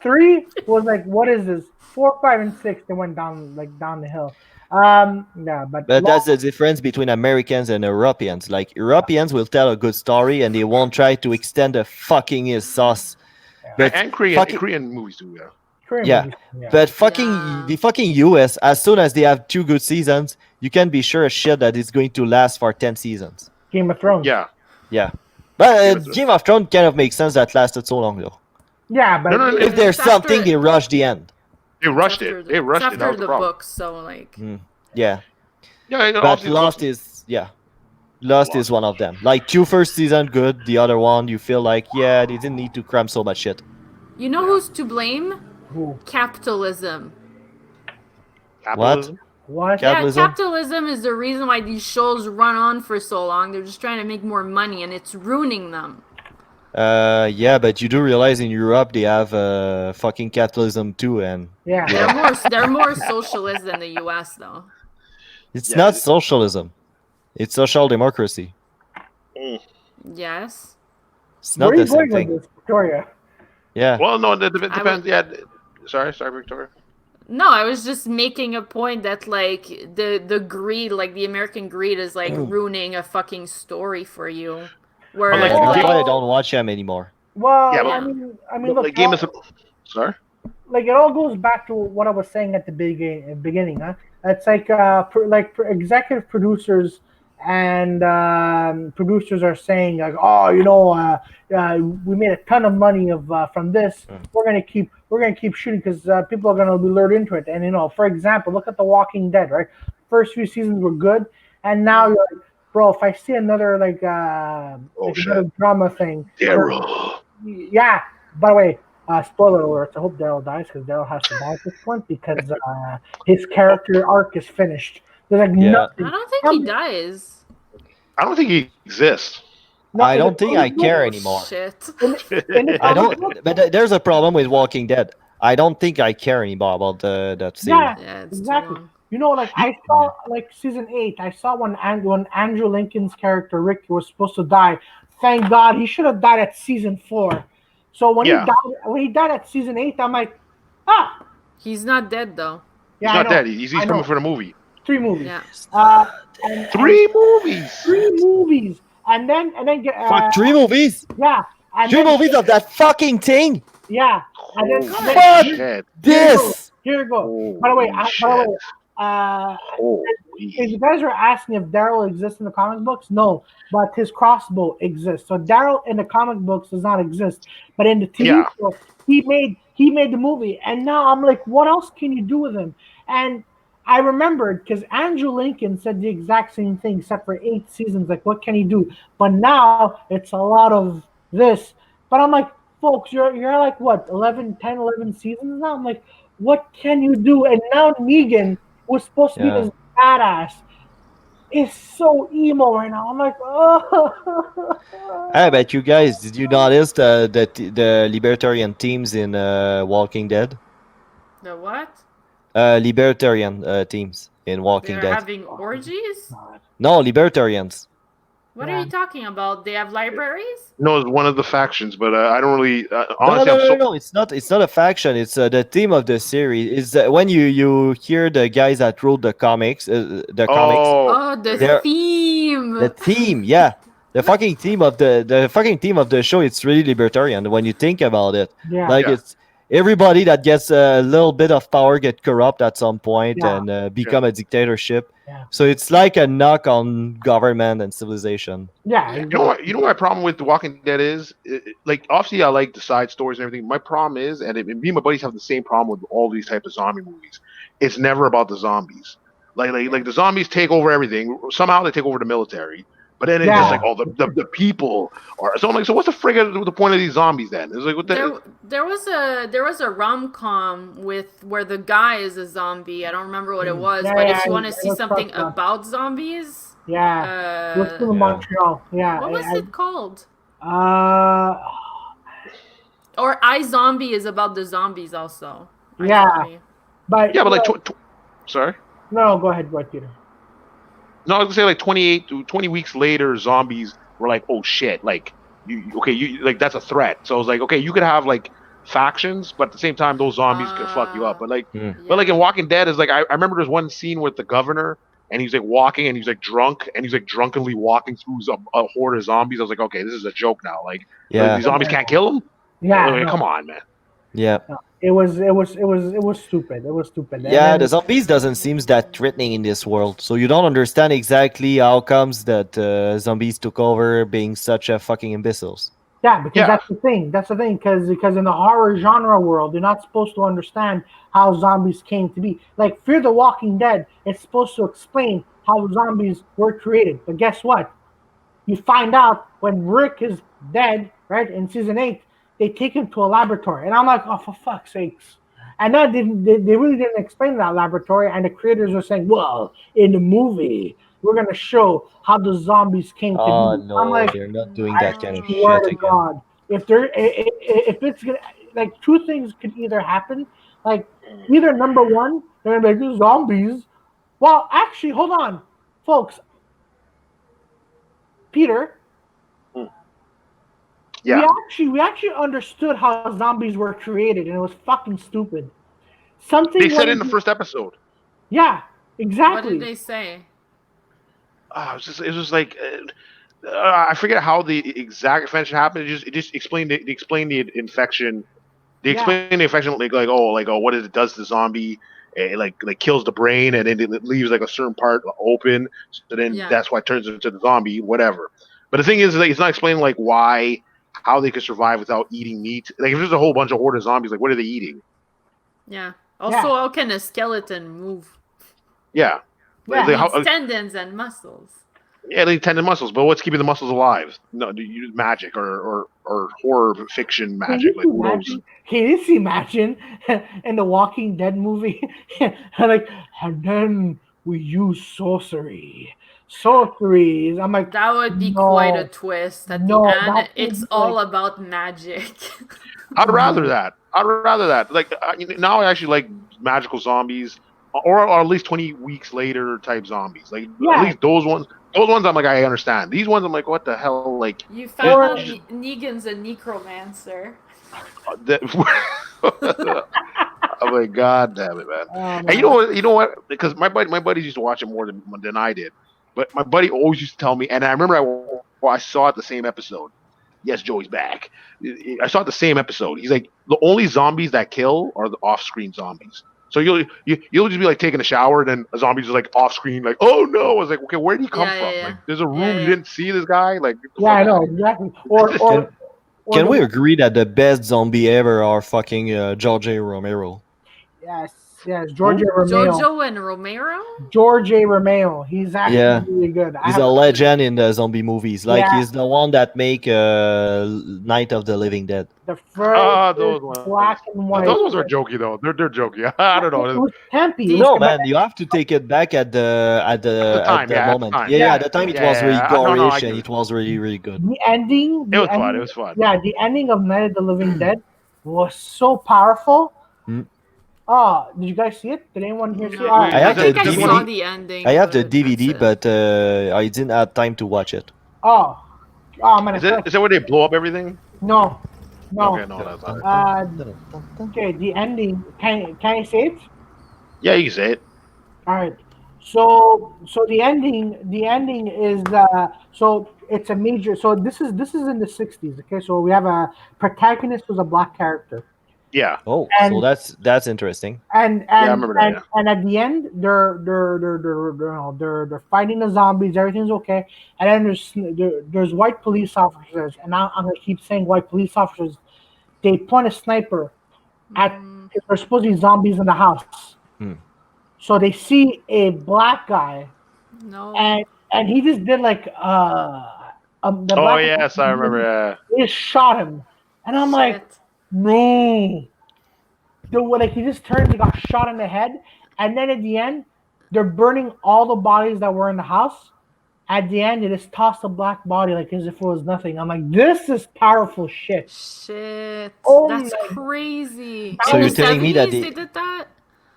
3 was like, what is this? 4, 5, and 6, they went down the hill. Yeah, but But that's the difference between Americans and Europeans. Like Europeans will tell a good story and they won't try to extend the fucking sauce. But and Korean movies too. Yeah. Korean yeah. movies, yeah. But fucking Yeah. the fucking US, as soon as they have 2 good seasons, you can be sure as shit that it's going to last for 10 seasons. Game of Thrones. Yeah. Yeah. But Game of Thrones. Game of Thrones kind of makes sense that lasted so long though. Yeah, but No, If there's It's after- something, they rush the end. They rushed After it. the- They rushed it's it. That after was the the problem. books, so like Yeah. Yeah, But obviously, Lost is Lost is one of them. Like 2 first season good, the other one you feel like they didn't need to cram so much shit. you know who's to blame? who? Capitalism. Capitalism. What? Capitalism? Yeah, capitalism is the reason why these shows run on for so long. They're just trying to make more money, and it's ruining them. Yeah, but you do realize in Europe they have fucking capitalism too, and Yeah. They're more socialist than the U.S. though. it's Yeah, not it- socialism. It's social democracy. Yes. It's Where not are you the same going with thing. this, Victoria? Yeah. Well, no, it I depends. would- Yeah. Sorry, Victoria. No, I was just making a point that like the greed, like the American greed, is like ruining a fucking story for you. Whereas like, That's Game- why I don't watch them anymore. Well, Yeah, I but- mean, But, look, like, Game of Sorry. like it all goes back to what I was saying at the beginning. Huh? It's like executive producers and producers are saying like, oh, we made a ton of money from this. We're gonna keep shooting because people are gonna be lured into it. And for example, look at The Walking Dead, right? First few seasons were good, and now you're like, bro, if I see another another drama thing, Daryl. yeah. By the way, spoiler alert. I hope Daryl dies because Daryl has to die at this point because his character arc is finished. There's like Yeah. nothing. I don't think he dies. I don't think he exists. I don't think I care anymore. Shit. I don't. But there's a problem with Walking Dead. I don't think I care anymore about that series. Yeah, Yeah, it's too exactly. long. Like I saw like season 8. I saw when Andrew Lincoln's character Rick was supposed to die. Thank God, he should have died at season 4. So when he died at season 8, I'm like, He's not dead though. yeah, He's I not know. dead. He's I coming know. for the movie. 3 movies. Yeah. And 3 movies. 3 movies, and then Fuck 3 movies. yeah, and 3 then, movies of that fucking thing. yeah, and then Holy Fuck shit. this. here you go. Holy By the way, Uh, if you Holy. guys are asking if Daryl exists in the comic books, no, but his crossbow exists. So Daryl in the comic books does not exist, but in the TV Yeah. show, he made the movie, and now I'm like, what else can you do with him? And I remembered because Andrew Lincoln said the exact same thing, except for 8 seasons. Like, what can he do? But now it's a lot of this. But I'm like, folks, you're like what 11, 10, 11 seasons now. I'm like, what can you do? And now Negan was supposed to be Yeah. this badass is so emo right now. I'm like, How oh. about you guys? Did you notice the libertarian teams in Walking Dead? The what? Libertarian teams in Walking They're Dead. having orgies? God. No, libertarians. What are Yeah, you talking about? They have libraries? No, it's one of the factions, but I don't really. No, Honestly, no, I'm no, so. no. It's not. It's not a faction. It's the theme of the series. Is when you hear the guys that wrote the comics, Oh, Oh, the okay. they're the theme. theme. Yeah, the fucking theme of the show. It's really libertarian when you think about it. yeah, Like Yeah, it's everybody that gets a little bit of power get corrupt at some point yeah, and yeah, become a dictatorship. yeah, So it's like a knock on government and civilization. yeah, yeah. You know what? exactly. You know what my problem with The Walking Dead is? Like, obviously, I like the side stories and everything. My problem is, me and my buddies have the same problem with all these type of zombie movies. It's never about the zombies. Like the zombies take over everything. Somehow they take over the military. But then it's just Yeah, like, oh, the people are. So I'm like, so what's the friggin' the point of these zombies then? It's like, what the? There was a rom-com with where the guy is a zombie. I don't remember what it was, yeah, but yeah. if you want to I see know something Truck. about zombies, Yeah, we're uh still in Yeah. Montreal. Yeah, what was it called? uh, Or I Zombie is about the zombies also. I yeah, Zombie. but Yeah, but like, no, sorry. no, go ahead, Peter. No, I was gonna say like 28 to 20 weeks later, zombies were like, oh shit, like okay, you like that's a threat. So I was like, okay, you could have like factions, but at the same time, those zombies could fuck you up. Uh Hmm. But like in yeah. Walking Dead, is like I remember there's one scene with the governor, and he's like walking, and he's like drunk, and he's like drunkenly walking through a horde of zombies. I was like, okay, this is a joke now. Like Yeah. these zombies can't kill him. Yeah, Like, no, come on, man. Yeah. no. It was stupid. It was stupid. And Yeah, the then zombies doesn't seem that threatening in this world, so you don't understand exactly how comes that zombies took over, being such a fucking imbeciles. yeah, because Yeah, that's the thing. That's the thing. Because in the horror genre world, you're not supposed to understand how zombies came to be. Like Fear the Walking Dead, it's supposed to explain how zombies were created. But guess what? You find out when Rick is dead, right? In season 8, they take him to a laboratory, and I'm like, oh, for fuck's sakes! And then they really didn't explain that laboratory, and the creators are saying, well, in the movie, we're gonna show how the zombies came to Oh be. I'm no, like, they're not doing I that kind of swear shit to No. again. God, if it's gonna like two things could either happen, like either number one, they're gonna be like zombies. Well, actually, hold on, folks. Peter, mm, we yeah. actually understood how zombies were created, and it was fucking stupid. They Something said it went, in the first episode. yeah, What did exactly, they say? It was just like I forget how the exact infection happened. It just explained they explained the infection. They yeah, explain the infection like what it does to the zombie. It like kills the brain and then it leaves like a certain part open. So then Yeah. that's why it turns into the zombie. Whatever. But the thing is, like, it's not explaining like why how they could survive without eating meat. Like if there's a whole bunch of horde of zombies, like what are they eating? Yeah. yeah, Also, how can a skeleton move? Yeah. It yeah, Like, how, needs tendons and muscles. yeah, they tendon muscles, but what's keeping the muscles alive? No, magic or horror fiction Can magic. you Like who knows? imagine? Can you imagine in the Walking Dead movie, like, and then we use sorcery, sorceries. I'm like, That would be quite a no, twist. At the no, that end, would it's be like, all about magic. I'd rather no, that. I'd rather that. Like now, I actually like magical zombies, or at least 20 weeks later type zombies. Like at yeah, least those ones. Those ones I'm like I understand. These ones I'm like what the hell? Like You found it out or just Negan's a necromancer. that. I'm like God damn it, man. oh And man, you know what? Because my buddies used to watch it more than I did. But my buddy always used to tell me, and I remember I saw it the same episode. Yes, Joey's back. I saw it the same episode. He's like, the only zombies that kill are the off-screen zombies. So you'll just be like taking a shower, and then a zombie just like off screen, like, oh no! I was like, okay, where did he come Yeah, from? yeah, Like, there's a yeah, room you yeah. didn't see this guy. Like, get the Yeah, fuck I out know of here. exactly. Or Can the we agree that the best zombie ever are fucking George A. Romero? yes, George Who? A. Romeo. Jojo and Romero. George A. Romeo. He's actually Yeah, really good. I he's have a legend in the zombie movies. Like yeah he's the one that make Night of the Living Dead. the Ah, first those ones. black and Those white. ones are jokey though. They're jokey. I don't It know. was campy. It was No, The man, you have to take it back at the At the time, yeah, at the moment. time, Yeah, yeah. at the time it was really yeah. No, no, I gorish and give it. it was really, really good. It was fun. It was fun. Yeah, the ending of Night of the Living Dead was so powerful. Mm. Oh, did you guys see it? Did anyone here see it? No, All right. I I have the think I Is that saw DVD. the ending. I have the but DVD, that's it. but I didn't have time to watch it. Oh, oh man, Is that where they blow up everything? no, no. Okay, no, that's not it. Okay, the ending. Can I say it? Yeah, you can say it. All right. So the ending is so it's a major. So this is in the 60s. Okay, so we have a protagonist who's a black character, Yeah, Oh, so and that's interesting. and yeah, I and remember that. and, Yeah. and at the end they're fighting the zombies. Everything's okay, and then there's white police officers, and now I'm gonna keep saying white police officers. They point a sniper at. Mm, There's supposed to be zombies in the house. Hmm. So they see a black guy, no. and he just did like the Oh black yes, I remember. Yeah. he just shot him, and I'm like, Shit. no, like he just turned and got shot in the head, and then at the end, they're burning all the bodies that were in the house. At the end, they just toss the black body like as if it was nothing. I'm like, this is powerful shit. Shit. Oh That's my- crazy. So In you're the telling me that 70s they did that?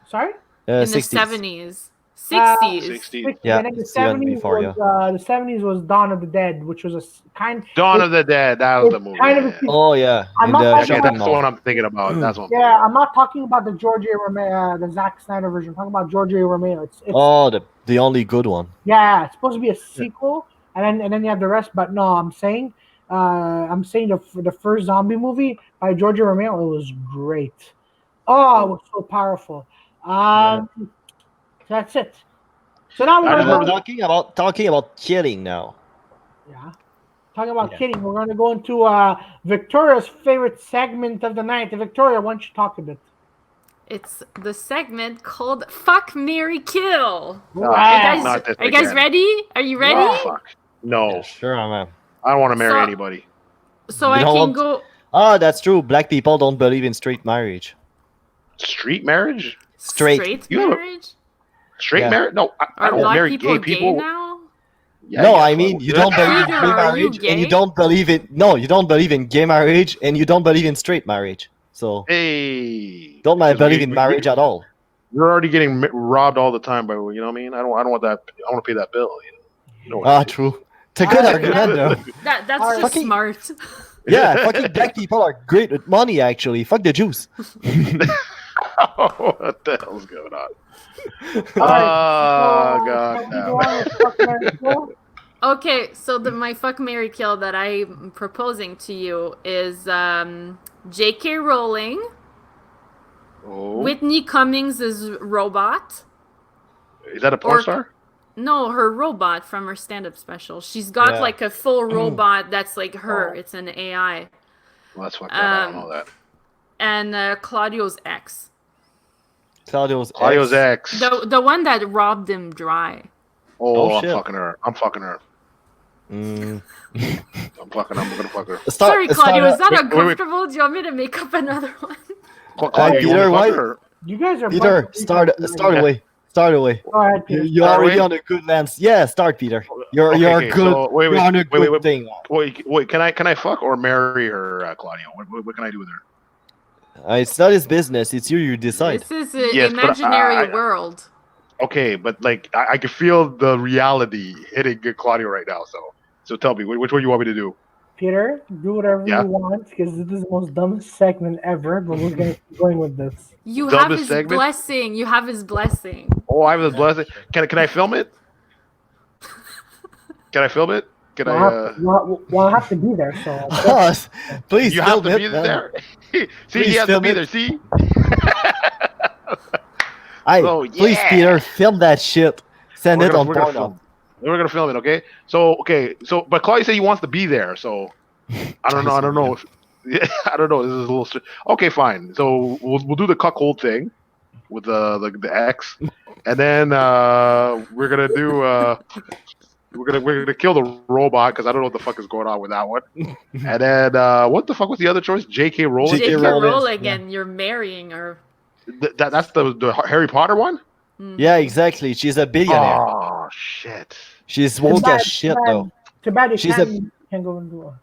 Sorry. In the 60s. 70s. 60s. 60. Yeah, And then the it's even 70s before, was the 70s was Dawn of the Dead, which was Dawn of the Dead. That was the it's movie. kind of Yeah, a yeah. Oh yeah, I'm in not the talking Okay, shopping about- that's the one mall. I'm thinking about. That's one. Yeah, I'm not talking about the George A. Romeo, the Zack Snyder version. I'm talking about George A. Romeo. It's Oh, the only good one. yeah, it's supposed to be a sequel, and then you have the rest. But no, I'm saying the first zombie movie by George A. Romeo. It was great. Oh, it was so powerful. That's it. So now we're I gonna just go. remember Talking about killing now. Yeah. Talking about Yeah. kidding, we're going to go into Victoria's favorite segment of the night. Victoria, why don't you talk a bit? It's the segment called Fuck, Marry, Kill. Wow. not this Are you guys again. ready? Are you ready? Yeah. Fuck. No, Yeah, sure, man. I don't want to marry So- anybody. So You I don't can want- go Oh, that's true. Black people don't believe in straight marriage. Street marriage? Straight. You have a- marriage? Straight Yeah. marriage? No, I Are don't black marry people gay people. now? Yeah, No, yeah, I fuck. mean you don't believe in Peter, gay are you marriage, and you gay? don't believe in you don't believe in gay marriage, and you don't believe in straight marriage. So Hey, don't because believe in marriage at all. We're already getting robbed all the time by, you know what I mean? I don't want that. I want to pay that bill. You know what I Ah, mean? true. It's a good argument, though. That's Alright. just Fucking- smart. Yeah, fucking black people are great with money. Actually, fuck the Jews. What the hell's going on? All right, Oh so, god. can we damn. go on with Fuck, Marry, Kill? Okay, so my Fuck, Marry, Kill that I'm proposing to you is J.K. Rowling, Oh, Whitney Cummings' robot. is that a porn or- star? No, her robot from her stand-up special. She's got Yeah. like a full robot that's like her. Oh. It's an AI. Well, that's fucked up. I don't Um, know that. And Claudio's ex. Claudio's ex. The one that robbed him dry. Oh, Oh, I'm shit. fucking her. I'm fucking her. Mm. I'm gonna fuck her. Sorry, Claudio, is that wait, wait. uncomfortable? Do you want me to make up another one? Claudio, you Peter, wanna fuck why- her? You guys are Peter, bunch of start people. away. Start away. Go ahead, Peter. You're Start already away? on a good lens. Yeah, start, Peter. You're Okay, good. so wait, You're on a wait, good wait. thing. Wait, can I fuck or marry her, Claudio? What can I do with her? It's not his business. It's you decide. This is an Yes, but imaginary I- world. Okay, but like I can feel the reality hitting Claudio right now. So tell me, which one you want me to do? Peter, do whatever Yeah. you want because this is the most dumbest segment ever, but we're going to keep going with this. You have Dumbest his segment? blessing. You have his blessing. Oh, I have this blessing. Can I film it? Can I film it? Can I? Well, I have to be there, so. Please, You have film to it, be man. there. See, Please he has to film be it. there. See. So Please, yeah, Peter, film that shit. Send it on we're gonna Pornhub. film. We're gonna film it, okay? So but Claudio said he wants to be there, so I don't know. I don't know. Yeah, I don't know. This is a little. Okay, fine. So we'll do the cuckold thing with the X, and then we're gonna do we're gonna kill the robot because I don't know what the fuck is going on with that one. And then what the fuck was the other choice? J.K. Rowling. J.K. J.K. Rowling, Rowling, yeah. and you're marrying her. That's the Harry Potter one. Yeah, exactly. She's a billionaire. Oh shit. She's Too woke bad, as shit though. Too bad you She's a can't go into a.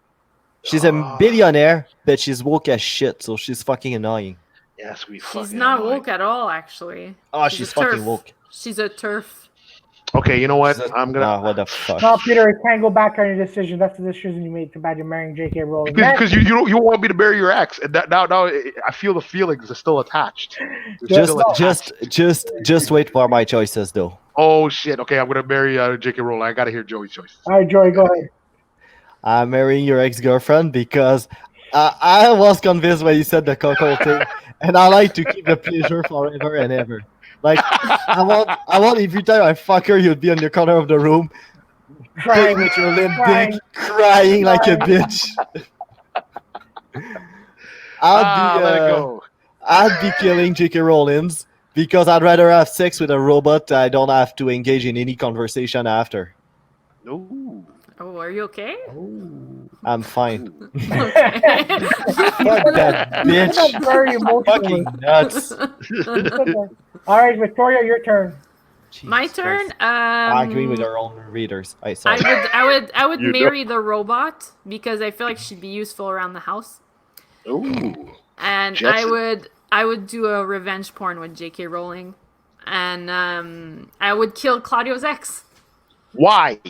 she's a billionaire, but she's woke as shit, so she's fucking annoying. Yes, we. She's fucking not annoying. woke at all, actually. Oh, She's she's a turf. fucking woke. She's a turf. Okay, you know what? She's a- I'm gonna. what the fuck? No, Peter, you can't go back on your decision. That's the decision you made. Too bad you're marrying J.K. Rowling. Because you don't want me to bury your ex, and now I feel the feelings are still attached. They're still attached. Just wait for my choices though. Oh shit! Okay, I'm gonna marry J.K. Rowling. I gotta hear Joey's choice. All right, Joey, go ahead. I'm marrying your ex-girlfriend because I was convinced when you said the cuckold thing, and I like to keep the pleasure forever and ever. Like I want every time I fuck her, you'd be in the corner of the room, big Crying. with your limp Crying. dick, crying like a bitch. Let it go. I'd be killing J.K. Rowling's because I'd rather have sex with a robot that I don't have to engage in any conversation after. Ooh. Oh, are you okay? I'm fine. Okay. Fuck that That's bitch. very emotional. Fucking nuts. All right, Victoria, your turn. My Jesus turn. Christ. Arguing with our own readers. Sorry. I would You marry the robot because I feel like she'd be useful around the house, Ooh. and Jetson. I would do a revenge porn with J.K. Rowling, and I would kill Claudio's ex Why?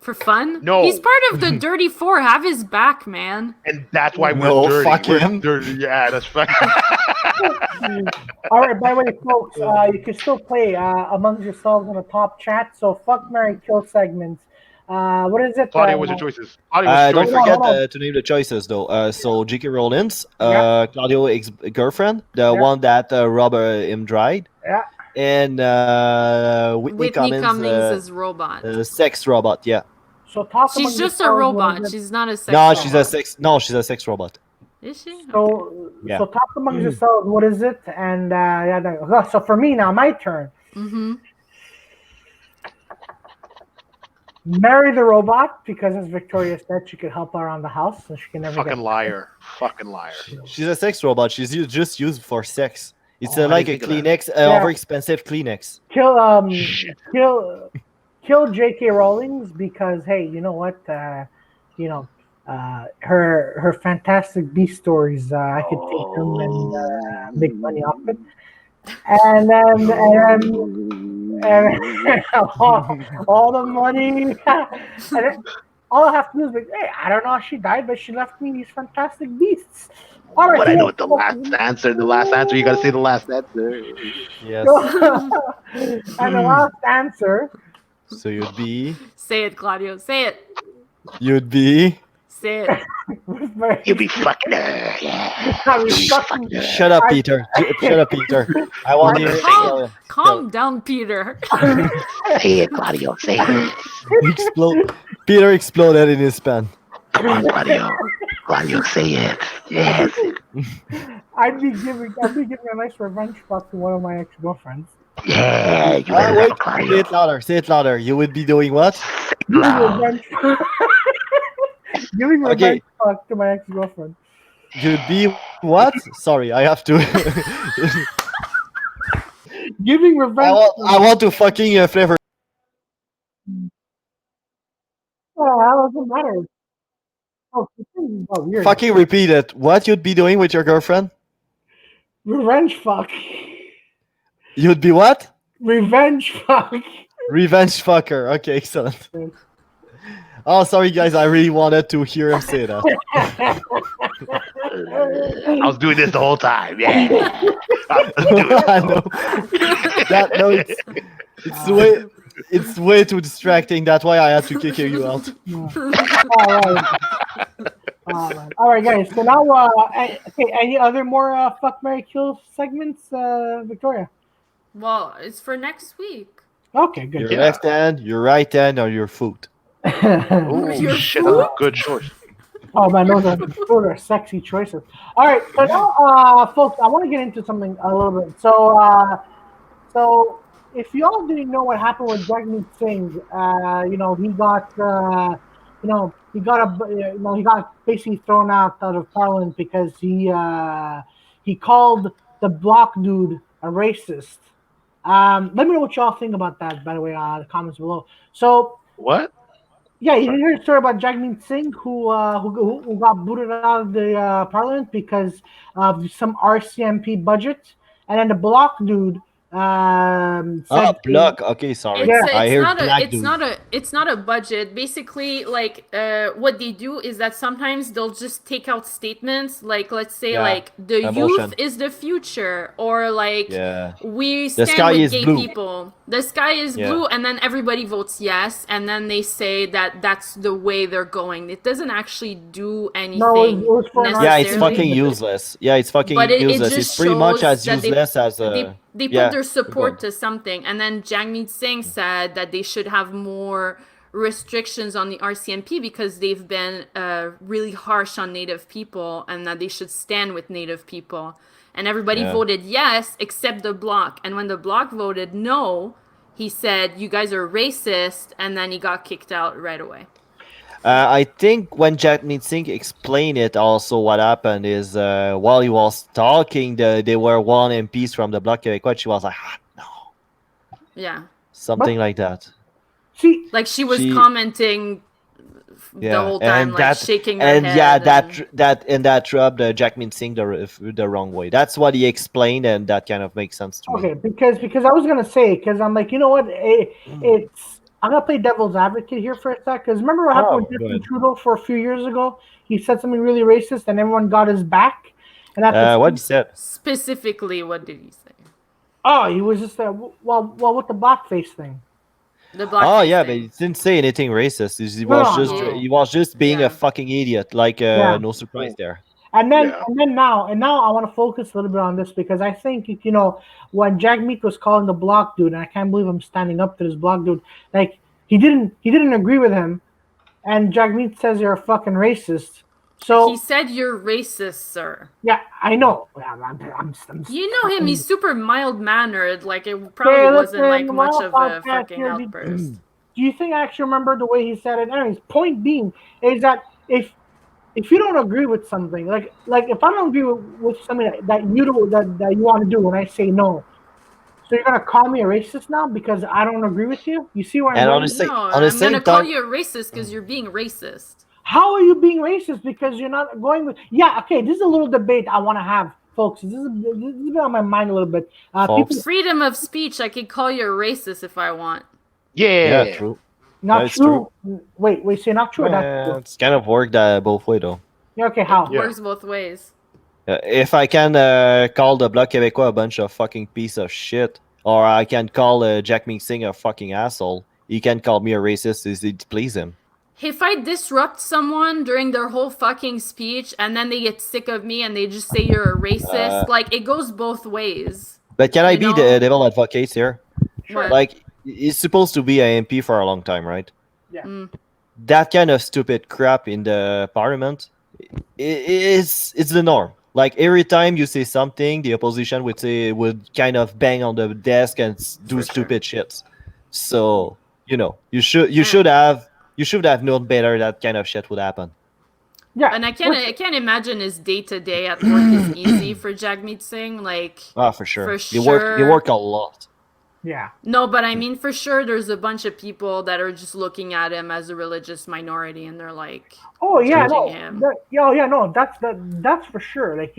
for fun. No. He's part of the Dirty Four. Have his back, man. And that's why No, we're dirty. fuck We're him. dirty. Yeah, that's fine. All right, by the way, folks, you can still play amongst yourselves in the top chat. So, fuck, marry, kill segments. What is it? Claudia, what's your choices? Claudia, what's your Don't choices? forget Hold on. to name the choices though. So J.K. Rowling's, Yeah. Claudio ex-girlfriend, the Yeah. one that robbed him dried, Yeah. and Whitney Cummings Cummings, is robot. sex robot. Yeah. So, talk She's among just a yourselves, robot. what is it? She's not a sex No, robot. she's a sex. No, she's a sex robot. Is she? So, Yeah. so talk among yourselves. What is it? And so for me now, my turn. Mm-hmm. Marry the robot because, as Victoria said, she could help around the house, and she can never Fucking get. liar. Fucking liar. She's a sex robot. She's just used for sex. It's Oh, I like a didn't think of Kleenex, Yeah. over expensive Kleenex. Shit. Kill J.K. Rowling's because hey, you know what? Her Fantastic Beast stories. I could take them and make money off it. And then all the money. And then all I have to do is like, hey, I don't know how she died, but she left me these Fantastic Beasts. All right, But I so- know what the last answer. The last answer. You gotta say the last answer. Yes. and the last answer. So Say it, Claudio. Say it. you'd be. Say it. Was my- You be fucking her. Yeah. I was fucking- Shut up, Peter. Shut up, Peter. I want you to Calm down, Peter. Say it, Claudio. Say it. explode. Peter exploded in his pen. Come on, Claudio. Claudio, say it. Yes. I'd be giving a nice revenge fuck to one of my ex-girlfriends. Yeah. You Wait, better say Claudio. it louder. Say it louder. You would be doing what? Giving Loud. revenge giving Okay. revenge fuck to my ex-girlfriend. You'd be what? Sorry, I have to. Giving revenge I want to fucking flavor. how does it matter? Oh, weird. Fucking repeat it. What you'd be doing with your girlfriend? Revenge fuck. You'd be what? Revenge fuck. Revenge fucker. Okay, excellent. Oh, sorry guys, I really wanted to hear him say that. I was doing this the whole time. Yeah. I know. It's way too distracting. That's why I had to kick you out. All right. Oh, man. All right, guys. So now, okay, any other more fuck Mary kill segments, Victoria? Well, it's for next week. Okay, good. Your Yeah. left hand, your right hand, or your foot. Oh Your shit, that's a food? good choice. Oh man, Your those are sexy choices. All right, so Yeah. now, folks, I want to get into something a little bit. So if y'all didn't know what happened with Jagmeet Singh, he got, he got basically thrown out of parliament because he called the block dude a racist. Let me know what y'all think about that. By the way, the comments below. So What? yeah, you didn't hear a story about Jagmeet Singh who got booted out of the parliament because of some RCMP budget, and then the block dude Ah, said, block. Okay, sorry. "Yeah, I it's heard not a black it's dude. not a it's not a budget. Basically, like what they do is that sometimes they'll just take out statements like, let's say, Yeah. like the youth Emotion. is the future, or like Yeah. we The stand sky with is gay blue. people, the sky is Yeah. blue, and then everybody votes yes, and then they say that that's the way they're going. It doesn't actually do no, it anything was for an Yeah, it's RCMP fucking necessarily, budget." useless. Yeah, it's fucking but it useless. It's just pretty much shows as that useless as they put yeah. their Go support ahead. to something. And then Jagmeet Singh said that they should have more restrictions on the RCMP because they've been really harsh on Native people, and that they should stand with Native people. And everybody Yeah. voted yes except the bloc. And when the bloc voted no, he said, "You guys are racist," and then he got kicked out right away. I think when Jagmeet Singh explained it, also what happened is while he was talking, they were one MPs from the Bloc Québécois. She was like, ah, no, Yeah. something But like that. see, Like she was She commenting the yeah, whole time, like shaking her yeah, head and that rubbed Jagmeet Singh the wrong way. That's what he explained, and that kind of makes sense to me. okay, because I was gonna say, because I'm like, you know what, it's I'm gonna play devil's advocate here for a sec. Because remember what happened Oh, with go Justin ahead. Trudeau for a few years ago? He said something really racist, and everyone got his back. And at the What he same, said? specifically, what did he say? oh, he was just well, with the blackface thing. The Oh blackface yeah, but thing. he didn't say anything racist. No, no, no. He was just being a Yeah. fucking idiot. Like Yeah. no surprise there. Yeah. And now I want to focus a little bit on this because I think when Jagmeet was calling the block dude, and I can't believe I'm standing up to this block dude. Like he didn't agree with him, and Jagmeet says you're a fucking racist. He So said you're racist, sir. yeah, I know. You know him, he's super mild mannered. Like, it probably Okay, wasn't like listen, much well, of a podcast fucking here. outburst. Do you think I actually remember the way he said it? Anyways, point being is that if you don't agree with something, like if I don't agree with something that you do that you want to do, and I say no, so you're gonna call me a racist now because I don't agree with you? You see where I'm And going? No, on the I'm same gonna call time, you a racist because you're being racist. How are you being racist because you're not going with? Yeah, okay. This is a little debate I want to have, folks. This has been on my mind a little bit. People, folks. Freedom of speech, I could call you a racist if I want. Yeah, Yeah. true. not It's true. true. Wait. Say not true. Or that's true. It's kind of worked both way though. Yeah, okay. It How? Yeah. works both ways. If I can call the Bloc Québécois a bunch of fucking piece of shit, or I can call Jagmeet Singh a fucking asshole, he can call me a racist if it please him. If I disrupt someone during their whole fucking speech and then they get sick of me and they just say you're a racist, Uh, like, it goes both ways. but can I You be the know? devil advocate here? Sure. What? Like, he's supposed to be an MP for a long time, right? Yeah. Mm. That kind of stupid crap in the parliament, it's the norm. Like every time you say something, the opposition would kind of bang on the desk and do For sure. stupid shits. So And, you should have known better that kind of shit would happen. Yeah. and I can't imagine his day to day at work is easy for Jagmeet Singh. Like, Ah, for for sure. They sure. work a lot. Yeah. No, but I mean, for sure, there's a bunch of people that are just looking at him as a religious minority, and they're like Oh yeah, judging no, him. no, that's for sure. Like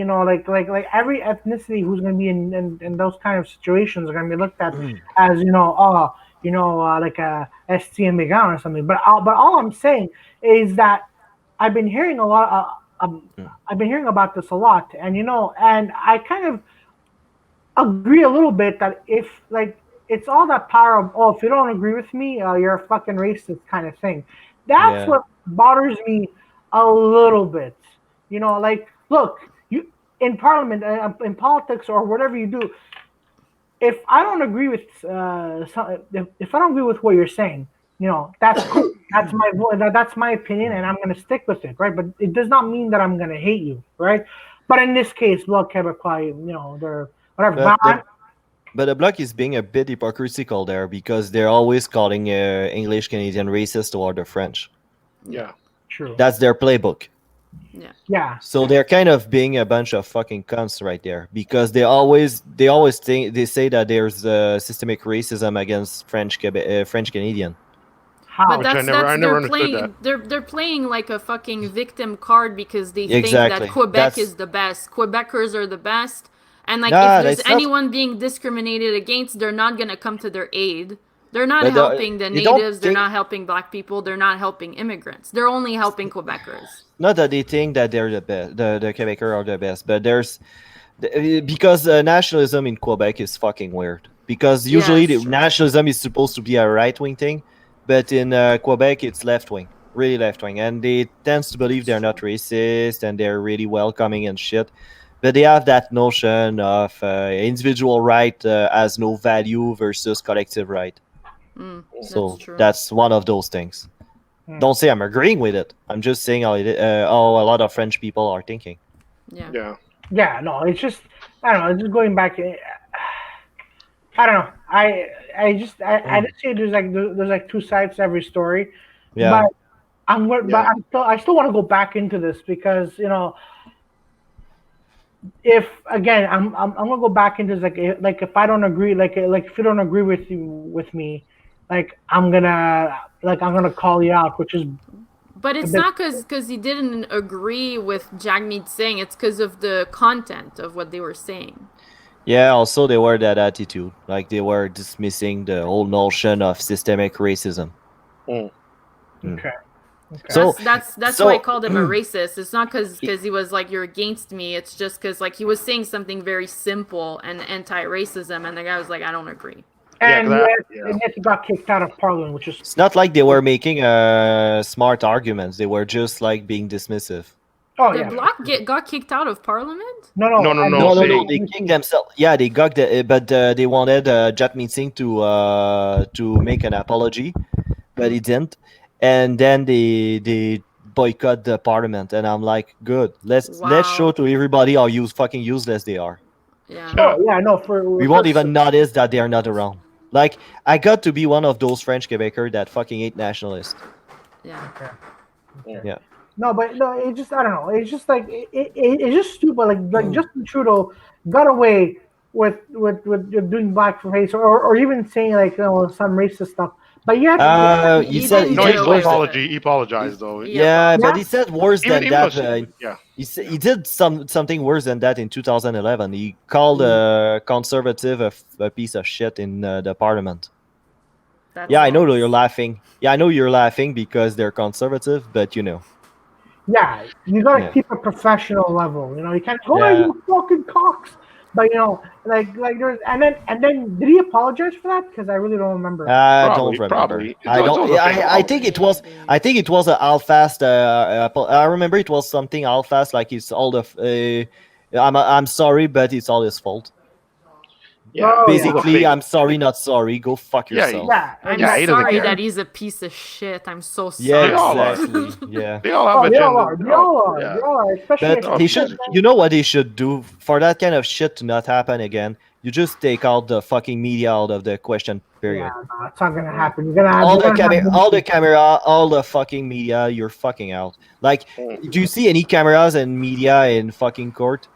like every ethnicity who's gonna be in those kind of situations are gonna be looked at as like a ST immigrant or something. But all I'm saying is that I've been hearing a lot. I've been hearing about this a lot, and I kind of agree a little bit that if like it's all that power of if you don't agree with me, you're a fucking racist kind of thing. That's Yeah. what bothers me a little bit. Like, look, you in Parliament, in politics, or whatever you do. If I don't agree with if I don't agree with what you're saying, that's cool. That's my that's my opinion, and I'm gonna stick with it, right? But it does not mean that I'm gonna hate you, right? But in this case, look, Quebec, they're whatever. But the bloc is being a bit hypocritical there because they're always calling English Canadian racist toward the French. Yeah. True. That's their playbook. Yeah. Yeah. So they're kind of being a bunch of fucking cunts right there because they always think they say that there's systemic racism against French Canadian. How? But Which I never they're understood that. playing they're playing like a fucking victim card because they think that Exactly. Quebec is the best. Quebecers are the best. And like Nah, if there's that's not. anyone being discriminated against, they're not gonna come to their aid. They're not But helping the they don't natives, they're think. not helping black people, they're not helping immigrants. They're only helping Quebecers. Not that they think that they're the best, the Quebecers are the best, but because nationalism in Quebec is fucking weird. Because Yeah, usually it's the true. nationalism is supposed to be a right wing thing, but in Quebec it's left wing, really left wing, and they tends to believe they're not racist and they're really welcoming and shit. But they have that notion of individual right as no value versus collective right. That's So true. that's one of those things. Hmm. Don't say I'm agreeing with it. I'm just saying how a lot of French people are thinking. Yeah. Yeah. Yeah. No, it's just I don't know. Just going back. I don't know. I just say there's like two sides to every story, Yeah. but but Yeah. I still want to go back into this because if again I'm gonna go back into this, like if I don't agree, like if you don't agree with me, like I'm gonna call you out, which is But a it's bit. not because he didn't agree with Jagmeet Singh. It's because of the content of what they were saying. Yeah, also they were that attitude. Like they were dismissing the whole notion of systemic racism. Mm. Mm. Okay. Okay. So That's why I so called him a racist. It's not because he was like you're against me. It's just because like he was saying something very simple and anti-racism, and the guy was like, I don't agree. Yeah. And yet he got kicked out of Parliament, which is it's not like they were making smart arguments. They were just like being dismissive. oh The yeah. bloc got kicked out of parliament. No, No, no, no. No, no, See, no. They kicked themselves. Yeah, they got but they wanted Jagmeet Singh to make an apology, but he didn't. And then they boycott the parliament. And I'm like, good. Let's show Wow. to everybody how fucking useless they are. Yeah. Oh yeah, no We won't even notice that they're not around. Like I got to be one of those French Quebecers that fucking hate nationalists. Yeah. Yeah. no, but no, it just I don't know. It's just like it's just stupid. Like Justin Trudeau got away with doing blackface or even saying like some racist stuff. But yet, He He said didn't he no, get did he away worse. with Than, it. he apologized though. yeah, but Yeah? he said worse than Even that. though, yeah. He did something worse than that in 2011. He called a conservative a piece of shit in the parliament. That's Yeah, I know nice. you're laughing. Yeah, I know you're laughing because they're conservative, but you know. yeah, you gotta Yeah. keep a professional level. You can't go, oh, Yeah. you fucking cocks. But like there's and then did he apologize for that? Because I really don't remember. I don't Probably, remember. probably. I It's don't. always a fake I think it was. I think it was a Alfast. I remember it was something Alfast. Like it's all the. I'm sorry, but it's all his fault. Yeah, Oh it was a Basically, fake. I'm sorry, not sorry. Go fuck Yeah, yourself. yeah, I'm Yeah, he doesn't sorry care. that he's a piece of shit. I'm so Yeah, sorry. They all are. exactly. Yeah. They all have oh, they all agendas. are. They all are. Yeah. They all are. Especially But if Oh, he it's should. Jesus. You know what he should do for that kind of shit to not happen again? You just take out the fucking media out of the question yeah, period. no, it's not gonna happen. You're gonna have All the camera, all the fucking media, you're fucking out. Like, Mm, do you see any cameras and media in fucking court?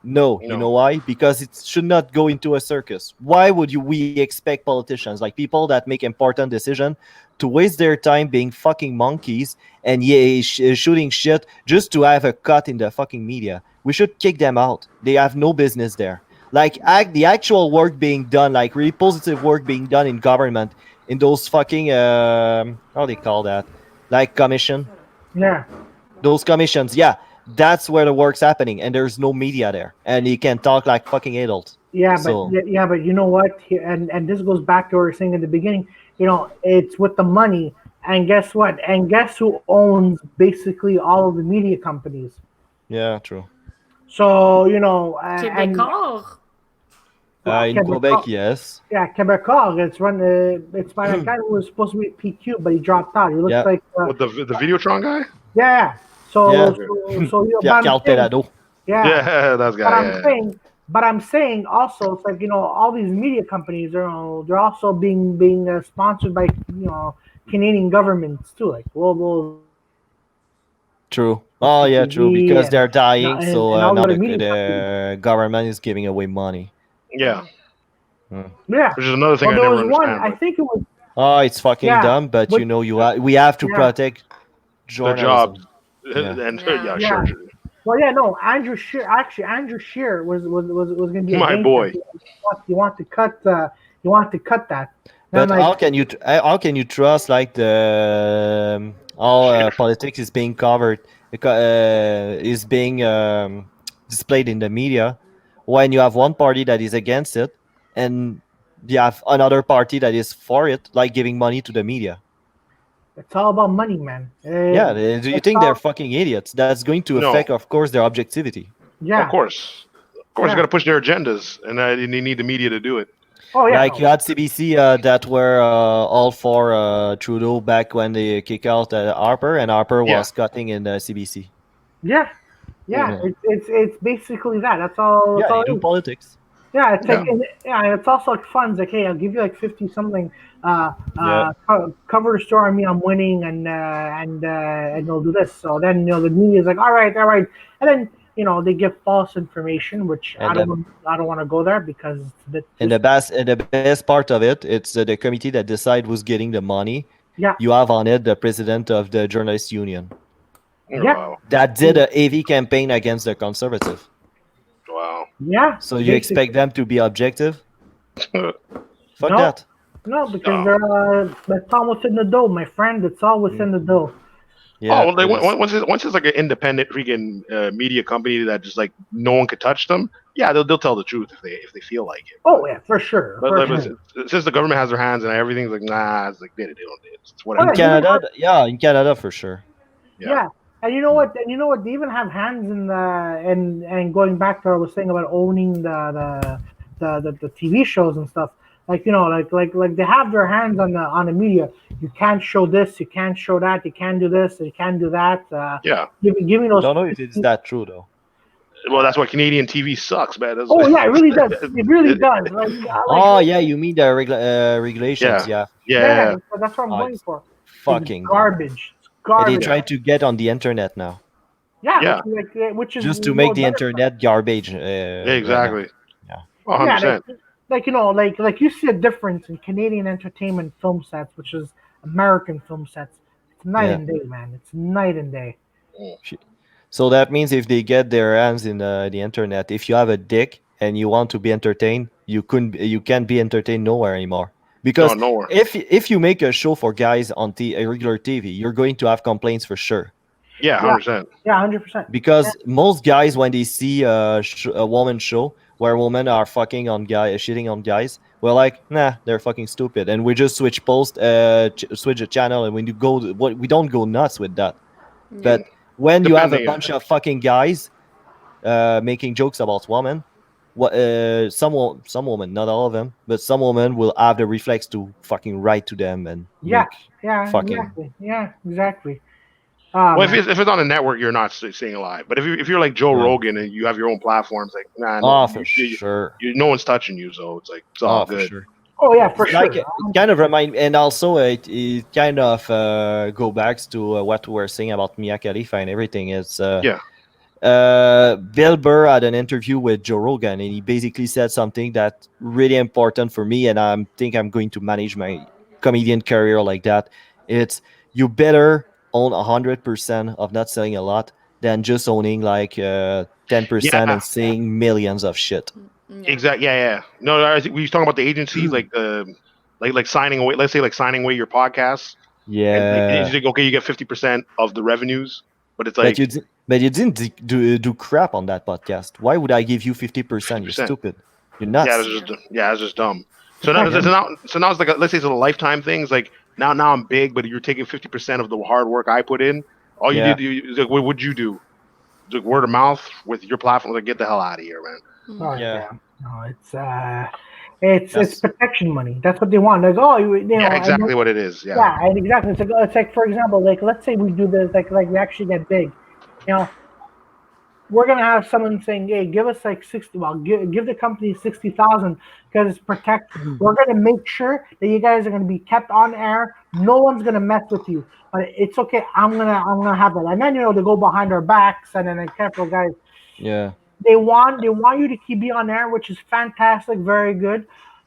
No. You know no. why? Because it should not go into a circus. Why would we expect politicians, like people that make important decisions, to waste their time being fucking monkeys and shooting shit just to have a cut in the fucking media? We should kick them out. They have no business there. Like the actual work being done, like really positive work being done in government, in those fucking how do they call that, like commission, Yeah, those commissions. Yeah, that's where the work's happening, and there's no media there, and you can talk like fucking adults. So but you know what? And this goes back to what we were saying in the beginning. It's with the money, And guess what? And guess who owns basically all of the media companies? Yeah, true. So and Québécois. well, In Quebec, yes. yeah, Quebecor. It's by that guy who was supposed to be at PQ, but he dropped out. He looks Yeah, like What the Videotron guy? yeah. yeah. But Pierre I'm Carl saying Pelado. yeah. Yeah, that But guy. I'm Yeah. saying, but I'm saying also, it's like all these media companies are they're also being sponsored by Canadian governments too, like global True. Oh yeah, true. CTV Because they're dying, so and all these now other media companies. the government is giving away money. Yeah. Hmm. Yeah. Which is another thing Well, I there never was one. understand. I But think it was Oh, it's fucking yeah, dumb, but which we have to yeah, protect their jobs, journalism. Yeah. and Yeah. yeah, yeah. sure. Well, yeah, no. Andrew Shear was going to be My against that. boy. You want to cut you want to cut that. And I'm But like, how can you trust like the how Shit. politics is being covered is being displayed in the media when you have one party that is against it and you have another party that is for it, like giving money to the media. it's all about money, man. Yeah, do you It's think they're all fucking idiots? That's going to affect, No, of course, their objectivity. of yeah, course, of course, you yeah. got to push their agendas, and they need the media to do it. Oh yeah, Like no. you had CBC that were all for Trudeau back when they kick out Harper, and Harper Yeah. was cutting in CBC. Yeah, yeah. Mm. Yeah. It's basically that. That's all. That's Yeah, all they it do is. politics. Yeah, it's like Yeah. yeah, and it's also like fun. It's like, hey, I'll give you like 50 something. Yeah. Cover the story on me. I'm winning, and they'll do this. So then the media is like, all right, and then they give false information, which And then I don't want to go there because it's a bit and the best part of it, it's the committee that decide who's getting the money. yeah, You have on it the president of the journalist union yeah, Wow. that did a AV campaign against the conservative. Wow. yeah. So you Basically, expect them to be objective? Fuck no, that. no, because No. it's all within the dough, my friend. It's all within the dough. Yeah, Well, they, it is. once it's like an independent freaking media company that just like no one could touch them, yeah, they'll tell the truth if they feel like it. Oh yeah, for sure, But, for like, sure. since the government has their hands and everything's like nah, it's like they don't. It's Oh In yeah, whatever. even Canada, yeah, in Canada for sure. Yeah. yeah, and you know what? And you know what? They even have hands in the and going back to what I was saying about owning the TV shows and stuff. Like like they have their hands on the media. You can't show this, you can't show that, you can't do this, you can't do that. Yeah. Giving those. Don't know if it's that true though. Well, that's why Canadian TV sucks, man. Oh yeah, it really does. It really does. Oh yeah, you mean the regulations? yeah. Yeah. Yeah, Yeah. that's what I'm Oh, going it's for. It's fucking dumb. garbage. It's And they garbage. try to get on the internet now, Yeah, Yeah. which is just to more make the better. internet garbage Yeah. right now. Exactly. Yeah. Oh, Yeah, 100%. like you see a difference in Canadian entertainment film sets, which is American film sets. It's night Yeah. and day, man. It's night and day. So that means if they get their hands in the internet, if you have a dick and you want to be entertained, you can't be entertained nowhere anymore. No, Because nowhere. if you make a show for guys on a regular TV, you're going to have complaints for sure. Yeah, Yeah, 100%. yeah, 100%. Because most guys, when they see a woman show where women are fucking on guys, shitting on guys, we're like, nah, they're fucking stupid, and we just switch switch a channel, and when you go, we don't go nuts with that. Yeah. But when you have a Depending, bunch of fucking guys making jokes about women, some women, not all of them, but some women will have the reflex to fucking write to them and Yeah, make yeah, fucking exactly. Yeah, exactly. Oh well, man. if it's on a network, you're not seeing it live. But if you're like Joe Yeah. Rogan and you have your own platforms, like nah, oh for sure. no one's touching you, so it's like it's all Oh for good. sure. Oh yeah, for Like sure. it kind of remind, and also it kind of go back to what we were saying about Mia Khalifa and everything. It's Yeah. Bill Burr had an interview with Joe Rogan, and he basically said something that really important for me, and I think I'm going to manage my comedian career like that. It's you better own 100% of not selling a lot than just owning like 10% Yeah, and saying millions of shit. Yeah. exactly. Yeah. No, I think we was talking about the agencies, like signing away. Let's say like signing away your podcasts, and like, it's Yeah. like okay, you get 50% of the revenues, but it's But like but you didn't do crap on that podcast. Why would I give you 50%? You're 50%. stupid. You're Yeah, nuts. it's just dumb. So It's now, like so now it's like let's say it's a lifetime thing. It's like now I'm big, but you're taking 50% of the hard work I put in. All you Yeah. did, like, what would you do? Like, word of mouth with your platform, like, get the hell out of here, man. Oh Yeah. yeah, no, it's That's protection money. That's what they want. Like, oh, you Yeah, know, and exactly what it is. Yeah, yeah, and exactly. It's like for example, like let's say we do this, like we actually get big. You know, we're gonna have someone saying, "Hey, give us like 60. Well, give the company 60,000 because it's protect. We're gonna make sure that you guys are gonna be kept on air. No one's gonna mess with you. But it's okay. I'm gonna have that." And then they go behind our backs and then like, careful guys. yeah. They want you to keep be on air, which is fantastic, very good.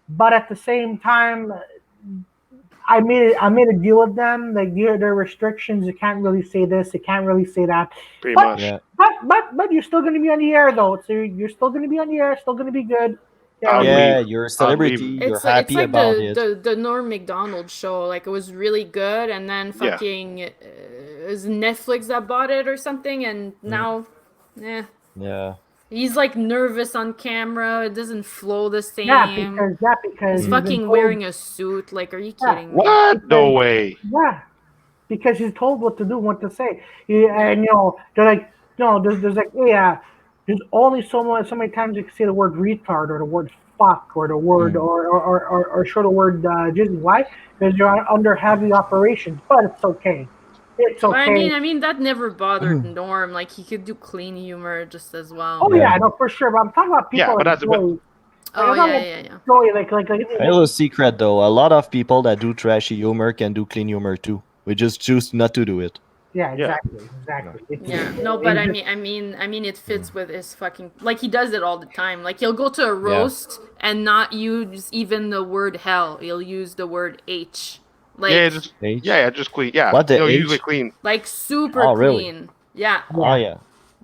But at the same time, I made a deal with them. Like there are restrictions. You can't really say this. You can't really say that. pretty But much. Yeah. but you're still gonna be on the air though. So you're still gonna be on the air. Still gonna be good. You I know. would Yeah, leave. you're a I would celebrity, leave. you're It's happy like about it. the Norm Macdonald show. Like it was really good, and then Yeah, fucking is Netflix that bought it or something, and Mm, now, yeah, yeah. he's like nervous on camera. It doesn't flow the Yeah, same. because He's Mm. he's been fucking told. wearing a suit. Like, are you Yeah, kidding me? what? No because way. yeah, because he's told what to do, what to say. Yeah. And they're like, no, there's like, yeah, there's only so many times you can say the word retard or the word fuck or the word Mm. or show the word jizzy. Why? Because you're under heavy operations, but it's okay. It's But I okay. mean, that never bothered Norm. Like he could do clean humor just as well. Oh Yeah. yeah, no, for sure. But I'm talking about Yeah, people but like that's but Joey. Like Oh I'm talking yeah, about yeah, yeah. Joey, like, A little secret though, a lot of people that do trashy humor can do clean humor too. We just choose not to do it. yeah, yeah. exactly, Yeah. exactly. Yeah, no, but It's just it Mm. fits with his fucking like he does it all the time. Like he'll go to a Yeah. roast and not use even the word hell. He'll use the word H, Yeah, like just H? just clean. Yeah, What the usually H? clean. super Oh, really? clean. Yeah, Oh, yeah. yeah.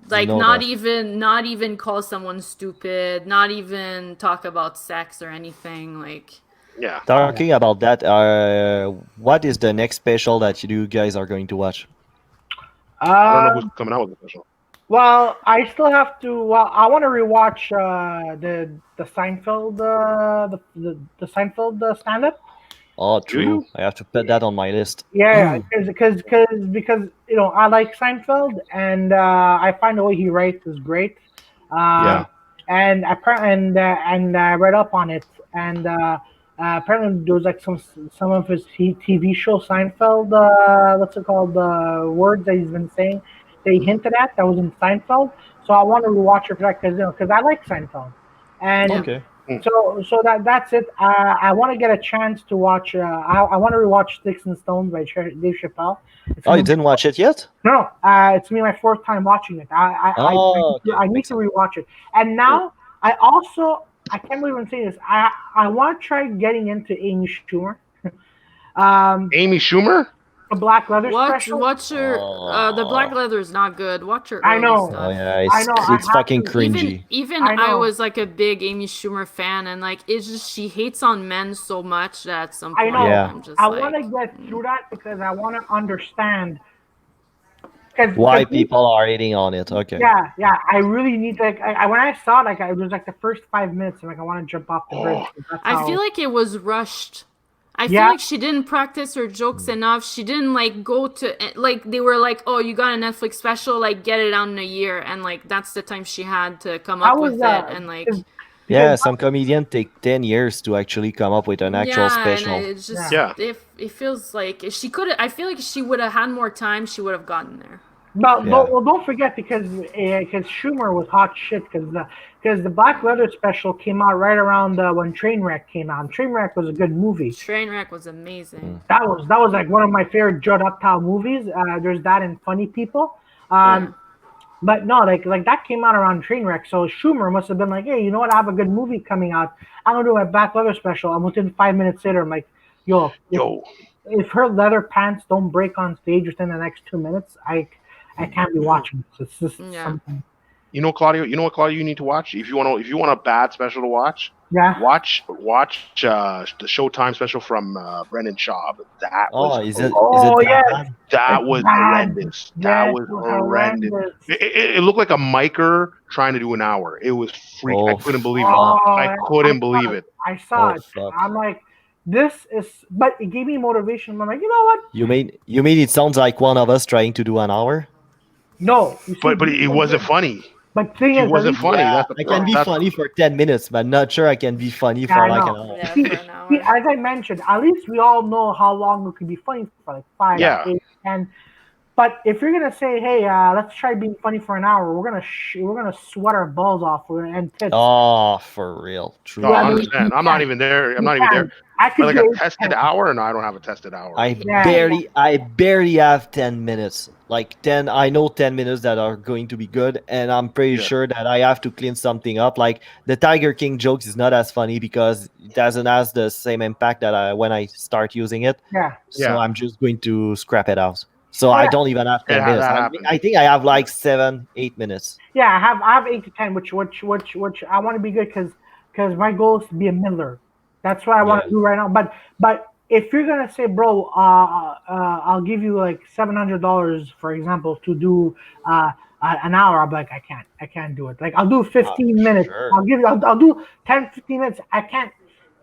Didn't like know that. not even call someone stupid. Not even talk about sex or anything. Like Yeah, Yeah. Talking about that, what is the next special that you guys are going to watch? I don't know who's Um, coming out with the special. Well, I still have to. Well, I want to rewatch the Seinfeld the Seinfeld stand up. Oh, Do true. you? I have to put that on my list. Yeah, because I like Seinfeld and I find the way he writes is great. Yeah. Um, and I read up on it and apparently there was like some of his TV show Seinfeld what's it called words that he's been saying that he hinted at that was in Seinfeld. So I want to rewatch it for that because I like Seinfeld and yeah, Okay. Hmm. so that's it. I want to get a chance to watch. I want to rewatch Sticks and Stones by Dave Chappelle. It's Oh, gonna you be didn't watch it yet? no. It's gonna be my fourth time watching it. Oh, okay. I need Makes to sense. rewatch it. And now I can't believe I'm saying this. I want to try getting into Amy Schumer. Um, Amy Schumer? the Black Leather special. watch your the black Oh. leather is not good. Watch your I early know. Oh, stuff. yeah. I know. I It's have fucking to. cringy. Even I I know. was like a big Amy Schumer fan, and like it's just she hates on men so much that at some I point know. Yeah. I'm just I want like, to get through that because I want to understand. Because Why people are hating on it. Okay. yeah, I really need to, like, when I saw it, like, it was like the first 5 minutes, and like, I want to jump off the bridge. Oh, 'Cause that's I feel how, like it was rushed. I feel yeah, like she didn't practice her jokes Mm. enough. She didn't like go to like they were like, "Oh, you got a Netflix special, like get it out in a year." And like that's the time she had to come I up was, with it and like because, Yeah, some comedians take 10 years to actually come up with an actual yeah, and special. it's just yeah. yeah. it feels like if she could I feel like she would have had more time, she would have gotten there. But Yeah. well, don't forget because Schumer was hot shit because the Black Leather special came out right around when Trainwreck came out. And Trainwreck was a good movie. Trainwreck was amazing. Mm. That was like one of my favorite Judd Apatow movies. There's that and Funny People. Yeah. But no, like that came out around Trainwreck, so Schumer must have been like, "Hey, you know what? I have a good movie coming out. I'm gonna do a Black Leather special." And within 5 minutes later, I'm like, "Yo, Yo, if her leather pants don't break on stage within the next 2 minutes, I can't be watching this. It's just Yeah. something." Claudio? You know what, Claudio? You need to watch if you want a bad special to watch. Yeah, Watch the Showtime special from Brendan Schaub. That was Oh, is it oh that yes, bad? it's that was bad. horrendous. That Yes, was it was horrendous. horrendous. It looked like a micer trying to do an hour. It was freak. I Oh, couldn't believe it. fuck. Oh, I I couldn't saw believe it. it. I saw Oh, it. fuck. I'm like, this is, but it gave me motivation. I'm like, you know what? You mean it sounds like one of us trying to do an hour? No, you see, But it wasn't funny. but thing He is, at wasn't least, funny. Yeah, That's the I can be that's funny for 10 minutes, but not sure I can be funny yeah, for I like an know. hour. Yeah, See, for an see, hour. as I mentioned, at least we all know how long it could be funny for, like five, Yeah. yeah. 8, 10. But if you're gonna say, hey, let's try being funny for an hour, we're gonna sweat our balls off and tits. Oh, for real. No, Yeah, True. I I mean, understand. you I'm not can't, even there. I'm you not even there. can't. I But could like do a 8 tested to 10. hour, no, I don't have a tested hour. Yeah, I barely have 10 minutes. Like 10, I know 10 minutes that are going to be good, and I'm pretty Yeah. sure that I have to clean something up. Like the Tiger King jokes is not as funny because it doesn't have the same impact that when I start using it. yeah. So Yeah. I'm just going to scrap it out. So Oh I yeah, don't even have 10 minutes. That I happens. think I have like 7, 8 minutes. yeah. I have 8 to 10, which I want to be good because my goal is to be a middler. That's what I want Yeah. to do right now. But if you're gonna say, bro, I'll give you like $700, for example, to do an hour, I'll be like, I can't do it. Like I'll do 15 minutes. Sure. I'll do 10, 15 minutes. I can't.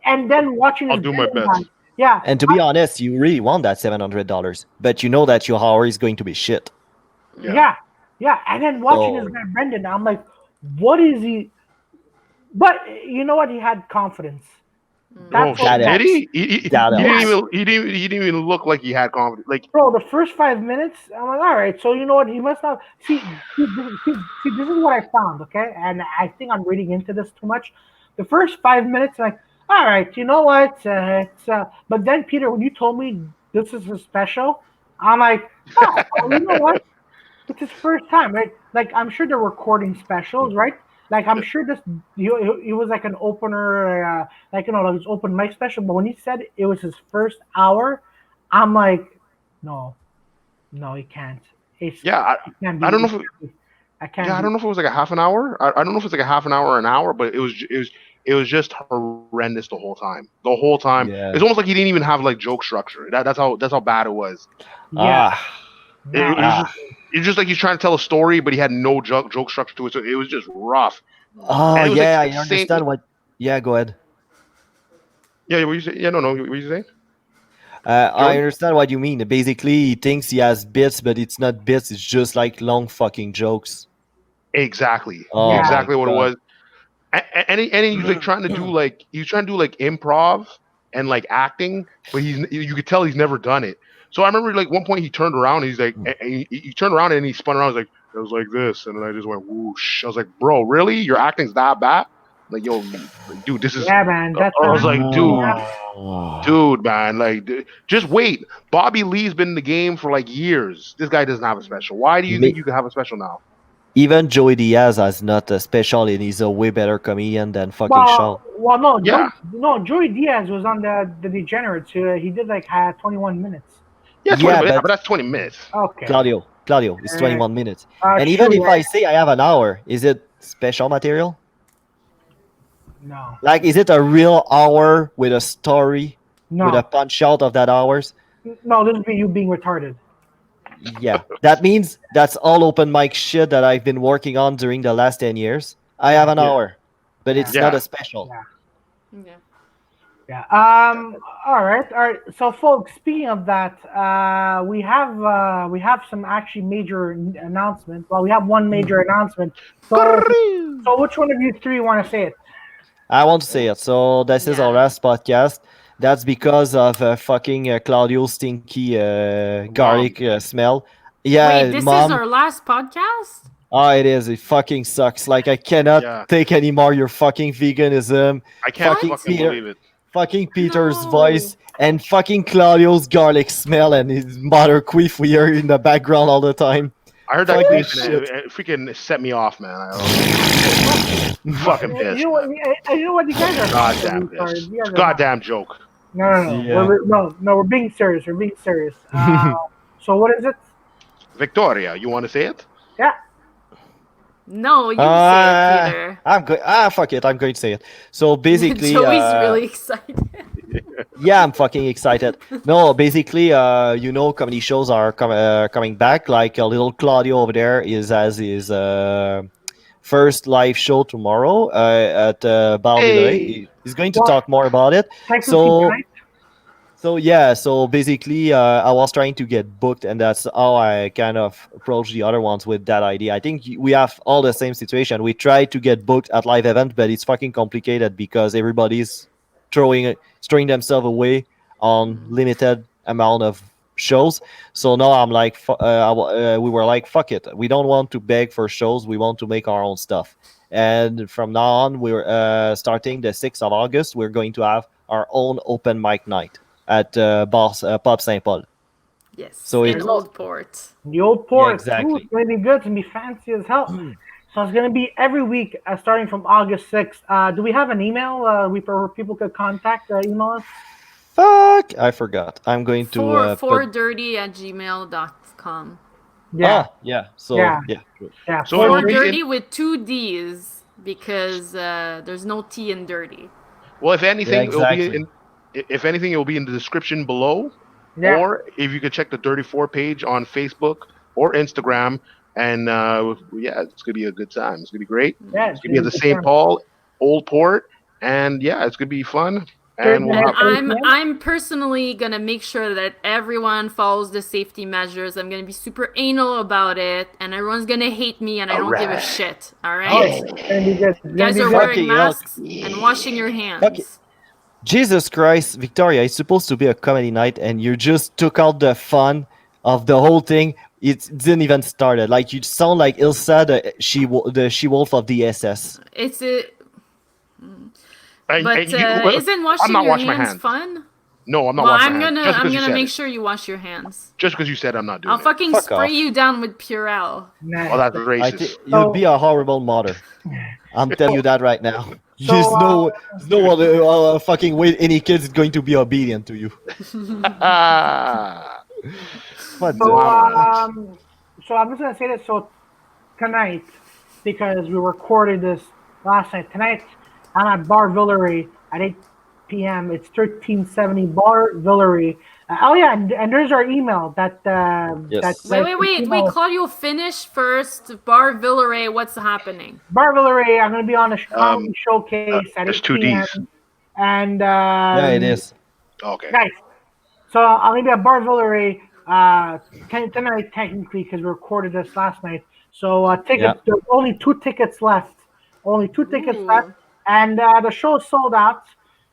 And then watching I'll this do my Brendan best. guy, yeah, And to be honest, you really want that $700, but you know that your hour is going to be shit. Yeah. yeah, yeah. And then watching this So guy Brendan, I'm like, what is he? But you know what? He had confidence. Oh That's what shit! that he had. Did helps. That he didn't Yeah, helps. even he didn't even look like he had confidence. Like bro. The first 5 minutes, I'm like, all right. So you know what? He must not see. This is what I found. Okay, and I think I'm reading into this too much. The first 5 minutes, like, all right. You know what? But then Peter, when you told me this is a special, I'm like, oh, well, you know what? It's his first time, right? Like I'm sure they're recording specials, right? Like I'm sure this it was like an opener, like like his open mic special. But when he said it was his first hour, I'm like, no, no, he can't. It's yeah, it can't I don't be. know if I yeah, can't I be. don't know if it was like a half an hour. I don't know if it's like a half an hour or an hour, but it was just horrendous the whole time. The whole time, it's Yeah. almost like he didn't even have like joke structure. That's how bad it was. Yeah, Ah. yeah. It was Ah. just it's just like he's trying to tell a story, but he had no joke structure to it. So it was just rough, Oh and it was like yeah, I same. understand what. Yeah, go ahead. Yeah, what you say? Yeah, no, what you say, I Joey? understand what you mean. Basically, he thinks he has bits, but it's not bits. It's just like long fucking jokes. Exactly, Oh Yeah, my exactly what it god. was. And he was like trying to do like he was trying to do like improv and like acting, but you could tell he's never done it. So I remember like one point he turned around and he's like he turned around and he spun around. He's like it was like this, and then I just went whoosh. I was like, bro, really? Your acting's that bad? Like yo, like, dude, this is. yeah, man. That's I what was like, happened. Oh. dude, man, like just wait. Bobby Lee's been in the game for like years. This guy doesn't have a special. Why do you think Me- you can have a special now? Even Joey Diaz has not a special, and he's a way better comedian than fucking Shaw. Well, no, Yeah, Joey Diaz was on the Degenerates. He did like 21 minutes. yeah, Yeah, yeah, but but that's 20 minutes. Okay. Claudio, it's Uh, 21 minutes. And even True. if Yeah. I say I have an hour, is it special material? No. Like, is it a real hour with a story, with a No. punch out of that hours? No. This is you being retarded. Yeah, that means that's all open mic shit that I've been working on during the last 10 years. I have Yeah. an Yeah, hour, but Yeah. it's not yeah. a special. Yeah. Yeah. Yeah. All right. All right. So, folks, speaking of that, we have some actually major announcements. Well, we have one major announcement. So which one of you three want to say it? I want to say it. So this is our Yeah. last podcast. That's because of fucking Claudio's stinky Mom. garlic smell. Wait, Yeah, this is mom. our last podcast? Oh, it is. It fucking sucks. Like I cannot Yeah, take anymore your fucking veganism, I can't fucking What? fucking Peter, believe it. fucking Peter's No. voice, and fucking Claudio's garlic smell and his mother queef we hear in the background all the time. I heard that Fuck this queef and shit. it freaking set me off, man. I was fucking You pissed, know what? man. You know what? You guys are fucking Goddamn retarded. pissed. You It's guys a are not. goddamn joke. No. Yeah. We're being serious. We're being serious. So what is it? Victoria, you want to say it? Yeah. No, you say it, Uh, Peter. I'm going. Fuck it. I'm going to say it. So basically, Joey's really excited. yeah, I'm fucking excited. No, basically, comedy shows are coming back. Like little Claudio over there is as his first live show tomorrow at Bar Villeray. Hey, He's going to Well, talk more about it. technically So tonight. So yeah, so basically, I was trying to get booked, and that's how I kind of approached the other ones with that idea. I think we have all the same situation. We try to get booked at live event, but it's fucking complicated because everybody's throwing themselves away on limited amount of shows. So now I'm like, we were like, fuck it, we don't want to beg for shows. We want to make our own stuff. And from now on, we're starting the 6th of August. We're going to have our own open mic night at Pop Saint Paul. Yes, So in it, Old Port. The old yeah, port. Ooh, it's exactly. going to be good. It's going to be fancy as hell. So it's going to be every week starting from August 6th. Do we have an email where people could contact, email us? Fuck, I forgot. I'm going to put. Dirty at gmail.com. Yeah, Yeah. yeah, So yeah, true. yeah. So it will be Dirty with two D's because there's no T in dirty. well, if Yeah, anything, it'll be exactly. in. If anything, it will be in the description below, Yeah. or if you could check the 34 page on Facebook or Instagram. And yeah, it's gonna be a good time. It's gonna be great. Yeah, It's it's gonna be gonna at be the a good St. time. Paul Old Port, and yeah, it's gonna be fun. And Thursday we'll night And have at 8 p.m. I'm personally gonna make sure that everyone follows the safety measures. I'm gonna be super anal about it, and everyone's gonna hate me, and I all don't give a right. shit. All Yes, right, it's gonna be good. It's you gonna guys be are good. wearing Fucking hell. masks and washing your Fucking hands. Jesus Christ, Victoria! It's supposed to be a comedy night, and you just took out the fun of the whole thing. It didn't even start. Like you sound like Ilsa, the she wolf of the SS. It's a, And but you, well, isn't I'm washing not your washing my hands hands. fun? No, I'm not Well, washing my hands. Just I'm because you gonna said make it. sure you wash your hands. Just because you said I'm not I'll doing it. fucking Fuck spray off. you down with Purell. Oh, Nice. that's racist. You'd be So, a horrible mother. I'm telling you that right now. so, There's no other fucking way any kid is going to be obedient to you. What the so, fuck? um, so I'm just gonna say this. So tonight, because we recorded this last night. Tonight, I'm at Bar Villeray at 8 p.m. It's 1370 Bar Villeray. Oh yeah, and there's our email that Yes. Wait, like wait, wait, wait, email Claudio, finish first. Bar Villeray, what's happening? Bar Villeray. I'm gonna be on a comedy um, showcase at it's 8 two D's. p.m. And Yeah, it is. Okay. guys, so I'm gonna be at Bar Villeray tonight technically because we recorded this last night. So Yeah. tickets. There's only two tickets left. Only two tickets left, Ooh. and the show is sold out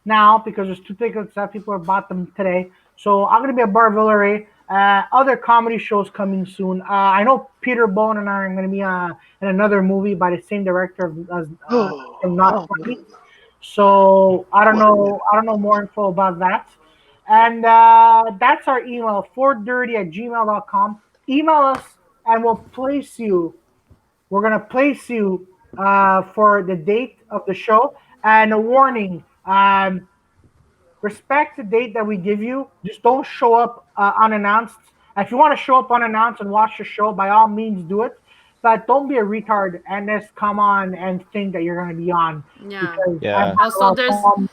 now because there's two tickets that people have bought them today. So I'm gonna be at Bar Villeray. Other comedy shows coming soon. I know Peter Bone and I are gonna be in another movie by the same director as from Not Oh, Funny. So I don't what? know. I don't know more info about that. And that's our email, 4dirty at gmail.com. Email us and we'll place you. We're going to place you for the date of the show. And a warning respect the date that we give you. Just don't show up unannounced. If you want to show up unannounced and watch the show, by all means do it. But don't be a retard and just come on and think that you're going to be on. Yeah. Because I've Yeah. had a Also, lot of problems.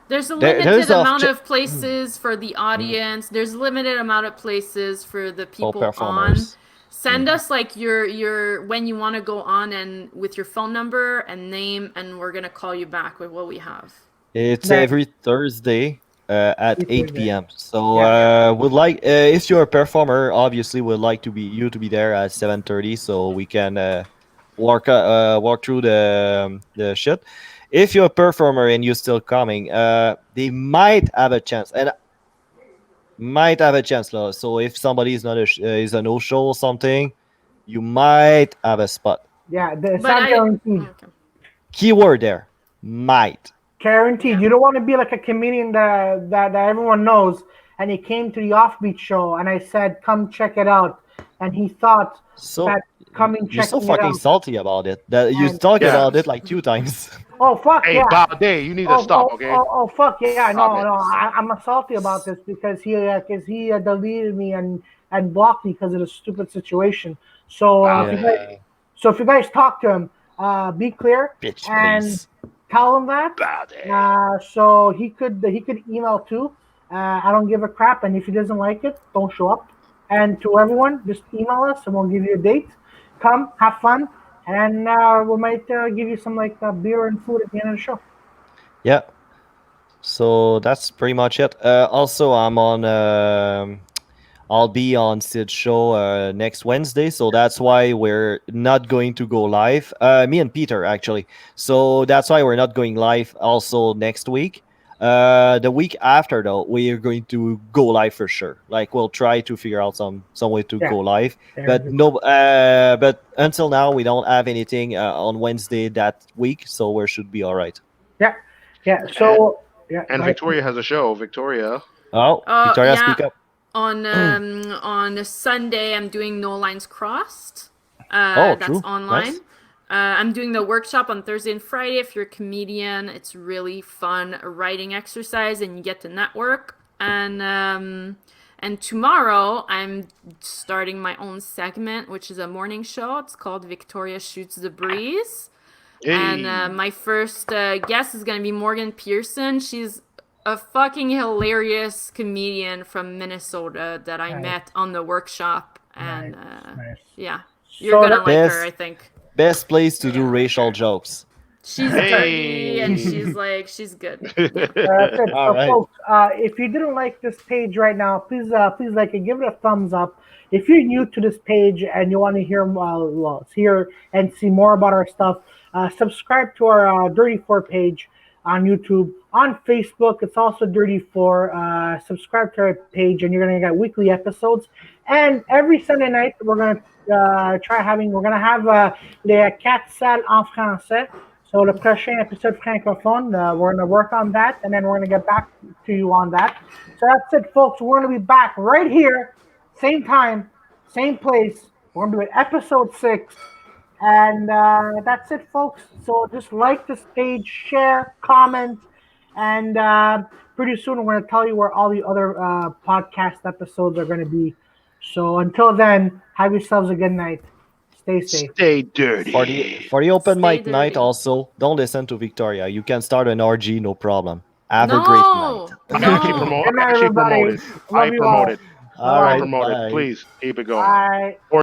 there's a There's limited a amount of places for the audience. There's a limited amount of places for the for people on. performers. Send us like your when you want to go on and with your phone number and name, and we're gonna call you back with what we have. It's That every Thursday at is 8 p.m. So Yeah. would like if you're a performer, obviously would like to be you to be there at 7:30, so we can walk through the shit. If you're a performer and you're still coming, they might have a chance, and might have a chance. So if somebody is not is a no show or something, you might have a spot. Yeah, it's But not I guaranteed. okay. Keyword there, might. Guaranteed. Yeah. You don't want to be like a comedian that everyone knows. And he came to the Offbeat show, and I said, "Come check it out." And he thought So that coming you're so checking it fucking out. salty about it that you And talk Yeah. about it like 2 times. oh fuck Hey, yeah. Baudet, you need to Oh, stop, oh, okay? oh, oh fuck yeah. Stop No, it. no. I'm salty about this because he deleted me and blocked me because of the stupid situation. So Baudet. if you guys talk to him, be clear Bitch, and please. tell him that. Baudet. So he could email too. I don't give a crap, and if he doesn't like it, don't show up. And to everyone, just email us, and we'll give you a date. Come, have fun, and we might give you some like beer and food at the end of the show. Yeah. So that's pretty much it. Also, I'm on. I'll be on Sid's show next Wednesday, so that's why we're not going to go live. Me and Peter actually. So that's why we're not going live also next week. The week after though, we are going to go live for sure. Like we'll try to figure out some way to Yeah. go live. There But we no, but until now we don't have anything on Wednesday that week, so we should be all right. Yeah, yeah. And, So yeah, and go ahead. Victoria has a show. Victoria. Oh, Victoria, Yeah. speak up. On a Sunday, I'm doing No Lines Crossed. Oh, That's true. online. Nice. I'm doing the workshop on Thursday and Friday. If you're a comedian, it's really fun writing exercise, and you get to network. And tomorrow, I'm starting my own segment, which is a morning show. It's called Victoria Shoots the Breeze. And Hey. my first guest is going to be Morgan Pearson. She's a fucking hilarious comedian from Minnesota that I Nice. met on the workshop. And Nice. yeah, you're So going to that- like her, Best I think. best place to You're do gonna like racial her. jokes. She's Hey. dirty and she's good. That's it. All So, right. folks, if you didn't like this page right now, please like it, give it a thumbs up. If you're new to this page and you want to hear and see more about our stuff, subscribe to our Dirty Four page on YouTube. On Facebook, it's also Dirty Four. Subscribe to our page, and you're gonna get weekly episodes. And every Sunday night, we're gonna we're gonna have les quatre salles en français. So le prochain épisode francophone, we're going to work on that, and then we're going to get back to you on that. So that's it, folks. We're going to be back right here, same time, same place. We're going to do it episode 6, and that's it, folks. So just like this page, share, comment, and pretty soon we're going to tell you where all the other podcast episodes are going to be. So until then, have yourselves a good night. Stay safe. Stay dirty. For the open Stay mic night, dirty. also don't listen to Victoria. You can start an RG, no problem. Have a great night. No, I actually no. promote. Good night, I actually everybody. promoted. Love I you all. promoted. All I right, promoted. bye. Please keep it going. Bye. Or